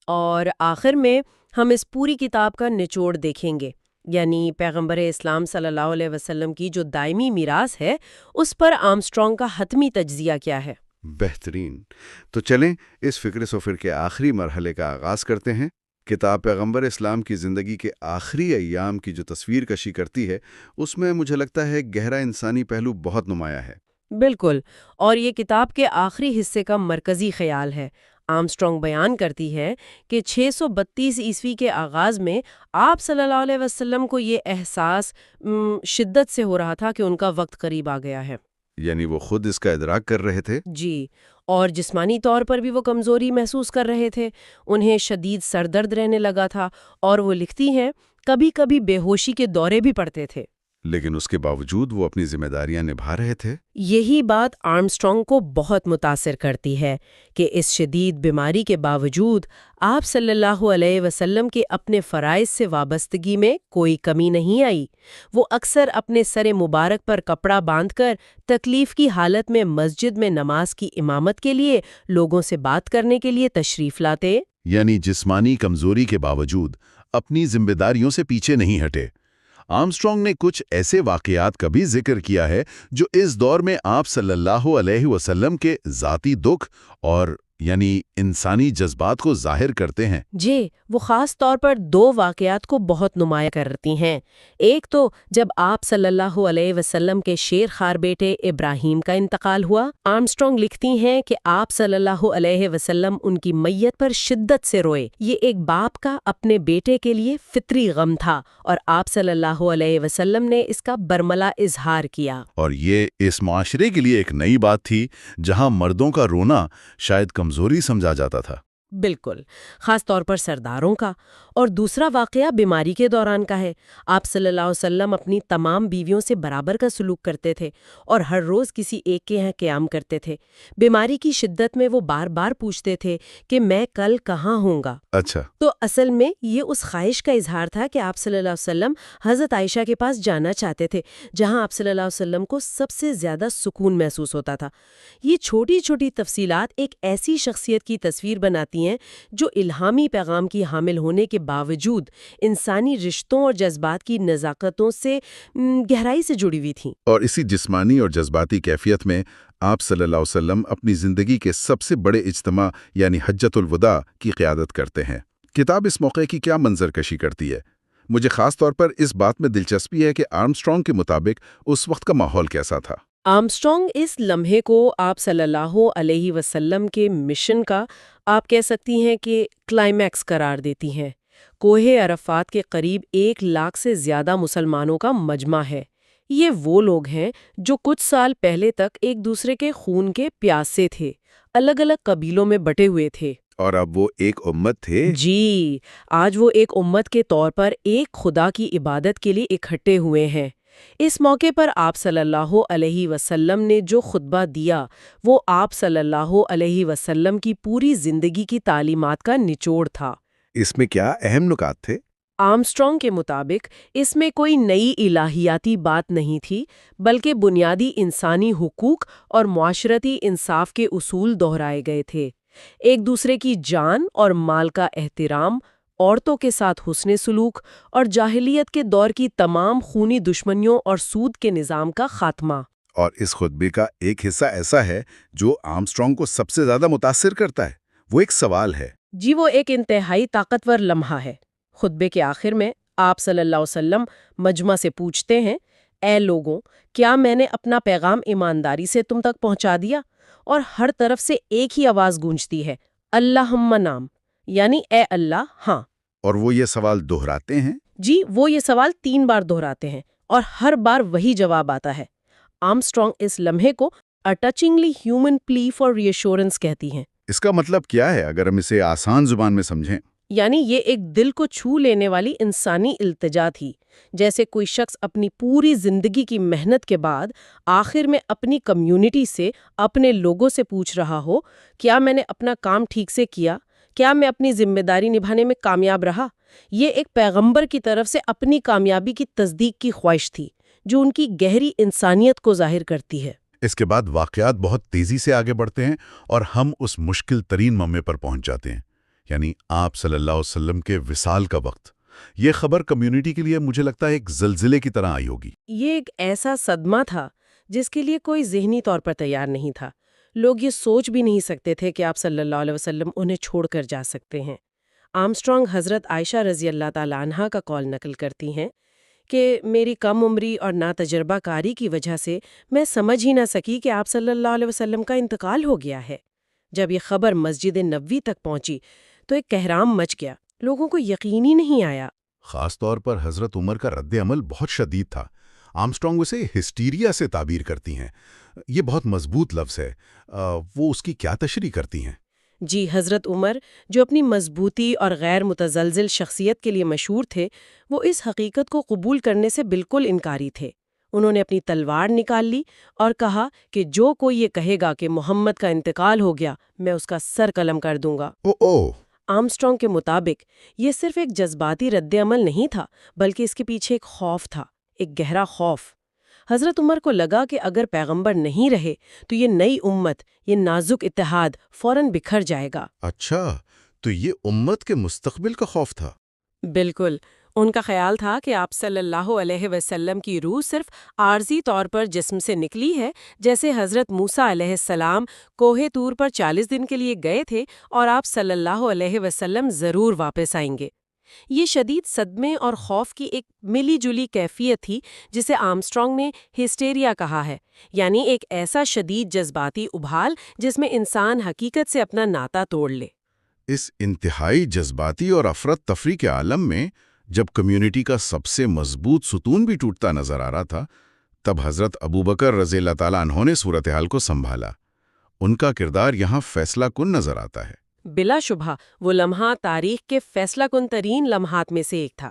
اور آخر میں ہم اس پوری کتاب کا نچوڑ دیکھیں گے، یعنی پیغمبر اسلام صلی اللہ علیہ وسلم کی جو دائمی میراث ہے، اس پر آرمسٹرانگ کا حتمی تجزیہ کیا ہے۔ بہترین۔ تو چلیں اس فکر سفر کے آخری مرحلے کا آغاز کرتے ہیں۔ کتاب پیغمبر اسلام کی زندگی کے آخری ایام کی جو تصویر کشی کرتی ہے، اس میں مجھے لگتا ہے گہرا انسانی پہلو بہت نمایاں ہے۔ بالکل، اور یہ کتاب کے آخری حصے کا مرکزی خیال ہے۔ آرمسٹرانگ بیان کرتی ہے کہ 632 عیسوی کے آغاز میں آپ صلی اللہ علیہ وسلم کو یہ احساس شدت سے ہو رہا تھا کہ ان کا وقت قریب آ گیا ہے۔ یعنی وہ خود اس کا ادراک کر رہے تھے؟ جی، اور جسمانی طور پر بھی وہ کمزوری محسوس کر رہے تھے۔ انہیں شدید سردرد رہنے لگا تھا، اور وہ لکھتی ہیں کبھی کبھی بے ہوشی کے دورے بھی پڑتے تھے۔ لیکن اس کے باوجود وہ اپنی ذمہ داریاں نبھا رہے تھے۔ یہی بات آرمسٹرانگ کو بہت متاثر کرتی ہے کہ اس شدید بیماری کے باوجود آپ صلی اللہ علیہ وسلم کے اپنے فرائض سے وابستگی میں کوئی کمی نہیں آئی۔ وہ اکثر اپنے سر مبارک پر کپڑا باندھ کر تکلیف کی حالت میں مسجد میں نماز کی امامت کے لیے لوگوں سے بات کرنے کے لیے تشریف لاتے، یعنی جسمانی کمزوری کے باوجود اپنی ذمہ داریوں سے پیچھے نہیں ہٹے۔ آرمسٹرانگ نے کچھ ایسے واقعات کا بھی ذکر کیا ہے جو اس دور میں آپ صلی اللہ علیہ وسلم کے ذاتی دکھ اور یعنی انسانی جذبات کو ظاہر کرتے ہیں۔ جی، وہ خاص طور پر 2 واقعات کو بہت نمایاں کرتی ہیں۔ ایک تو جب آپ صلی اللہ علیہ وسلم کے شیر خوار بیٹے ابراہیم کا انتقال ہوا۔ آرمسٹرانگ لکھتی ہیں کہ آپ صلی اللہ علیہ وسلم ان کی میت پر شدت سے روئے۔ یہ ایک باپ کا اپنے بیٹے کے لیے فطری غم تھا اور آپ صلی اللہ علیہ وسلم نے اس کا برملا اظہار کیا۔ اور یہ اس معاشرے کے لیے ایک نئی بات تھی جہاں مردوں کا رونا شاید کمزوری سمجھا جاتا تھا۔ بالکل، خاص طور پر سرداروں کا۔ اور دوسرا واقعہ بیماری کے دوران کا ہے۔ آپ صلی اللہ علیہ وسلم اپنی تمام بیویوں سے برابر کا سلوک کرتے تھے اور ہر روز کسی ایک کے یہاں قیام کرتے تھے۔ بیماری کی شدت میں وہ بار بار پوچھتے تھے کہ میں کل کہاں ہوں گا۔ اچھا، تو اصل میں یہ اس خواہش کا اظہار تھا کہ آپ صلی اللہ علیہ وسلم حضرت عائشہ کے پاس جانا چاہتے تھے، جہاں آپ صلی اللہ علیہ وسلم کو سب سے زیادہ سکون محسوس ہوتا تھا۔ یہ چھوٹی چھوٹی تفصیلات ایک ایسی شخصیت کی تصویر بناتی ہیں جو الہامی پیغام کی حامل ہونے کے باوجود انسانی رشتوں اور جذبات کی نزاکتوں سے گہرائی سے جڑی ہوئی تھیں۔ اور اسی جسمانی اور جذباتی کیفیت میں آپ صلی اللہ علیہ وسلم اپنی زندگی کے سب سے بڑے اجتماع یعنی حجۃ الوداع کی قیادت کرتے ہیں۔ کتاب اس موقع کی کیا منظر کشی کرتی ہے؟ مجھے خاص طور پر اس بات میں دلچسپی ہے کہ آرمسٹرانگ کے مطابق اس وقت کا ماحول کیسا تھا۔ آرمسٹرانگ اس لمحے کو آپ صلی اللہ علیہ وسلم کے مشن کا آپ کہہ سکتی ہیں کہ کلائمیکس قرار دیتی ہیں۔ کوہ عرفات کے قریب 1 لاکھ سے زیادہ مسلمانوں کا مجمع ہے۔ یہ وہ لوگ ہیں جو کچھ سال پہلے تک ایک دوسرے کے خون کے پیاسے تھے، الگ الگ قبیلوں میں بٹے ہوئے تھے، اور اب وہ ایک امت تھے۔ جی، آج وہ ایک امت کے طور پر ایک خدا کی عبادت کے لیے اکٹھے ہوئے ہیں۔ اس موقع پر آپ صلی اللہ علیہ وسلم نے جو خطبہ دیا وہ آپ صلی اللہ علیہ وسلم کی پوری زندگی کی تعلیمات کا نچوڑ تھا۔ اس میں کیا اہم نکات تھے؟ آرمسٹرانگ کے مطابق اس میں کوئی نئی الہیاتی بات نہیں تھی، بلکہ بنیادی انسانی حقوق اور معاشرتی انصاف کے اصول دہرائے گئے تھے۔ ایک دوسرے کی جان اور مال کا احترام، عورتوں کے ساتھ حسن سلوک اور جاہلیت کے دور کی تمام خونی دشمنیوں اور سود کے نظام کا خاتمہ۔ اور اس خطبے کا ایک حصہ ایسا ہے جو آرمسٹرانگ کو سب سے زیادہ متاثر کرتا ہے۔ وہ ایک سوال ہے۔ جی، وہ ایک انتہائی طاقتور لمحہ ہے۔ خطبے کے آخر میں آپ صلی اللہ علیہ وسلم مجمع سے پوچھتے ہیں، اے لوگوں، کیا میں نے اپنا پیغام ایمانداری سے تم تک پہنچا دیا؟ اور ہر طرف سے ایک ہی آواز گونجتی ہے، اللہم نام، یعنی اے اللہ ہاں۔ اور وہ یہ سوال دہراتے ہیں؟ جی، وہ یہ سوال 3 بار دہراتے ہیں اور ہر بار وہی جواب آتا ہے۔ آرمسٹرانگ اس لمحے کو a touchingly human plea for reassurance کہتی ہیں۔ اس کا مطلب کیا ہے اگر ہم اسے آسان زبان میں سمجھیں؟ یعنی یہ ایک دل کو چھو لینے والی انسانی التجا تھی، جیسے کوئی شخص اپنی پوری زندگی کی محنت کے بعد آخر میں اپنی کمیونٹی سے، اپنے لوگوں سے پوچھ رہا ہو، کیا میں نے اپنا کام ٹھیک سے کیا؟ کیا میں اپنی ذمہ داری نبھانے میں کامیاب رہا؟ یہ ایک پیغمبر کی طرف سے اپنی کامیابی کی تصدیق کی خواہش تھی، جو ان کی گہری انسانیت کو ظاہر کرتی ہے۔ اس کے بعد واقعات بہت تیزی سے آگے بڑھتے ہیں اور ہم اس مشکل ترین موقع پر پہنچ جاتے ہیں، یعنی آپ صلی اللہ علیہ وسلم کے وصال کا وقت۔ یہ خبر کمیونٹی کے لیے مجھے لگتا ہے ایک زلزلے کی طرح آئی ہوگی۔ یہ ایک ایسا صدمہ تھا جس کے لیے کوئی ذہنی طور پر تیار نہیں تھا۔ لوگ یہ سوچ بھی نہیں سکتے تھے کہ آپ صلی اللہ علیہ وسلم انہیں چھوڑ کر جا سکتے ہیں۔ آرمسٹرانگ حضرت عائشہ رضی اللہ تعالیٰ عنہا کا قول نقل کرتی ہیں کہ میری کم عمری اور ناتجربہ کاری کی وجہ سے میں سمجھ ہی نہ سکی کہ آپ صلی اللہ علیہ وسلم کا انتقال ہو گیا ہے۔ جب یہ خبر مسجد نبوی تک پہنچی تو ایک کہرام مچ گیا، لوگوں کو یقین ہی نہیں آیا۔ خاص طور پر حضرت عمر کا رد عمل بہت شدید تھا۔ آرمسٹرانگ اسے ہسٹیریا سے تعبیر کرتی ہیں۔ یہ بہت مضبوط لفظ ہے۔ وہ اس کی کیا تشریح کرتی ہیں؟ جی، حضرت عمر جو اپنی مضبوطی اور غیر متزلزل شخصیت کے لیے مشہور تھے، وہ اس حقیقت کو قبول کرنے سے بالکل انکاری تھے۔ انہوں نے اپنی تلوار نکال لی اور کہا کہ جو کوئی یہ کہے گا کہ محمد کا انتقال ہو گیا، میں اس کا سر قلم کر دوں گا۔ آرمسٹرانگ کے مطابق یہ صرف ایک جذباتی رد عمل نہیں تھا، بلکہ اس کے پیچھے ایک خوف تھا، ایک گہرا خوف۔ حضرت عمر کو لگا کہ اگر پیغمبر نہیں رہے تو یہ نئی امت، یہ نازک اتحاد فوراً بکھر جائے گا۔ اچھا، تو یہ امت کے مستقبل کا خوف تھا؟ بالکل، ان کا خیال تھا کہ آپ صلی اللہ علیہ وسلم کی روح صرف عارضی طور پر جسم سے نکلی ہے، جیسے حضرت موسیٰ علیہ السلام کوہ طور پر 40 دن کے لیے گئے تھے اور آپ صلی اللہ علیہ وسلم ضرور واپس آئیں گے۔ یہ شدید صدمے اور خوف کی ایک ملی جلی کیفیت تھی جسے آرمسٹرانگ نے ہسٹیریا کہا ہے، یعنی ایک ایسا شدید جذباتی ابھال جس میں انسان حقیقت سے اپنا ناتا توڑ لے۔ اس انتہائی جذباتی اور افراتفری کے عالم میں جب کمیونٹی کا سب سے مضبوط ستون بھی ٹوٹتا نظر آ رہا تھا، تب حضرت ابوبکر رضی اللہ تعالیٰ عنہ نے صورتحال کو سنبھالا۔ ان کا کردار یہاں فیصلہ کن نظر آتا ہے۔ بلا شبہ وہ لمحہ تاریخ کے فیصلہ کن ترین لمحات میں سے ایک تھا۔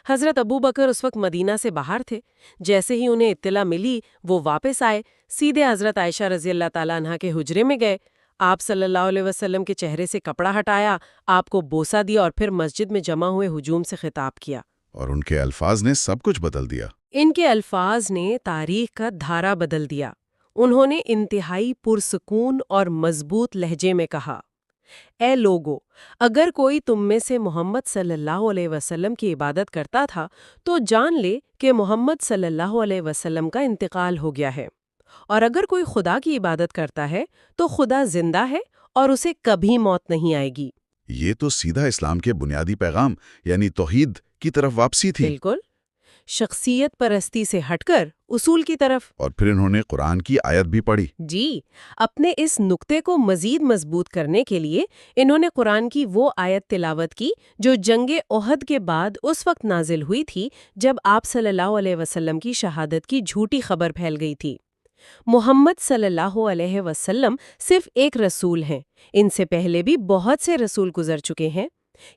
حضرت ابوبکر اس وقت مدینہ سے باہر تھے۔ جیسے ہی انہیں اطلاع ملی وہ واپس آئے، سیدھے حضرت عائشہ رضی اللہ تعالیٰ عنہ کے حجرے میں گئے، آپ صلی اللہ علیہ وسلم کے چہرے سے کپڑا ہٹایا، آپ کو بوسہ دیا اور پھر مسجد میں جمع ہوئے ہجوم سے خطاب کیا۔ اور ان کے الفاظ نے سب کچھ بدل دیا۔ ان کے الفاظ نے تاریخ کا دھارا بدل دیا۔ انہوں نے انتہائی پرسکون اور مضبوط لہجے میں کہا، اے لوگو، اگر کوئی تم میں سے محمد صلی اللہ علیہ وسلم کی عبادت کرتا تھا تو جان لے کہ محمد صلی اللہ علیہ وسلم کا انتقال ہو گیا ہے، اور اگر کوئی خدا کی عبادت کرتا ہے تو خدا زندہ ہے اور اسے کبھی موت نہیں آئے گی۔ یہ تو سیدھا اسلام کے بنیادی پیغام یعنی توحید کی طرف واپسی تھی۔ بالکل، شخصیت پرستی سے ہٹ کر اصول کی طرف۔ اور پھر انہوں نے قرآن کی آیت بھی پڑھی۔ جی، اپنے اس نقطے کو مزید مضبوط کرنے کے لیے انہوں نے قرآن کی وہ آیت تلاوت کی جو جنگ احد کے بعد اس وقت نازل ہوئی تھی جب آپ صلی اللہ علیہ وسلم کی شہادت کی جھوٹی خبر پھیل گئی تھی۔ محمد صلی اللہ علیہ وسلم صرف ایک رسول ہیں، ان سے پہلے بھی بہت سے رسول گزر چکے ہیں۔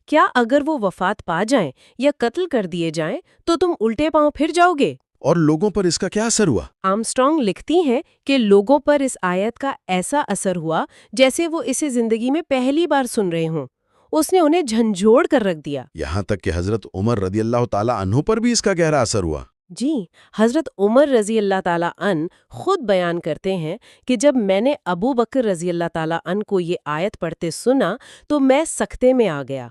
کیا اگر وہ وفات پا جائیں یا قتل کر دیے جائیں تو تم الٹے پاؤں پھر جاؤ گے؟ اور لوگوں پر اس کا کیا اثر ہوا؟ آرمسٹرانگ لکھتی ہیں کہ لوگوں پر اس آیت کا ایسا اثر ہوا جیسے وہ اسے زندگی میں پہلی بار سن رہے ہوں۔ اس نے انہیں جھنجھوڑ کر رکھ دیا۔ یہاں تک کہ حضرت عمر رضی اللہ تعالیٰ عنہ پر بھی اس کا گہرا اثر ہوا۔ جی، حضرت عمر رضی اللہ تعالیٰ عنہ خود بیان کرتے ہیں کہ جب میں نے ابو بکر رضی اللہ تعالیٰ عنہ کو یہ آیت پڑھتے سنا تو میں سکتے میں آ گیا،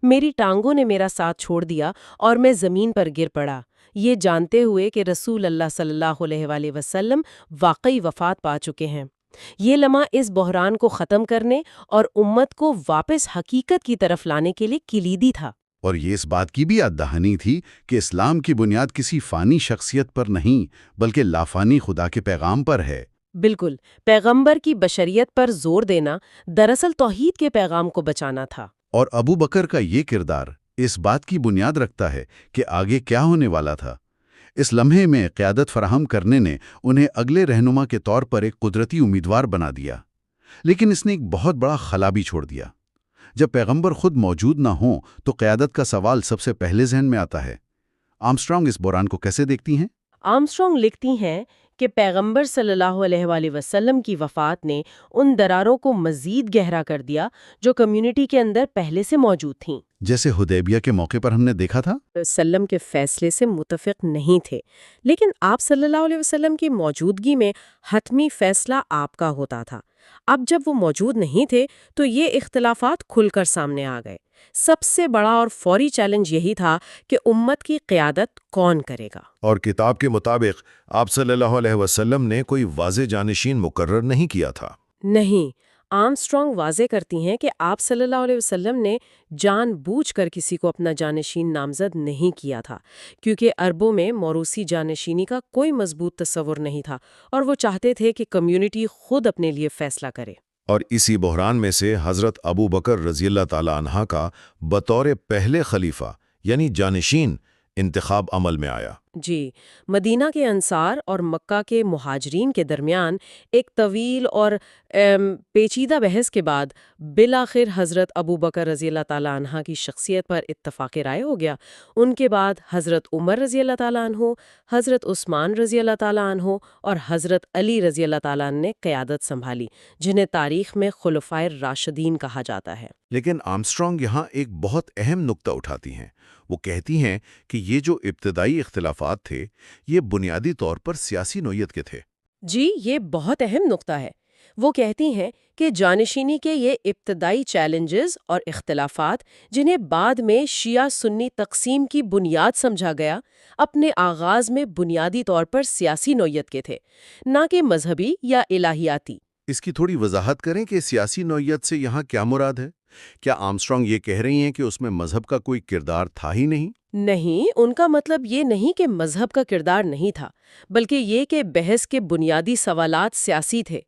میری ٹانگوں نے میرا ساتھ چھوڑ دیا اور میں زمین پر گر پڑا، یہ جانتے ہوئے کہ رسول اللہ صلی اللہ علیہ وآلہ وسلم واقعی وفات پا چکے ہیں۔ یہ لمحہ اس بحران کو ختم کرنے اور امت کو واپس حقیقت کی طرف لانے کے لیے کلیدی تھا۔ اور یہ اس بات کی بھی یاد دہانی تھی کہ اسلام کی بنیاد کسی فانی شخصیت پر نہیں بلکہ لافانی خدا کے پیغام پر ہے۔ بالکل، پیغمبر کی بشریت پر زور دینا دراصل توحید کے پیغام کو بچانا تھا۔ اور ابو بکر کا یہ کردار اس بات کی بنیاد رکھتا ہے کہ آگے کیا ہونے والا تھا۔ اس لمحے میں قیادت فراہم کرنے نے انہیں اگلے رہنما کے طور پر ایک قدرتی امیدوار بنا دیا، لیکن اس نے ایک بہت بڑا خلا بھی چھوڑ دیا۔ جب پیغمبر خود موجود نہ ہوں تو قیادت کا سوال سب سے پہلے ذہن میں آتا ہے۔ آرمسٹرانگ اس بحران کو کیسے دیکھتی ہیں؟ آرمسٹرانگ لکھتی ہیں کہ پیغمبر صلی اللہ علیہ وآلہ وسلم کی وفات نے ان دراروں کو مزید گہرا کر دیا جو کمیونٹی کے اندر پہلے سے موجود تھیں۔ جیسے حدیبیہ کے موقع پر ہم نے دیکھا تھا، وسلم کے فیصلے سے متفق نہیں تھے، لیکن آپ صلی اللہ علیہ وسلم کی موجودگی میں حتمی فیصلہ آپ کا ہوتا تھا۔ اب جب وہ موجود نہیں تھے تو یہ اختلافات کھل کر سامنے آ گئے۔ سب سے بڑا اور فوری چیلنج یہی تھا کہ امت کی قیادت کون کرے گا۔ اور کتاب کے مطابق آپ صلی اللہ علیہ وسلم نے کوئی واضح جانشین مقرر نہیں کیا تھا۔ نہیں، آرمسٹرانگ واضح کرتی ہیں کہ آپ صلی اللہ علیہ وسلم نے جان بوجھ کر کسی کو اپنا جانشین نامزد نہیں کیا تھا، کیونکہ عربوں میں موروثی جانشینی کا کوئی مضبوط تصور نہیں تھا اور وہ چاہتے تھے کہ کمیونٹی خود اپنے لیے فیصلہ کرے۔ اور اسی بحران میں سے حضرت ابو بکر رضی اللہ تعالیٰ عنہ کا بطور پہلے خلیفہ یعنی جانشین انتخاب عمل میں آیا۔ جی، مدینہ کے انصار اور مکہ کے مہاجرین کے درمیان ایک طویل اور پیچیدہ بحث کے بعد بالآخر حضرت ابو بکر رضی اللہ تعالیٰ عنہ کی شخصیت پر اتفاق رائے ہو گیا۔ ان کے بعد حضرت عمر رضی اللہ تعالیٰ عنہ، حضرت عثمان رضی اللہ تعالیٰ عنہ اور حضرت علی رضی اللہ تعالیٰ عنہ نے قیادت سنبھالی، جنہیں تاریخ میں خلفائے راشدین کہا جاتا ہے۔ لیکن آرمسٹرانگ یہاں ایک بہت اہم نقطہ اٹھاتی ہیں۔ وہ کہتی ہیں کہ یہ جو ابتدائی اختلافات تھے یہ بنیادی طور پر سیاسی نوعیت کے تھے۔ جی، یہ بہت اہم نقطہ ہے۔ وہ کہتی ہیں کہ جانشینی کے یہ ابتدائی چیلنجز اور اختلافات، جنہیں بعد میں شیعہ سنی تقسیم کی بنیاد سمجھا گیا، اپنے آغاز میں بنیادی طور پر سیاسی نوعیت کے تھے، نہ کہ مذہبی یا الہیاتی۔ اس کی تھوڑی وضاحت کریں کہ سیاسی نوعیت سے یہاں کیا مراد ہے؟ کیا آرمسٹرانگ یہ کہہ رہی ہیں کہ اس میں مذہب کا کوئی کردار تھا ہی نہیں؟ نہیں، ان کا مطلب یہ نہیں کہ مذہب کا کردار نہیں تھا، بلکہ یہ کہ بحث کے بنیادی سوالات سیاسی تھے۔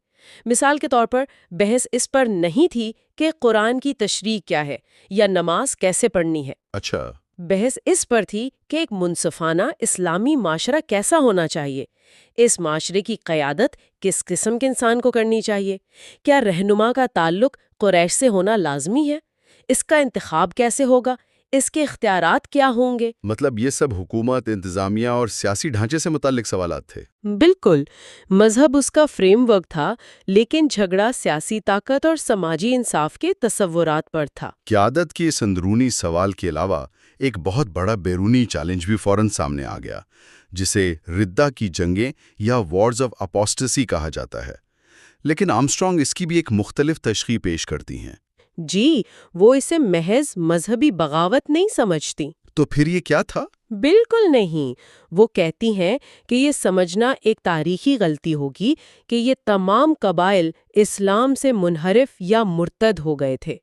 مثال کے طور پر بحث اس پر نہیں تھی کہ قرآن کی تشریح کیا ہے یا نماز کیسے پڑھنی ہے۔ اچھا، بحث اس پر تھی کہ ایک منصفانہ اسلامی معاشرہ کیسا ہونا چاہیے، اس معاشرے کی قیادت کس قسم کے انسان کو کرنی چاہیے، کیا رہنما کا تعلق قریش سے ہونا لازمی ہے، اس کا انتخاب کیسے ہوگا، اس کے اختیارات کیا ہوں گے۔ مطلب یہ سب حکومت، انتظامیہ اور سیاسی ڈھانچے سے متعلق سوالات تھے۔ بالکل، مذہب اس کا فریم ورک تھا، لیکن جھگڑا سیاسی طاقت اور سماجی انصاف کے تصورات پر تھا۔ قیادت کے اس اندرونی سوال کے علاوہ ایک بہت بڑا بیرونی چیلنج بھی فوراً سامنے آ گیا، جسے ردہ کی جنگیں یا وارز آف اپوسٹسی کہا جاتا ہے۔ لیکن آرمسٹرانگ اس کی بھی ایک مختلف تشریح پیش کرتی ہیں۔ جی، وہ اسے محض مذہبی بغاوت نہیں سمجھتی۔ تو پھر یہ کیا تھا؟ بالکل نہیں، وہ کہتی ہیں کہ یہ سمجھنا ایک تاریخی غلطی ہوگی کہ یہ تمام قبائل اسلام سے منحرف یا مرتد ہو گئے تھے۔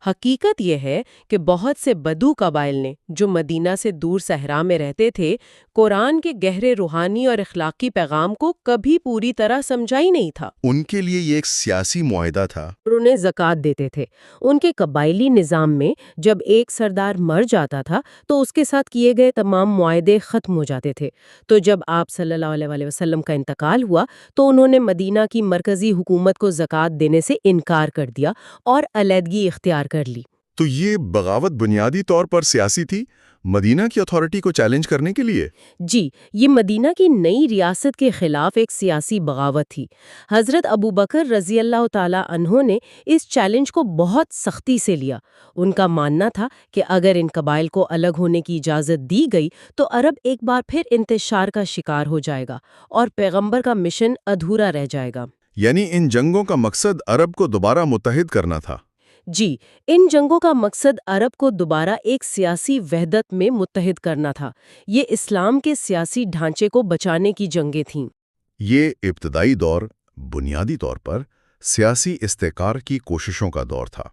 حقیقت یہ ہے کہ بہت سے بدو قبائل نے، جو مدینہ سے دور صحرا میں رہتے تھے، قرآن کے گہرے روحانی اور اخلاقی پیغام کو کبھی پوری طرح سمجھا ہی نہیں تھا۔ ان کے لیے یہ ایک سیاسی معاہدہ تھا۔ انہیں زکوٰۃ دیتے تھے۔ ان کے قبائلی نظام میں جب ایک سردار مر جاتا تھا تو اس کے ساتھ کیے گئے تمام معاہدے ختم ہو جاتے تھے۔ تو جب آپ صلی اللہ علیہ وسلم کا انتقال ہوا تو انہوں نے مدینہ کی مرکزی حکومت کو زکوٰۃ دینے سے انکار کر دیا اور علیحدگی اختیار کر لی۔ تو یہ بغاوت بنیادی طور پر سیاسی تھی، مدینہ کی اتھارٹی کو چیلنج کرنے کے لیے؟ جی، یہ مدینہ کی نئی ریاست کے خلاف ایک سیاسی بغاوت تھی۔ حضرت ابو بکر رضی اللہ تعالی عنہ نے اس چیلنج کو بہت سختی سے لیا۔ ان کا ماننا تھا کہ اگر ان قبائل کو الگ ہونے کی اجازت دی گئی تو عرب ایک بار پھر انتشار کا شکار ہو جائے گا اور پیغمبر کا مشن ادھورا رہ جائے گا۔ یعنی ان جنگوں کا مقصد عرب کو دوبارہ متحد کرنا تھا۔ جی، ان جنگوں کا مقصد عرب کو دوبارہ ایک سیاسی وحدت میں متحد کرنا تھا۔ یہ اسلام کے سیاسی ڈھانچے کو بچانے کی جنگیں تھیں۔ یہ ابتدائی دور بنیادی طور پر سیاسی استحکار کی کوششوں کا دور تھا۔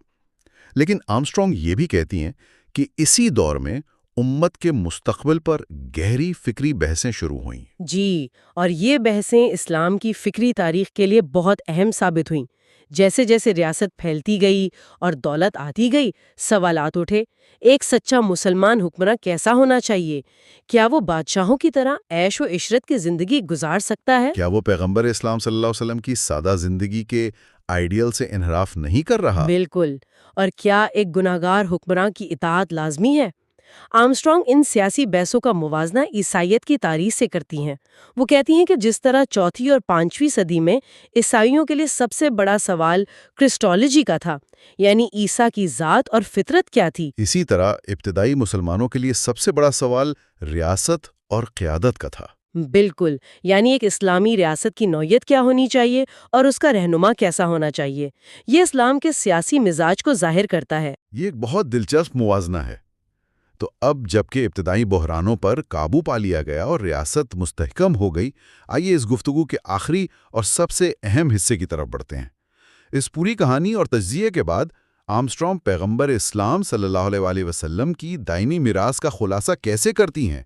لیکن آرمسٹرانگ یہ بھی کہتی ہیں کہ اسی دور میں امت کے مستقبل پر گہری فکری بحثیں شروع ہوئیں۔ جی، اور یہ بحثیں اسلام کی فکری تاریخ کے لیے بہت اہم ثابت ہوئیں۔ جیسے جیسے ریاست پھیلتی گئی اور دولت آتی گئی، سوالات اٹھے۔ ایک سچا مسلمان حکمراں کیسا ہونا چاہیے؟ کیا وہ بادشاہوں کی طرح عیش و عشرت کی زندگی گزار سکتا ہے؟ کیا وہ پیغمبر اسلام صلی اللہ علیہ وسلم کی سادہ زندگی کے آئیڈیل سے انحراف نہیں کر رہا؟ بالکل۔ اور کیا ایک گناہگار حکمراں کی اطاعت لازمی ہے؟ آرمسٹرانگ ان سیاسی بحثوں کا موازنہ عیسائیت کی تاریخ سے کرتی ہیں۔ وہ کہتی ہیں کہ جس طرح چوتھی اور پانچویں صدی میں عیسائیوں کے لیے سب سے بڑا سوال کرسٹولوجی کا تھا، یعنی عیسیٰ کی ذات اور فطرت کیا تھی، اسی طرح ابتدائی مسلمانوں کے لیے سب سے بڑا سوال ریاست اور قیادت کا تھا۔ بالکل، یعنی ایک اسلامی ریاست کی نوعیت کیا ہونی چاہیے اور اس کا رہنما کیسا ہونا چاہیے۔ یہ اسلام کے سیاسی مزاج کو ظاہر کرتا ہے۔ یہ ایک بہت دلچسپ موازنہ ہے۔ تو اب جبکہ ابتدائی بحرانوں پر قابو پا لیا گیا اور ریاست مستحکم ہو گئی، آئیے اس گفتگو کے آخری اور سب سے اہم حصے کی طرف بڑھتے ہیں۔ اس پوری کہانی اور تجزیے کے بعد آرمسٹرانگ پیغمبر اسلام صلی اللہ علیہ وسلم کی دائمی میراث کا خلاصہ کیسے کرتی ہیں؟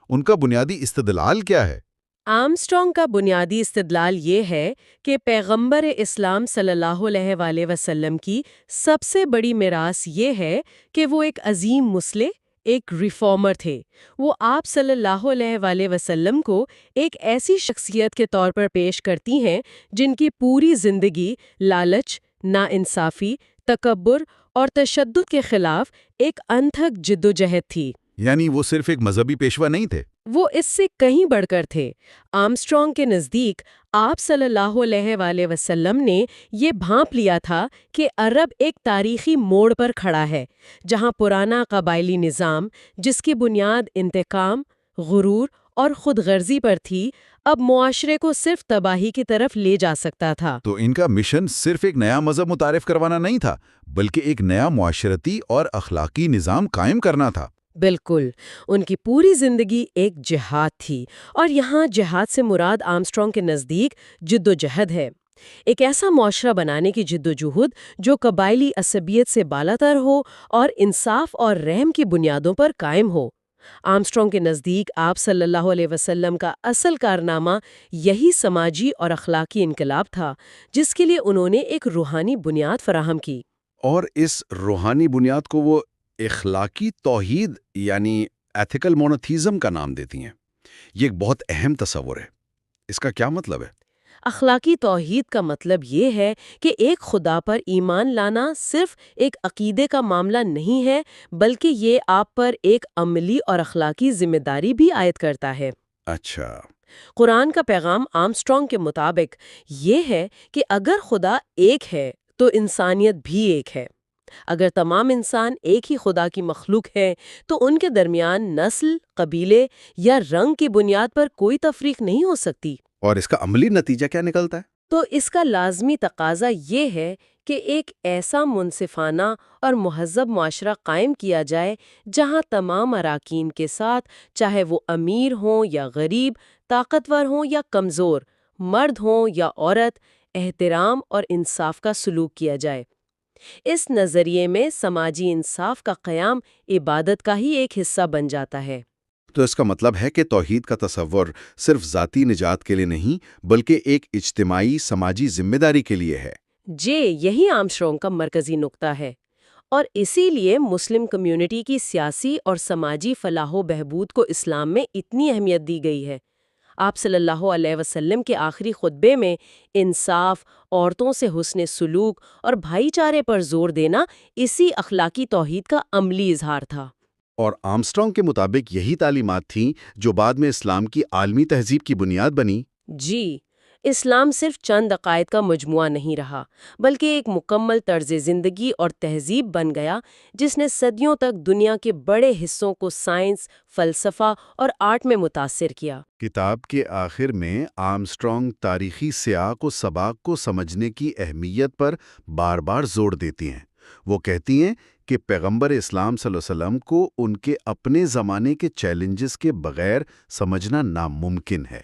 ان کا بنیادی استدلال کیا ہے؟ آرمسٹرانگ کا بنیادی استدلال یہ ہے کہ پیغمبر اسلام صلی اللہ علیہ وسلم کی سب سے بڑی میراث یہ ہے کہ وہ ایک عظیم مصلح، ایک ریفارمر تھے۔ وہ آپ صلی اللہ علیہ وآلہ وسلم کو ایک ایسی شخصیت کے طور پر پیش کرتی ہیں جن کی پوری زندگی لالچ، ناانصافی، تکبر اور تشدد کے خلاف ایک انتھک جدوجہد تھی۔ یعنی وہ صرف ایک مذہبی پیشوا نہیں تھے؟ وہ اس سے کہیں بڑھ کر تھے۔ آرمسٹرانگ کے نزدیک آپ صلی اللہ علیہ وآلہ وسلم نے یہ بھانپ لیا تھا کہ عرب ایک تاریخی موڑ پر کھڑا ہے، جہاں پرانا قبائلی نظام، جس کی بنیاد انتقام، غرور اور خود غرضی پر تھی، اب معاشرے کو صرف تباہی کی طرف لے جا سکتا تھا۔ تو ان کا مشن صرف ایک نیا مذہب متعارف کروانا نہیں تھا، بلکہ ایک نیا معاشرتی اور اخلاقی نظام قائم کرنا تھا۔ بالکل، ان کی پوری زندگی ایک جہاد تھی، اور یہاں جہاد سے مراد آرمسٹرانگ کے نزدیک جدوجہد ہے۔ ایک ایسا معاشرہ بنانے کی جدوجہد جو قبائلی عصبیت سے بالاتر ہو اور انصاف اور رحم کی بنیادوں پر قائم ہو۔ آرمسٹرانگ کے نزدیک آپ صلی اللہ علیہ وسلم کا اصل کارنامہ یہی سماجی اور اخلاقی انقلاب تھا، جس کے لیے انہوں نے ایک روحانی بنیاد فراہم کی۔ اور اس روحانی بنیاد کو وہ اخلاقی توحید یعنی ایتھیکل مونوتھیزم کا نام دیتی ہیں۔ یہ ایک بہت اہم تصور ہے۔ اس کا کیا مطلب ہے؟ اخلاقی توحید کا مطلب یہ ہے کہ ایک خدا پر ایمان لانا صرف ایک عقیدے کا معاملہ نہیں ہے، بلکہ یہ آپ پر ایک عملی اور اخلاقی ذمہ داری بھی عائد کرتا ہے۔ اچھا، قرآن کا پیغام آرمسٹرانگ کے مطابق یہ ہے کہ اگر خدا ایک ہے تو انسانیت بھی ایک ہے۔ اگر تمام انسان ایک ہی خدا کی مخلوق ہیں تو ان کے درمیان نسل، قبیلے یا رنگ کی بنیاد پر کوئی تفریق نہیں ہو سکتی۔ اور اس کا عملی نتیجہ کیا نکلتا ہے؟ تو اس کا لازمی تقاضا یہ ہے کہ ایک ایسا منصفانہ اور مہذب معاشرہ قائم کیا جائے جہاں تمام اراکین کے ساتھ، چاہے وہ امیر ہوں یا غریب، طاقتور ہوں یا کمزور، مرد ہوں یا عورت، احترام اور انصاف کا سلوک کیا جائے۔ اس نظریے میں سماجی انصاف کا قیام عبادت کا ہی ایک حصہ بن جاتا ہے۔ تو اس کا مطلب ہے کہ توحید کا تصور صرف ذاتی نجات کے لیے نہیں، بلکہ ایک اجتماعی سماجی ذمہ داری کے لیے ہے۔ جی، یہی آرمسٹرانگ کا مرکزی نقطہ ہے، اور اسی لیے مسلم کمیونٹی کی سیاسی اور سماجی فلاح و بہبود کو اسلام میں اتنی اہمیت دی گئی ہے۔ آپ صلی اللہ علیہ وسلم کے آخری خطبے میں انصاف، عورتوں سے حسن سلوک اور بھائی چارے پر زور دینا اسی اخلاقی توحید کا عملی اظہار تھا۔ اور آرمسٹرانگ کے مطابق یہی تعلیمات تھیں جو بعد میں اسلام کی عالمی تہذیب کی بنیاد بنی۔ جی، اسلام صرف چند عقائد کا مجموعہ نہیں رہا، بلکہ ایک مکمل طرز زندگی اور تہذیب بن گیا جس نے صدیوں تک دنیا کے بڑے حصوں کو سائنس، فلسفہ اور آرٹ میں متاثر کیا۔ کتاب کے آخر میں آرمسٹرانگ تاریخی سیاق و سباق کو سمجھنے کی اہمیت پر بار بار زور دیتی ہیں۔ وہ کہتی ہیں کہ پیغمبر اسلام صلی اللہ علیہ وسلم کو ان کے اپنے زمانے کے چیلنجز کے بغیر سمجھنا ناممکن ہے۔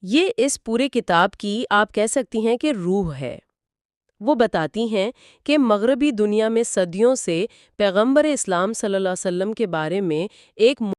یہ اس پورے کتاب کی آپ کہہ سکتی ہیں کہ روح ہے۔ وہ بتاتی ہیں کہ مغربی دنیا میں صدیوں سے پیغمبر اسلام صلی اللہ علیہ وسلم کے بارے میں ایک